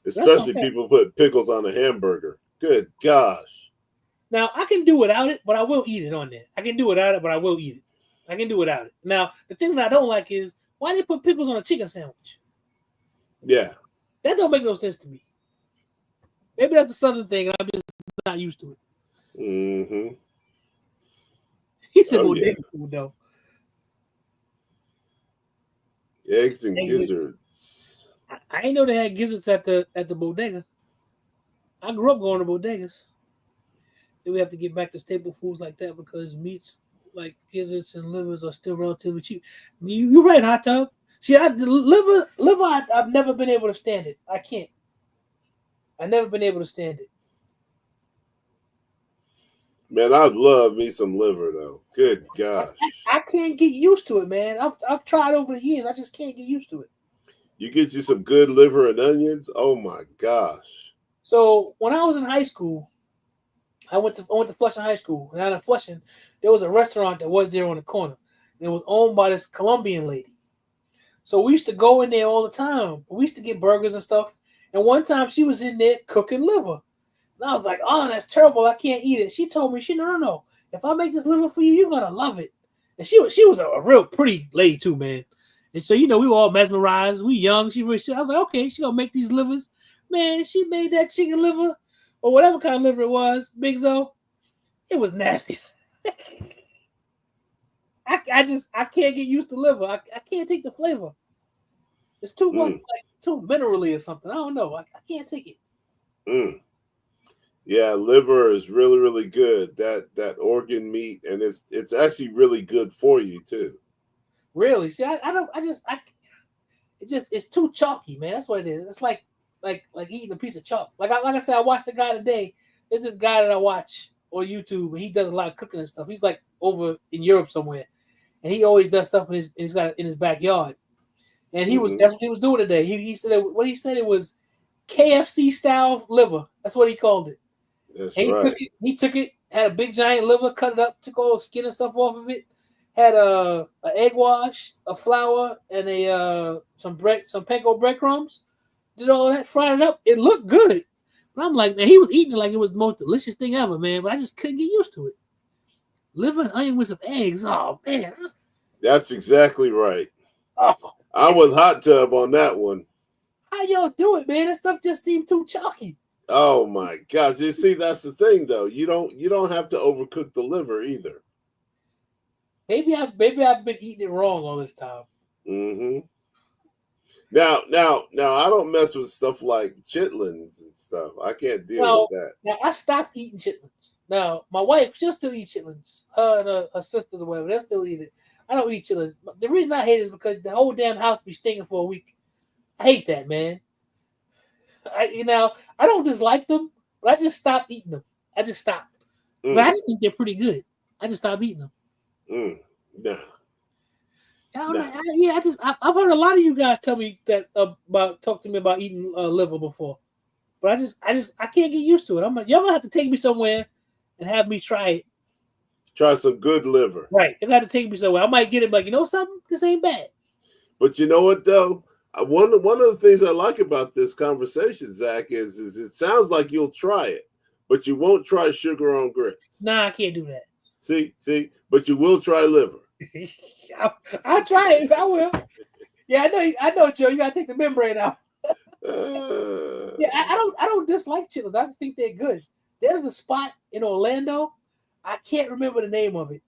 Especially people put pickles on a hamburger. Good gosh. Now I can do without it, but I will eat it on there. I can do without it, but I will eat it. I can do without it. Now, the thing that I don't like is why they put pickles on a chicken sandwich. Yeah. That don't make no sense to me. Maybe that's a southern thing, and I'm just not used to it. Mm-hmm. He said bodega food, though. Eggs and gizzards. I didn't know they had gizzards at the bodega. I grew up going to bodegas. So we have to get back to staple foods like that because meats like gizzards and livers are still relatively cheap. You're right, Hot Tub. See, liver, I've never been able to stand it. I can't. I've never been able to stand it. Man, I'd love me some liver though. Good gosh. I can't get used to it, man. I've tried over the years. I just can't get used to it. You get you some good liver and onions. Oh my gosh. So when I was in high school, I went to Flushing High School. And out in Flushing, there was a restaurant that was there on the corner. And it was owned by this Colombian lady. So we used to go in there all the time. We used to get burgers and stuff. And one time she was in there cooking liver. And I was like, oh, that's terrible. I can't eat it. She told me, no. If I make this liver for you, you're going to love it. And she was a real pretty lady too, man. And so, we were all mesmerized. We young. I was like, okay, she going to make these livers. Man, she made that chicken liver or whatever kind of liver it was, Big Zo. It was nasty. I can't get used to liver. I can't take the flavor. It's too much, like too minerally or something. I don't know. I can't take it. Yeah, liver is really, really good. That organ meat, and it's actually really good for you too. Really? See, it's too chalky, man. That's what it is. It's like eating a piece of chalk. Like I said, I watched the guy today. There's this guy that I watch on YouTube, and he does a lot of cooking and stuff. He's like over in Europe somewhere, and he always does stuff in his backyard. And that's what he was doing today. He said it was KFC style liver. That's what he called it. That's and right. He took it, had a big giant liver, cut it up, took all the skin and stuff off of it, had a egg wash, a flour, and some panko breadcrumbs. Did all that, fried it up. It looked good. But I'm like, man, he was eating it like it was the most delicious thing ever, man. But I just couldn't get used to it. Liver and onion with some eggs. Oh, man. That's exactly right. Oh, I was Hot Tub on that one. How y'all do it, man? That stuff just seemed too chalky. Oh my gosh! You see, that's the thing, though. You don't have to overcook the liver either. Maybe I've been eating it wrong all this time. Mm-hmm. Now, I don't mess with stuff like chitlins and stuff. I can't deal with that. Now, I stopped eating chitlins. Now, my wife, she'll still eat chitlins. Her and her sisters or whatever, they'll still eat it. I don't eat chitlins. The reason I hate it is because the whole damn house be stinking for a week. I hate that, man. I don't dislike them, but I just stopped eating them. I just stopped. But I think they're pretty good. I just stopped eating them. Nah. I've heard a lot of you guys tell me that talk to me about eating liver before, but I can't get used to it. I'm like, y'all gonna have to take me somewhere and have me try it. Try some good liver. Right. It got to take me somewhere. I might get it like, you know something? This ain't bad. But you know what though? One of the things I like about this conversation, Zach, is it sounds like you'll try it, but you won't try sugar on grits. Nah, I can't do that. See, but you will try liver. I'll try it. I will. Yeah, I know, Joe. You gotta take the membrane out. Yeah, I don't dislike chitlins. I just think they're good. There's a spot in Orlando. I can't remember the name of it.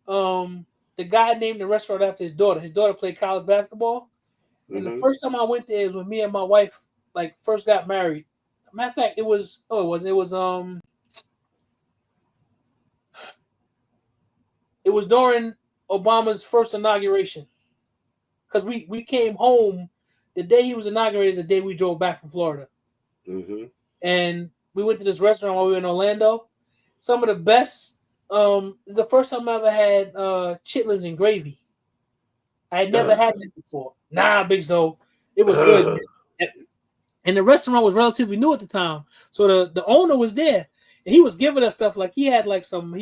The guy named the restaurant after his daughter. His daughter played college basketball. And the first time I went there was when me and my wife like first got married. Matter of fact, it was during Obama's first inauguration. Because we came home the day he was inaugurated is the day we drove back from Florida. Mm-hmm. And we went to this restaurant while we were in Orlando. Some of the best, the first time I ever had chitlins and gravy. I had never had it before. Nah, Big Zo. It was good. And the restaurant was relatively new at the time. So the owner was there. And he was giving us stuff like he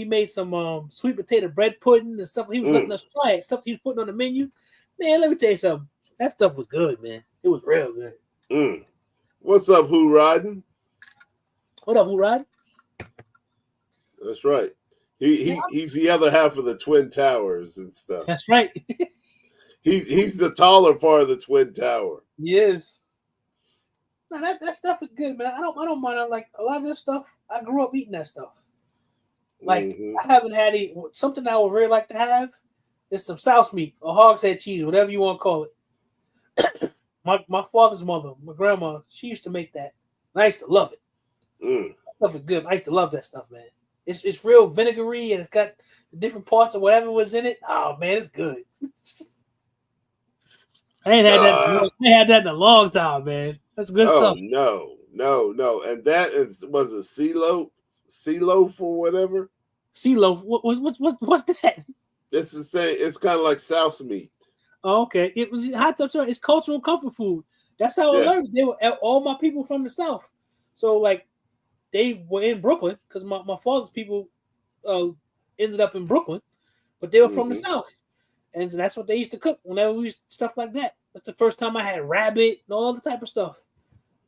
made some sweet potato bread pudding and stuff. He was letting us try it. Stuff he was putting on the menu. Man, let me tell you something. That stuff was good, man. It was real good. What's up, Who Riding? What up, Who Riding? That's right. He's the other half of the Twin Towers and stuff. That's right. He's the taller part of the Twin Tower. He is. No, that stuff is good, man. I don't mind. Like a lot of this stuff, I grew up eating that stuff. Like I haven't had something I would really like to have is some souse meat or hog's head cheese, whatever you want to call it. my father's mother, my grandma, she used to make that. And I used to love it. That stuff is good. I used to love that stuff, man. It's real vinegary and it's got the different parts of whatever was in it. Oh man, it's good. I ain't had that in a long time, man. That's good stuff. No. And that was a sea loaf or whatever. Sea loaf. What's that? It's the same. It's kind of like souse meat. Oh, okay. It was hot tub. It's cultural comfort food. That's how I learned. They were all my people from the South. So like they were in Brooklyn because my father's people ended up in Brooklyn, but they were from the South. And so that's what they used to cook whenever we used stuff like that. That's the first time I had rabbit and all the type of stuff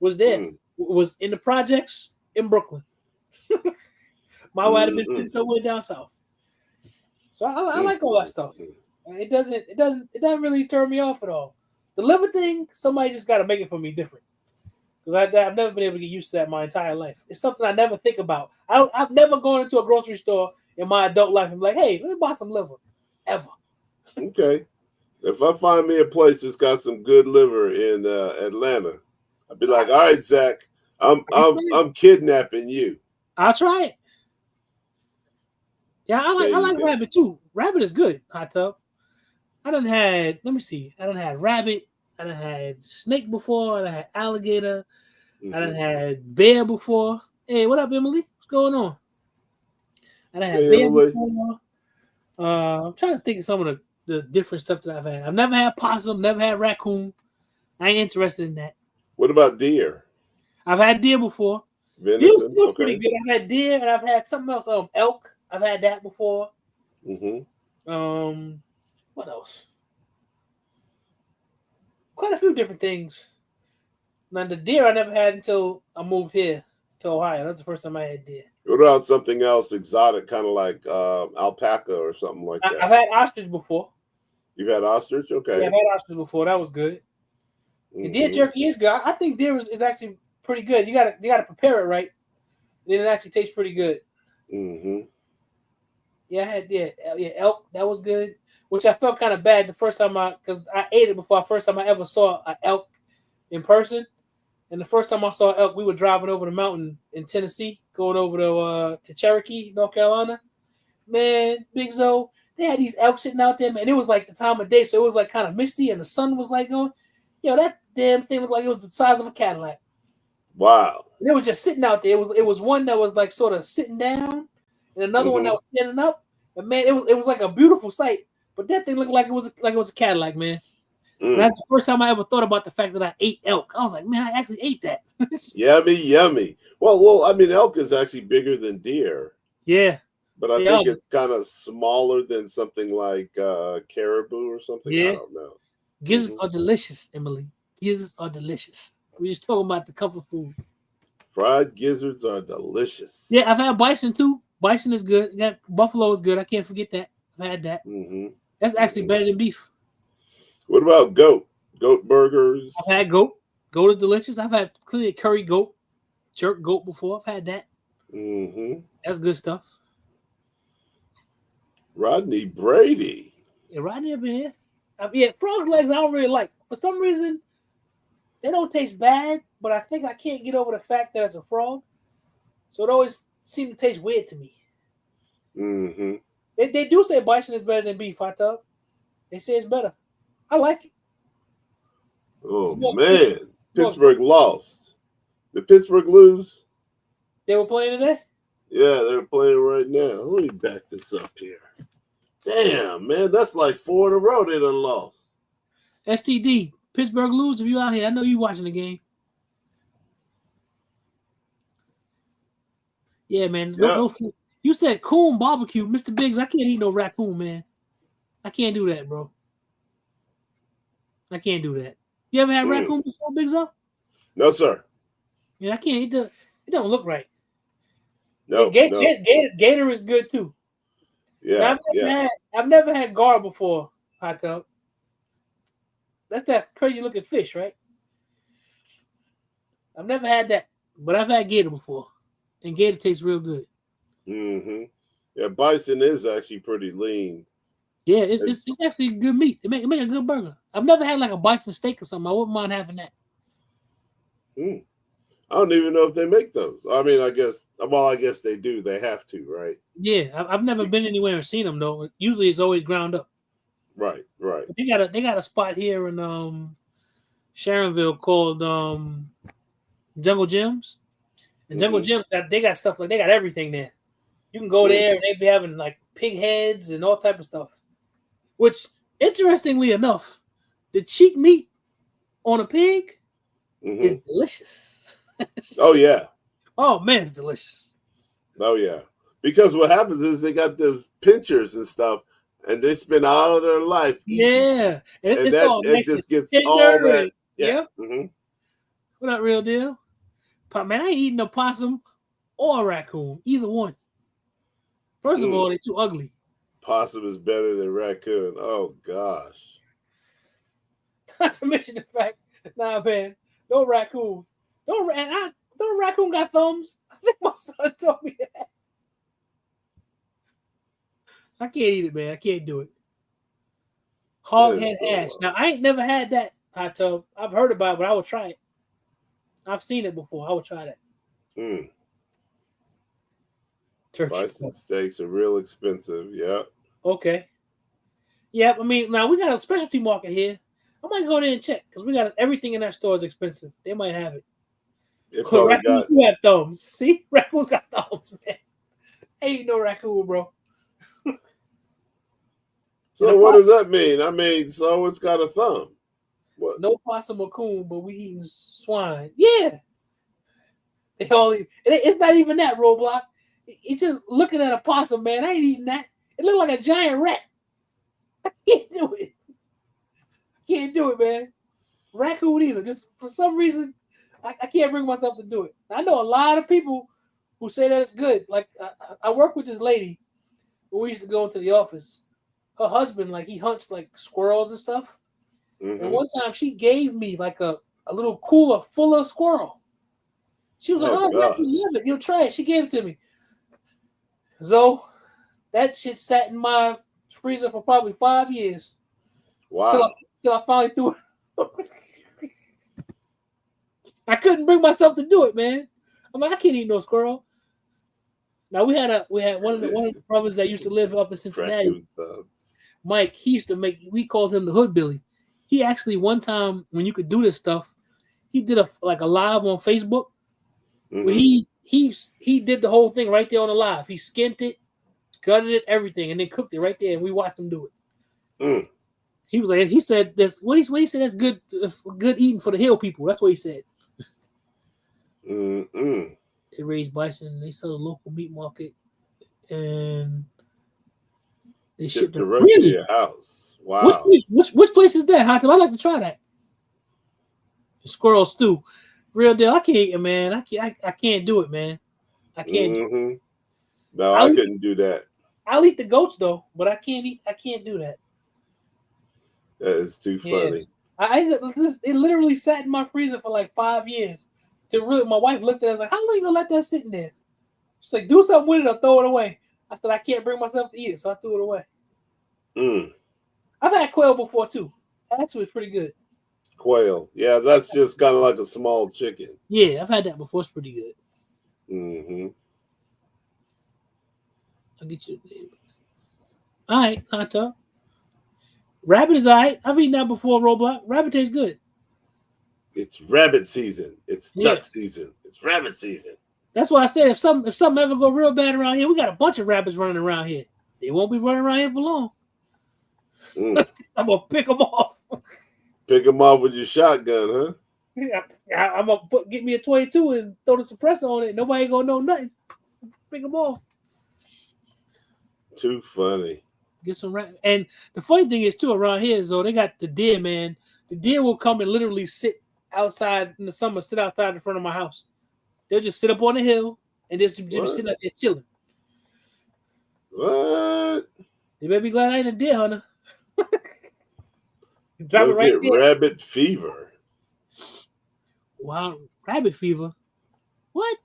was there. Was in the projects in Brooklyn. My wife had been sitting somewhere down south. So I like all that stuff. It doesn't really turn me off at all. The liver thing, somebody just got to make it for me different. Because I've never been able to get used to that my entire life. It's something I never think about. I've never gone into a grocery store in my adult life and be like, hey, let me buy some liver. Ever. Okay. If I find me a place that's got some good liver in Atlanta, I'd be like, all right, Zach, I'm kidnapping you. I'll try it. Yeah, I like rabbit too. Rabbit is good, hot tub. I done had rabbit, I done had snake before, I done had alligator, I done had bear before. Hey, what up, Emily? What's going on? I done had bear before. I'm trying to think of some of the different stuff that I've had. I've never had possum, never had raccoon. I ain't interested in that. What about deer? I've had deer before. Venison, deer pretty good. I've had deer and I've had something else. Elk. I've had that before. What else? Quite a few different things. Now the deer I never had until I moved here to Ohio. That's the first time I had deer. What about something else exotic, kind of like alpaca or something like that? I've had ostrich before. You've had ostrich? Okay. Yeah, I've had ostrich before. That was good. The deer jerky is good. I think deer is actually pretty good. You gotta prepare it right. Then it actually tastes pretty good. Yeah, I had elk. That was good. Which I felt kind of bad the first time because I ate it before. First time I ever saw an elk in person, and the first time I saw elk, we were driving over the mountain in Tennessee, going over to Cherokee, North Carolina. Man, Big Zo, they had these elk sitting out there, man. It was like the time of day, so it was like kind of misty, and the sun was like going. That damn thing looked like it was the size of a Cadillac. Wow. And it was just sitting out there. It was one that was like sort of sitting down, and another one that was standing up. And man, it was like a beautiful sight. But that thing looked like it was a Cadillac, man. And that's the first time I ever thought about the fact that I ate elk. I was like, man, I actually ate that. Yummy. Well, I mean, elk is actually bigger than deer, Yeah, but I they think are. it's kind of smaller than something like caribou or something. I Yeah, don't know. gizzards Mhm. are delicious, Emily. Gizzards are delicious. We just talking about the comfort food. Fried gizzards are Yeah, I've delicious. had bison too. Bison is good. Yeah, buffalo is good. I can't forget that. I've had that. Hmm. That's actually Hmm. better than beef. What about goat? Goat I've burgers. had goat. Goat is delicious. I've had clearly curry goat, jerk goat before. I've had that. Hmm. That's good stuff. Rodney Brady. Yeah, right there, man. Yeah, frog legs I don't really like. For some reason, they don't taste bad, but I think I can't get over the fact that it's a frog. So it always seems to taste weird to me. Hmm. They do say bison is better than beef, I thought. They say it's better. I like it. Oh It's more crispy. man, It's more Pittsburgh lost. Did Pittsburgh lose? They were playing today? Yeah, they're playing right now. Let me back this up here. Damn, man, that's like 4 in a row they done lost. STD. Pittsburgh lose if you out here. I know you watching the game. Yeah, man. No, Yep. no food. You said coon barbecue, Mr. Biggs. I can't eat no raccoon, man. I can't do that, bro. I can't do that. You ever had raccoon before, Biggs? Up? No, sir. Yeah, I can't. It don't look right. No, no. Gator is good too. Yeah, I've never had gar before, hot tub. That's that crazy looking fish, right? I've never had that, but I've had gator before, and gator tastes real good. Hmm. Yeah, bison is actually pretty lean. Yeah, it's actually good meat. It make a good burger. I've never had like a bison steak or something. I wouldn't mind having that. I don't even know if they make those. I mean, I guess they do. They have to, right? Yeah, I've never been anywhere and seen them though. Usually it's always ground up. Right, right. But they got a spot here in Sharonville called Jungle Gyms. And Jungle Gyms they got stuff like they got everything there. You can go there and they be having like pig heads and all type of stuff. Which interestingly enough, the cheek meat on a pig is delicious. Oh yeah. Oh man, it's delicious. Oh yeah. Because what happens is they got the pinchers and stuff, and they spend all their life eating. Yeah, and it's that all it just gets all that. Yeah. Yep. What up, real deal? But man, I ain't eating no possum or a raccoon, either one. First of all, they're too ugly. Possum is better than raccoon. Oh gosh. Not to mention the fact, nah, man, no raccoon. Don't raccoon got thumbs? I think my son told me that. I can't eat it, man. I can't do it. Hog head hash. Now I ain't never had that hot tub. I've heard about it, but I would try it. I've seen it before. I would try that. Turkey. Bison steaks are real expensive. Yeah. Okay. Yeah, I mean, now we got a specialty market here. I might go there and check because we got everything in that store is expensive. They might have it. Raccoons do have thumbs. See, raccoons got thumbs, man. Ain't no raccoon, bro. So what does that mean? I mean, so it's got a thumb. What? No possum or coon, but we eating swine. Yeah. It's not even that, Roblox. It's just looking at a possum, man. I ain't eating that. It looked like a giant rat. I can't do it. Can't do it, man. Raccoon either. Just for some reason, I can't bring myself to do it. I know a lot of people who say that it's good. Like I work with this lady when we used to go into the office. Her husband, like he hunts like squirrels and stuff. And one time she gave me like a little cooler full of squirrel. She was like, "Oh, you love it. You'll try it." She gave it to me. So that shit sat in my freezer for probably 5 years. Wow. Till I finally threw it. I couldn't bring myself to do it, man. I'm like, I can't eat no squirrel. Now we had one of the brothers that used to live up in Cincinnati. Mike, he used to we called him the Hood Billy. He actually one time when you could do this stuff, he did a live on Facebook. Where he did the whole thing right there on the live. He skinned it, gutted it, everything, and then cooked it right there, and we watched him do it. He was like, he said this. What he said that's good eating for the hill people. That's what he said. They raise bison. They sell the local meat market, and they ship Shipped them. directly to Really? your house. Which, Wow. which place is that? I'd like to try that. Squirrel stew, real deal. I can't eat it, man. I can't do it, man. I can't. Mm-hmm. No, I I'll, couldn't do that. I'll eat the goats though, but I can't do that. That is too Yeah. funny. It literally sat in my freezer for like 5 years. My wife looked at it like, how long you gonna let that sit in there? She's like, do something with it or throw it away. I said, I can't bring myself to eat it, so I threw it away. Mm. I've had quail before too. Actually, it's pretty good. Quail. Yeah, that's just kind of like a small chicken. Yeah, I've had that before. It's pretty good. Mm-hmm. I'll get you. All right, hot dog. Rabbit is all right. I've eaten that before, Roblox. Rabbit tastes good. It's rabbit season. It's Yeah. duck season. It's rabbit season. That's why I said if something ever go real bad around here, we got a bunch of rabbits running around here. They won't be running around here for long. Mm. I'm gonna pick them off. Pick them off with your shotgun, huh? I'm gonna get me a 22 and throw the suppressor on it. Nobody ain't gonna know nothing. Pick them off. Too funny. Get some rat. And the funny thing is too around here is they got the deer, man. The deer will come and literally sit outside in the summer, sit outside in front of my house. They'll just sit up on the hill and just sit up there chilling. What? You better be glad I ain't a deer hunter. Drop it You'll right get there. rabbit fever. Wow, rabbit fever. What?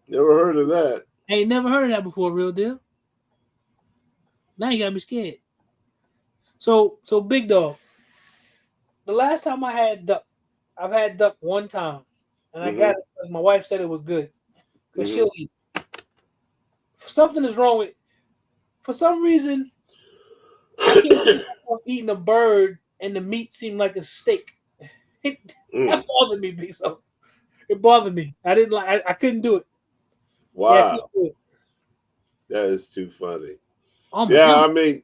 Never heard of that. I ain't never heard of that before, real deal. Now you got me scared. So big dog. The last time I had duck, I've had duck one time, and I got it because my wife said it was good. Because she'll eat. Something is wrong with. For some reason, I can't keep eating a bird, and the meat seemed like a steak. That bothered me, big so. It bothered me. I didn't like. I couldn't do it. Wow. Yeah, I couldn't do it. That is too funny. Oh my Yeah, God. I mean,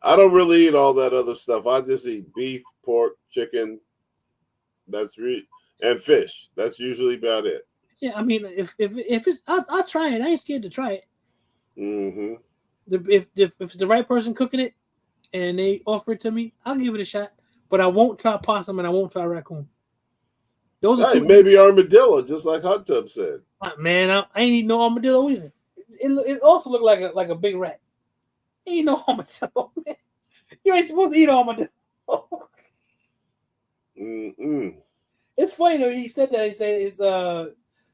I don't really eat all that other stuff. I just eat beef, pork, chicken. And fish. That's usually about it. Yeah, I mean, if it's, I'll try it. I ain't scared to try it. Mm-hmm. If it's the right person cooking it, and they offer it to me, I'll give it a shot. But I won't try possum and I won't try raccoon. Those are Hey, two. maybe armadillo, just like Hot Tub said. Man, I ain't eating no armadillo either. It also looked like a big rat. Ain't no armadillo, man. You ain't supposed to eat armadillo. Mm-mm. It's funny though. He said that. He said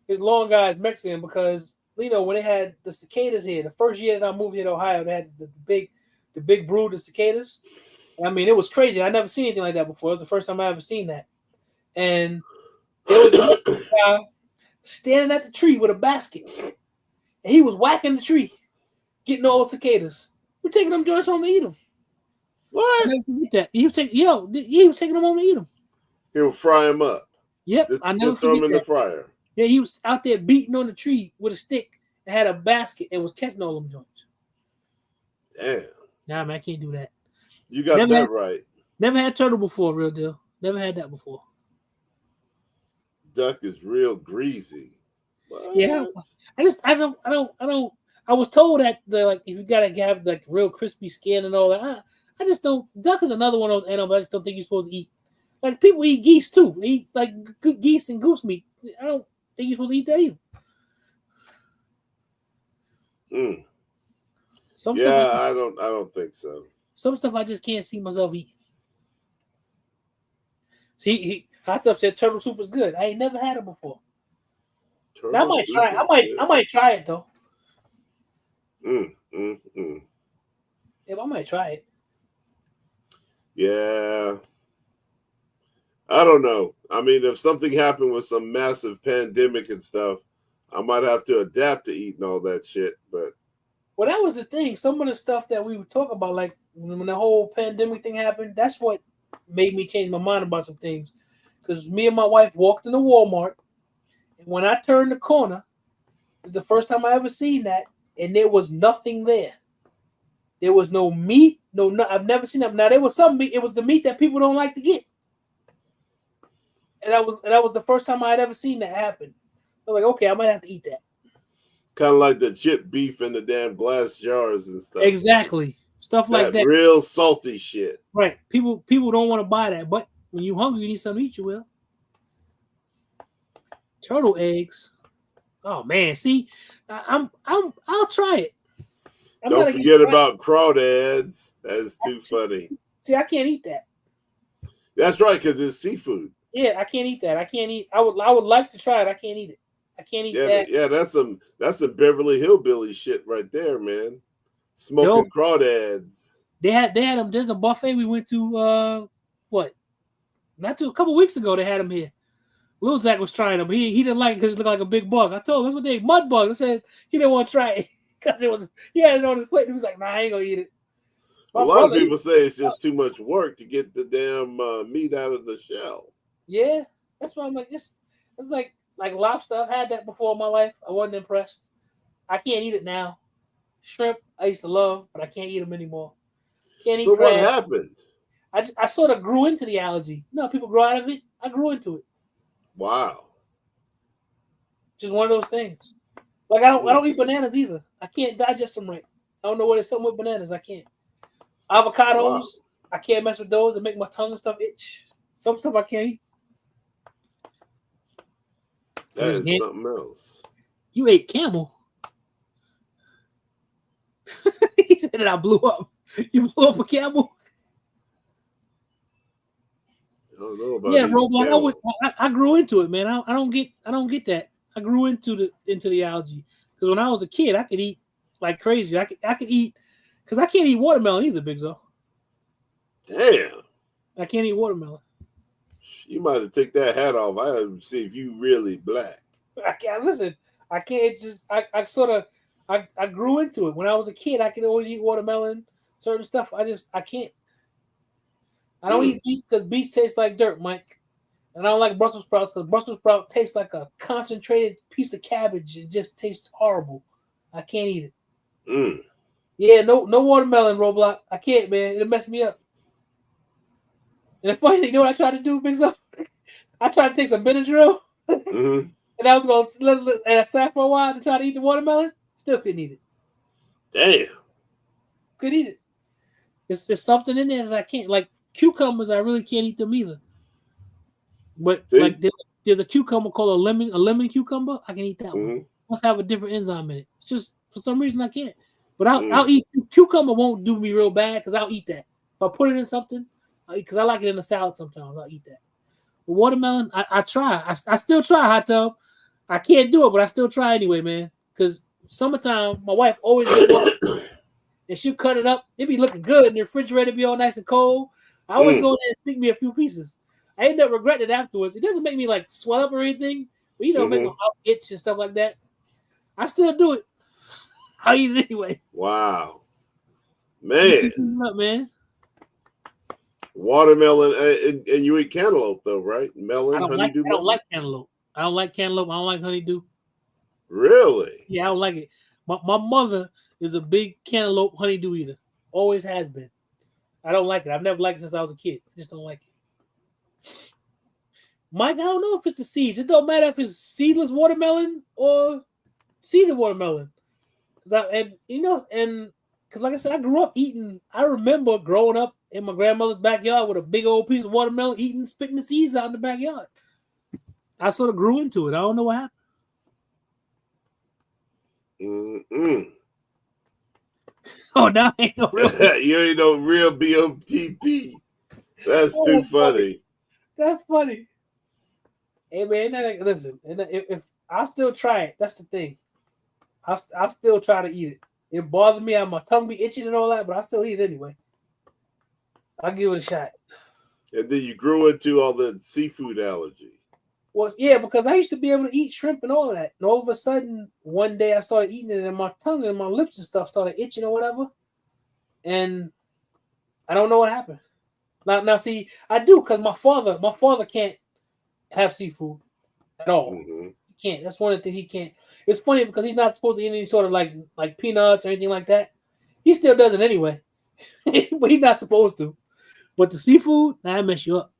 his long guy is Mexican because when they had the cicadas here, the first year that I moved here to Ohio, they had the big brood of cicadas. I mean, it was crazy. I never seen anything like that before. It was the first time I ever seen that. And there was a guy standing at the tree with a basket, and he was whacking the tree, getting all the cicadas. We're taking them joints home to eat them. What? He was taking them home to eat them. He'll fry them up. Yep, I never just throw them in forget the fryer. Yeah, he was out there beating on the tree with a stick and had a basket and was catching all them joints. Damn. Nah, man, I can't do that. You got that right. Never had turtle before, real deal. Never had that before. Duck is real greasy. What? Yeah, I don't. I was told that if you gotta have like real crispy skin and all that. I just don't. Duck is another one of those animals I just don't think you're supposed to eat. Like people eat geese too. They eat like geese and goose meat. I don't think you're supposed to eat that either. I don't think so. Some stuff I just can't see myself eating. See, Hot Tub said turtle soup is good. I ain't never had it before. I might try it. I might try it though. Yeah, I might try it. Yeah. I don't know. I mean, if something happened with some massive pandemic and stuff, I might have to adapt to eating all that shit. But well, that was the thing. Some of the stuff that we would talk about, like when the whole pandemic thing happened, that's what made me change my mind about some things. Because me and my wife walked into Walmart, and when I turned the corner, it was the first time I ever seen that, and there was nothing there. There was no meat. No, I've never seen that. Now there was some meat. It was the meat that people don't like to get, and that was the first time I had ever seen that happen. I'm like, okay, I might have to eat that. Kind of like the chip beef in the damn glass jars and stuff. Exactly. Stuff like that. Real salty shit. Right. People don't want to buy that, but when you're hungry, you need something to eat, you will. Turtle eggs. Oh man, see, I'll try it. Don't forget about crawdads. That's too funny. See, I can't eat that. That's right, because it's seafood. Yeah, I can't eat that. I can't eat. I would like to try it. I can't eat it. I can't eat that. Yeah, that's some Beverly Hillbilly shit right there, man. Smoking crawdads. They had them. There's a buffet we went to. Not a couple weeks ago. They had them here. Lil Zach was trying them. He didn't like it because it looked like a big bug. I told him that's what they mud bugs. I said he didn't want to try it because he had it on his plate. He was like, "Nah, I ain't gonna eat it." A lot of people say it's just too much work to get the damn meat out of the shell. Yeah, that's why I'm like, it's like lobster. I've had that before in my life. I wasn't impressed. I can't eat it now. Shrimp, I used to love, but I can't eat them anymore. Can't eat crab. What happened? I sort of grew into the allergy. No, people grow out of it. I grew into it. Wow. Just one of those things. Like I don't eat bananas either. I can't digest them right. I don't know what it's something with bananas. I can't. Avocados, I can't mess with those. They make my tongue and stuff itch. Some stuff I can't eat. That is something else. You ate camel. He said that I blew up. You blew up a camel. I don't know about Roblox. I grew into it, man. I don't get that. I grew into the allergy because when I was a kid, I could eat like crazy. I could eat because I can't eat watermelon either, Big Zo. Damn. I can't eat watermelon. You might have to take that hat off. I have to see if you really black. I can't listen. I can't just. I grew into it when I was a kid. I could always eat watermelon, certain stuff. I can't. I don't eat beets because beets taste like dirt, Mike. And I don't like Brussels sprouts because Brussels sprouts taste like a concentrated piece of cabbage. It just tastes horrible. I can't eat it. Yeah, no watermelon, Roblox. I can't, man. It'll mess me up. And the funny thing, you know what I tried to do, Big Zo? I tried to take some Benadryl. And I was going to and I sat for a while to try to eat the watermelon. Still couldn't eat it. Damn. Couldn't eat it. There's something in there that I can't. Like cucumbers, I really can't eat them either. But like there's a cucumber called a lemon cucumber. I can eat that one. Must have a different enzyme in it. It's just for some reason I can't. But I'll eat cucumber. Won't do me real bad because I'll eat that. If I put it in something, because I like it in a salad sometimes, I'll eat that. But watermelon, I try. I still try, Hot Tub. I can't do it, but I still try anyway, man. Because summertime, my wife always gets one, and she'll cut it up. It be looking good, and the refrigerator be all nice and cold. I always go in there and stick me a few pieces. I end up regretting it afterwards. It doesn't make me like swell up or anything, but make my mouth itch and stuff like that. I still do it. I eat it anyway. Wow, man. Up, man. Watermelon, and you eat cantaloupe though, right? Melon, honeydew. I don't like cantaloupe. I don't like cantaloupe. I don't like honeydew. Really? Yeah, I don't like it. My mother is a big cantaloupe honeydew eater. Always has been. I don't like it. I've never liked it since I was a kid. I just don't like it. Mike, I don't know if it's the seeds. It don't matter if it's seedless watermelon or seeded watermelon. Because like I said, I grew up eating. I remember growing up in my grandmother's backyard with a big old piece of watermelon, spitting the seeds out in the backyard. I sort of grew into it. I don't know what happened. Oh, now I ain't no real. You ain't no real BOTP. That's too funny. That's funny. Hey man, listen. If I'll still try it, that's the thing. I'll still try to eat it. It bothers me. My tongue be itching and all that, but I still eat it anyway. I'll give it a shot. And then you grew into all the seafood allergy. Well, yeah, because I used to be able to eat shrimp and all that. And all of a sudden, one day I started eating it and my tongue and my lips and stuff started itching or whatever. And I don't know what happened. Now see, I do because my father can't have seafood at all. He can't. That's one of the things he can't. It's funny because he's not supposed to eat any sort of like peanuts or anything like that. He still does it anyway. But he's not supposed to. But the seafood, that mess you up.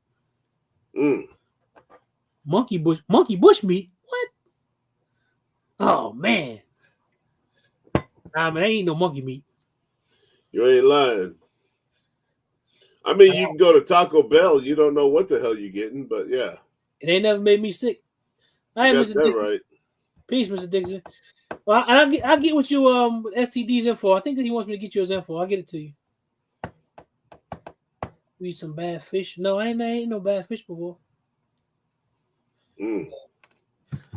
Monkey bush meat? What? Oh man. Nah, man, I ain't no monkey meat. You ain't lying. I mean, you can go to Taco Bell. You don't know what the hell you're getting, but yeah. It ain't never made me sick. I You am got Mr. that Dixon. right. Peace, Mr. Dixon. Well, I'll get with you STD's info. I think that he wants me to get you his info. I'll get it to you. We eat some bad fish. No, I ain't no bad fish before.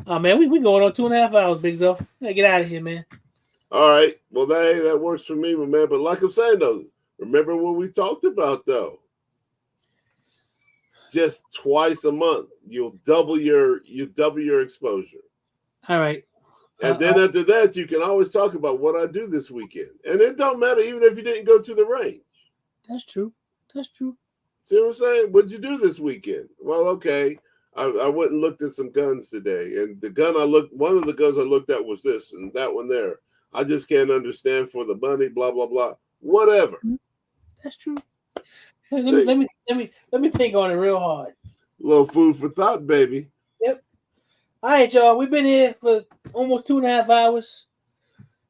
Oh man, we going on 2.5 hours, Big Zo. Gotta get out of here, man. All right. Well, that works for me, my man. But like I'm saying though, remember what we talked about though. Just twice a month, you'll double your exposure. All right. And then after that, you can always talk about what I do this weekend. And it don't matter even if you didn't go to the range. That's true. That's true. See what I'm saying? What'd you do this weekend? Well, okay. I went and looked at some guns today. And one of the guns I looked at was this and that one there. I just can't understand for the money, blah, blah, blah. Whatever. That's true. Let me think on it real hard. A little food for thought, baby. Yep. All right, y'all. We've been here for almost 2.5 hours.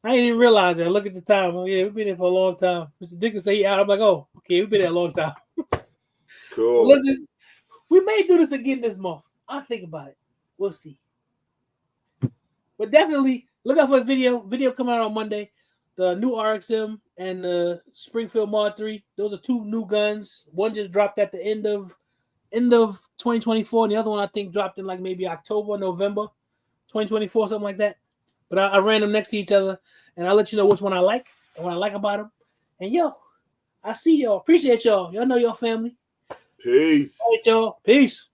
I didn't even realize that. Look at the time. Oh, yeah, we've been here for a long time. Mr. Dixon say he out. I'm like, oh, okay, we've been here a long time. Cool. Listen, we may do this again this month. I'll think about it. We'll see. But definitely look out for the video. Video coming out on Monday. The new RXM and the Springfield Mod 3. Those are two new guns. One just dropped at the end of 2024. And the other one I think dropped in like maybe October, November 2024, something like that. But I ran them next to each other, and I'll let you know which one I like and what I like about them. And yo, I see y'all. Appreciate y'all. Y'all know your family. Peace. All right, y'all. Peace.